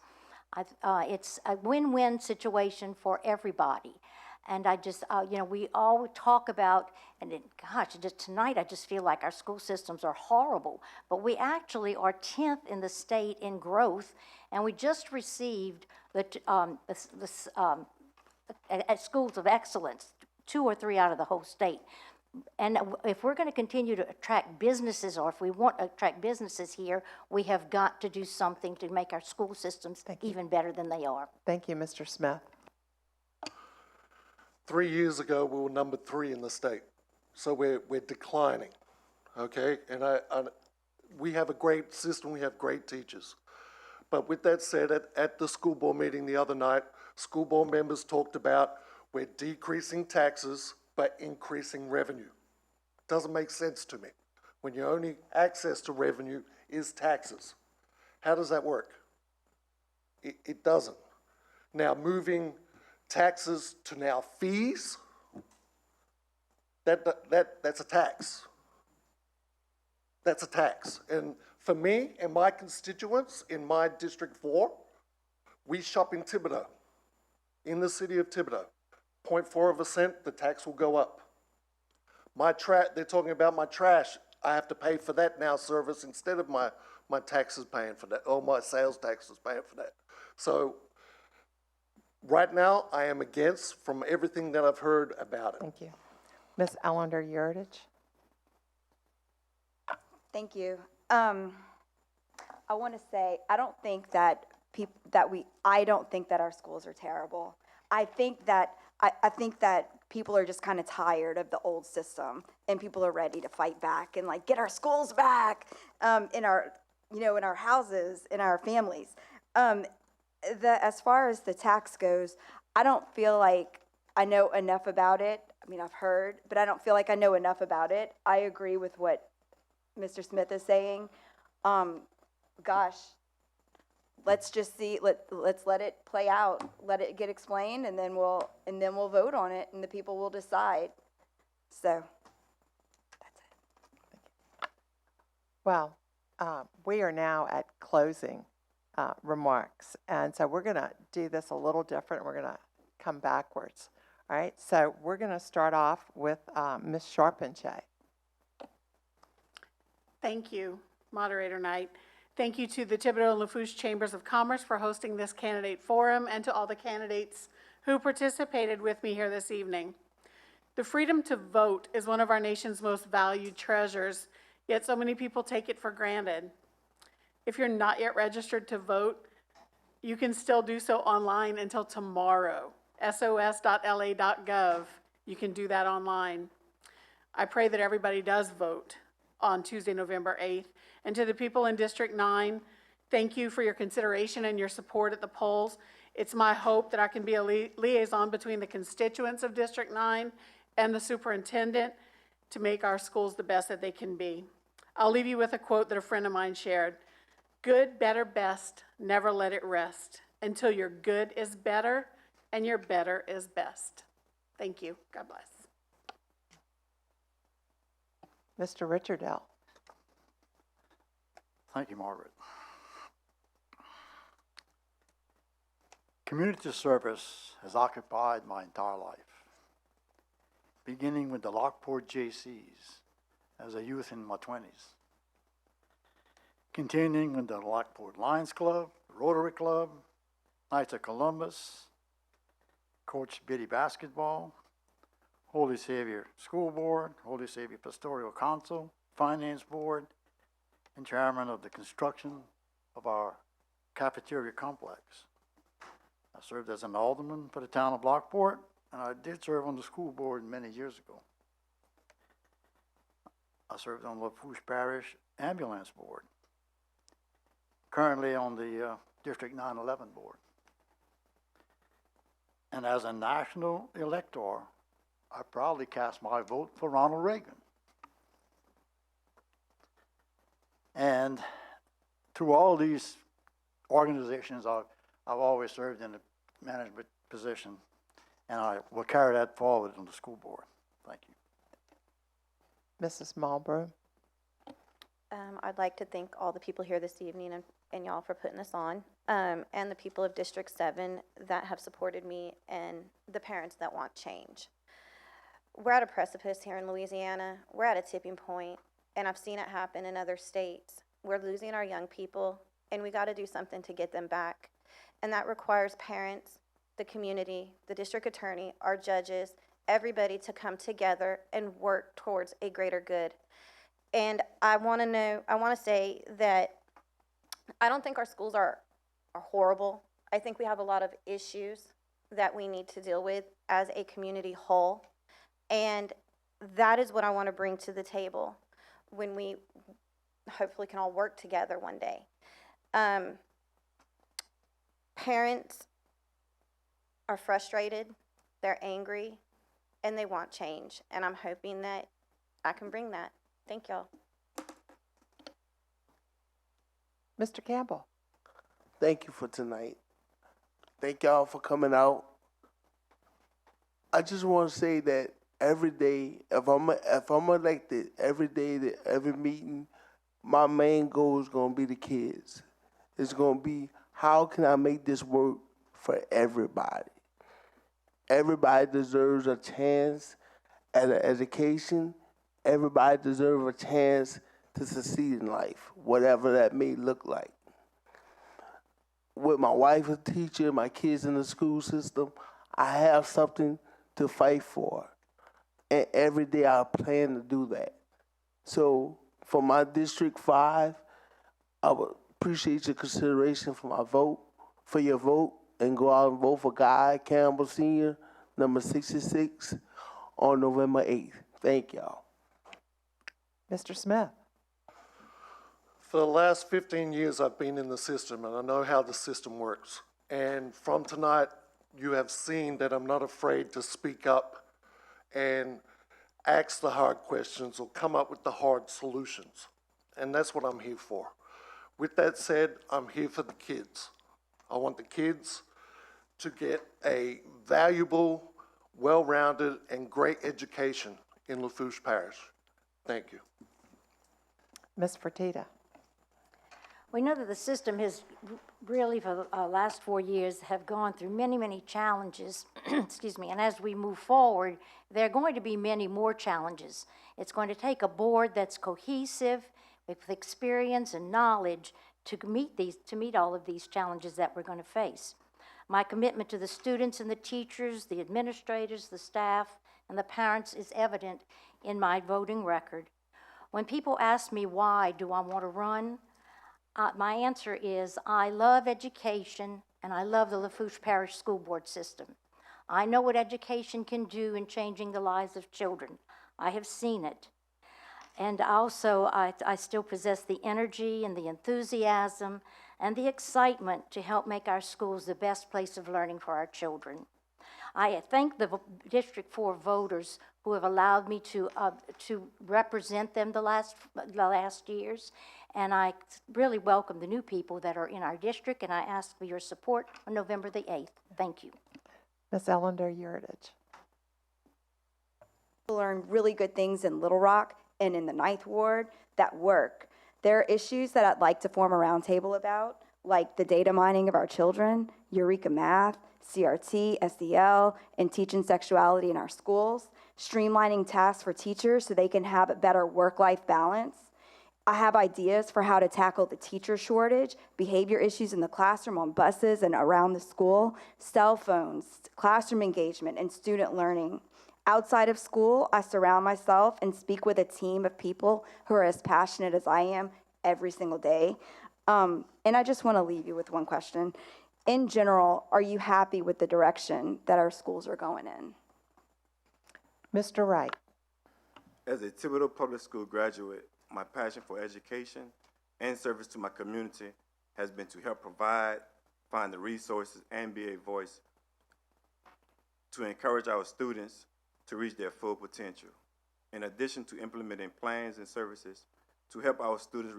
It's a win-win situation for everybody. And I just, we all talk about, and just tonight I just feel like our school systems are horrible, but we actually are 10th in the state in growth, and we just received at schools of excellence, 2 or 3 out of the whole state. And if we're going to continue to attract businesses, or if we want to attract businesses here, we have got to do something to make our school systems even better than they are. Thank you, Mr. Smith. 3 years ago, we were number 3 in the state. So we're declining, okay? And we have a great system, we have great teachers. But with that said, at the school board meeting the other night, school board members talked about we're decreasing taxes but increasing revenue. Doesn't make sense to me when your only access to revenue is taxes. How does that work? It doesn't. Now moving taxes to now fees, that's a tax. That's a tax. And for me and my constituents in my District 4, we shop in Thibodaux, in the city of Thibodaux. 0.4 of a cent, the tax will go up. They're talking about my trash. I have to pay for that now service instead of my taxes paying for that, or my sales taxes paying for that. So right now, I am against from everything that I've heard about it. Thank you. Ms. Ellender Yurtich? Thank you. I want to say, I don't think that our schools are terrible. I think that people are just kind of tired of the old system, and people are ready to fight back and like get our schools back, in our houses, in our families. As far as the tax goes, I don't feel like I know enough about it. I mean, I've heard, but I don't feel like I know enough about it. I agree with what Mr. Smith is saying. Let's just see. Let's let it play out. Let it get explained, and then we'll vote on it, and the people will decide. So that's it. Well, we are now at closing remarks, and so we're going to do this a little different. We're going to come backwards. All right. So we're going to start off with Ms. Charpentier. Thank you, Moderator Knight. Thank you to the Thibodaux and Lafourche Chambers of Commerce for hosting this candidate forum, and to all the candidates who participated with me here this evening. The freedom to vote is one of our nation's most valued treasures, yet so many people take it for granted. If you're not yet registered to vote, you can still do so online until tomorrow. sos.la.gov. You can do that online. I pray that everybody does vote on Tuesday, November 8th. And to the people in District 9, thank you for your consideration and your support at the polls. It's my hope that I can be a liaison between the constituents of District 9 and the superintendent to make our schools the best that they can be. I'll leave you with a quote that a friend of mine shared. Good, better, best, never let it rest until your good is better and your better is best. Thank you. God bless. Mr. Richardell. Thank you, Margaret. Community service has occupied my entire life, beginning with the Lockport JCs as a youth in my 20s, continuing with the Lockport Lions Club, Rotary Club, Knights of Columbus, coached Biddy basketball, Holy Savior School Board, Holy Savior Pastoral Council, Finance Board, and chairman of the construction of our cafeteria complex. I served as an alderman for the town of Lockport, and I did serve on the school board many years ago. I served on Lafourche Parish Ambulance Board, currently on the District 911 Board. And as a national elector, I proudly cast my vote for Ronald Reagan. And through all these organizations, I've always served in a management position, and I will carry that forward on the school board. Thank you. Mrs. Malbroom. I'd like to thank all the people here this evening and y'all for putting this on, and the people of District 7 that have supported me and the parents that want change. We're at a precipice here in Louisiana. We're at a tipping point, and I've seen it happen in other states. We're losing our young people, and we got to do something to get them back. And that requires parents, the community, the district attorney, our judges, everybody to come together and work towards a greater good. And I want to say that I don't think our schools are horrible. I think we have a lot of issues that we need to deal with as a community whole. And that is what I want to bring to the table when we hopefully can all work together one day. Parents are frustrated, they're angry, and they want change. And I'm hoping that I can bring that. Thank y'all. Mr. Campbell. Thank you for tonight. Thank y'all for coming out. I just want to say that every day, if I'm elected, every day, every meeting, my main goal is going to be the kids. It's going to be, how can I make this work for everybody? Everybody deserves a chance at an education. Everybody deserves a chance to succeed in life, whatever that may look like. With my wife a teacher, my kids in the school system, I have something to fight for. And every day I plan to do that. So for my District 5, I would appreciate your consideration for my vote, for your vote, and go out and vote for Guy Campbell Sr., number 66, on November 8th. Thank y'all. Mr. Smith. For the last 15 years, I've been in the system, and I know how the system works. And from tonight, you have seen that I'm not afraid to speak up and ask the hard questions or come up with the hard solutions. And that's what I'm here for. With that said, I'm here for the kids. I want the kids to get a valuable, well-rounded, and great education in Lafourche Parish. Thank you. Ms. Fertitta. We know that the system has really, for the last 4 years, have gone through many, many challenges, excuse me, and as we move forward, there are going to be many more challenges. It's going to take a board that's cohesive, with experience and knowledge, to meet all of these challenges that we're going to face. My commitment to the students and the teachers, the administrators, the staff, and the parents is evident in my voting record. When people ask me why do I want to run, my answer is I love education and I love the Lafourche Parish School Board system. I know what education can do in changing the lives of children. I have seen it. And also, I still possess the energy and the enthusiasm and the excitement to help make our schools the best place of learning for our children. I thank the District 4 voters who have allowed me to represent them the last years, and I really welcome the new people that are in our district, and I ask for your support on November the 8th. Thank you. Ms. Ellender Uritage. Learn really good things in Little Rock and in the Ninth Ward that work. There are issues that I'd like to form a roundtable about, like the data mining of our children, Eureka Math, CRT, SEL, and teaching sexuality in our schools, streamlining tasks for teachers so they can have a better work-life balance. I have ideas for how to tackle the teacher shortage, behavior issues in the classroom, on buses and around the school, cell phones, classroom engagement, and student learning. Outside of school, I surround myself and speak with a team of people who are as passionate as I am every single day. And I just want to leave you with one question. In general, are you happy with the direction that our schools are going in? Mr. Wright. As a Thibodaux Public School graduate, my passion for education and service to my community has been to help provide, find the resources, and be a voice to encourage our students to reach their full potential. In addition to implementing plans and services to help our students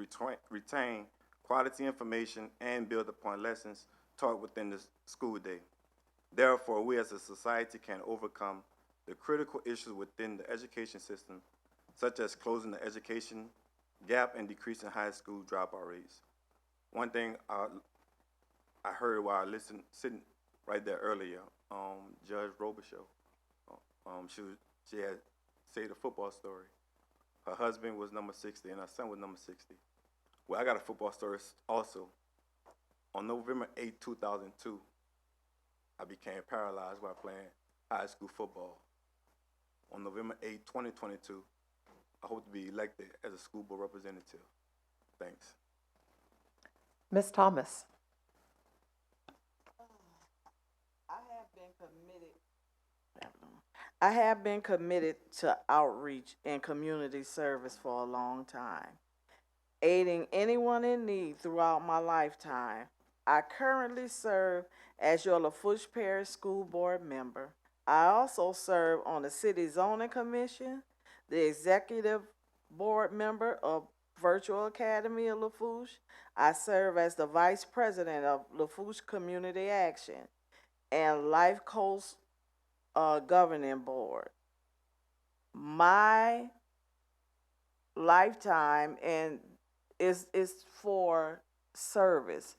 retain quality information and build upon lessons taught within the school day. Therefore, we as a society can overcome the critical issues within the education system, such as closing the education gap and decreasing high school dropout rates. One thing I heard while sitting right there earlier, Judge Robichaux, she had said a football story. Her husband was number 60 and her son was number 60. Well, I got a football story also. On November 8, 2002, I became paralyzed while playing high school football. On November 8, 2022, I hope to be elected as a school board representative. Thanks. Ms. Thomas. I have been committed to outreach and community service for a long time, aiding anyone in need throughout my lifetime. I currently serve as your Lafourche Parish School Board member. I also serve on the City Zoning Commission, the Executive Board member of Virtual Academy of Lafourche. I serve as the Vice President of Lafourche Community Action and Life Coast Governing Board. My lifetime and is for service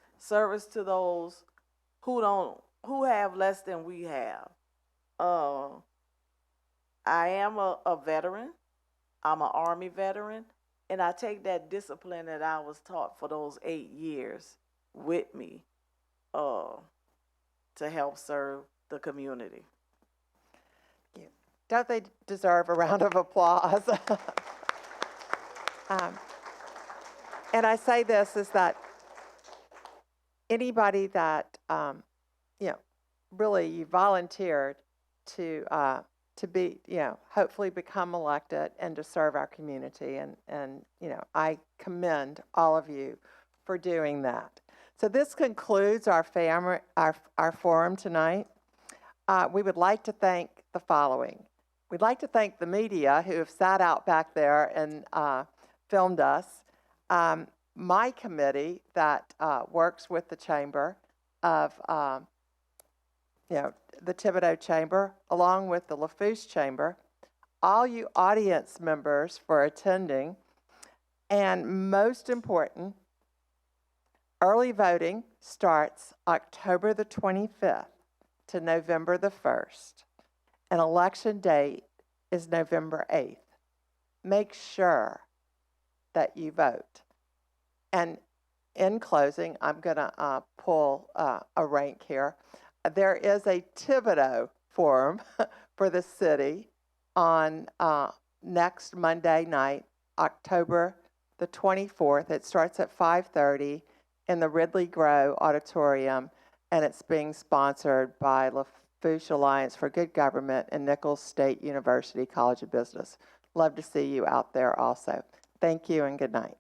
to those who have less than we have. I am a veteran. I'm an Army veteran, and I take that discipline that I was taught for those 8 years with me to help serve the community. Don't they deserve a round of applause? And I say this is that anybody that, really you volunteered to be, hopefully become elected and to serve our community. And I commend all of you for doing that. So this concludes our forum tonight. We would like to thank the following. We'd like to thank the media who have sat out back there and filmed us. My committee that works with the Chamber of, the Thibodaux Chamber, along with the Lafourche Chamber, all you audience members for attending, and most important, early voting starts October the 25th to November the 1st. And election date is November 8th. Make sure that you vote. And in closing, I'm going to pull a rank here. There is a Thibodaux forum for the city on next Monday night, October the 24th. It starts at 5:30 in the Ridley Grove Auditorium, and it's being sponsored by Lafourche Alliance for Good Government and Nichols State University College of Business. Love to see you out there also. Thank you and good night.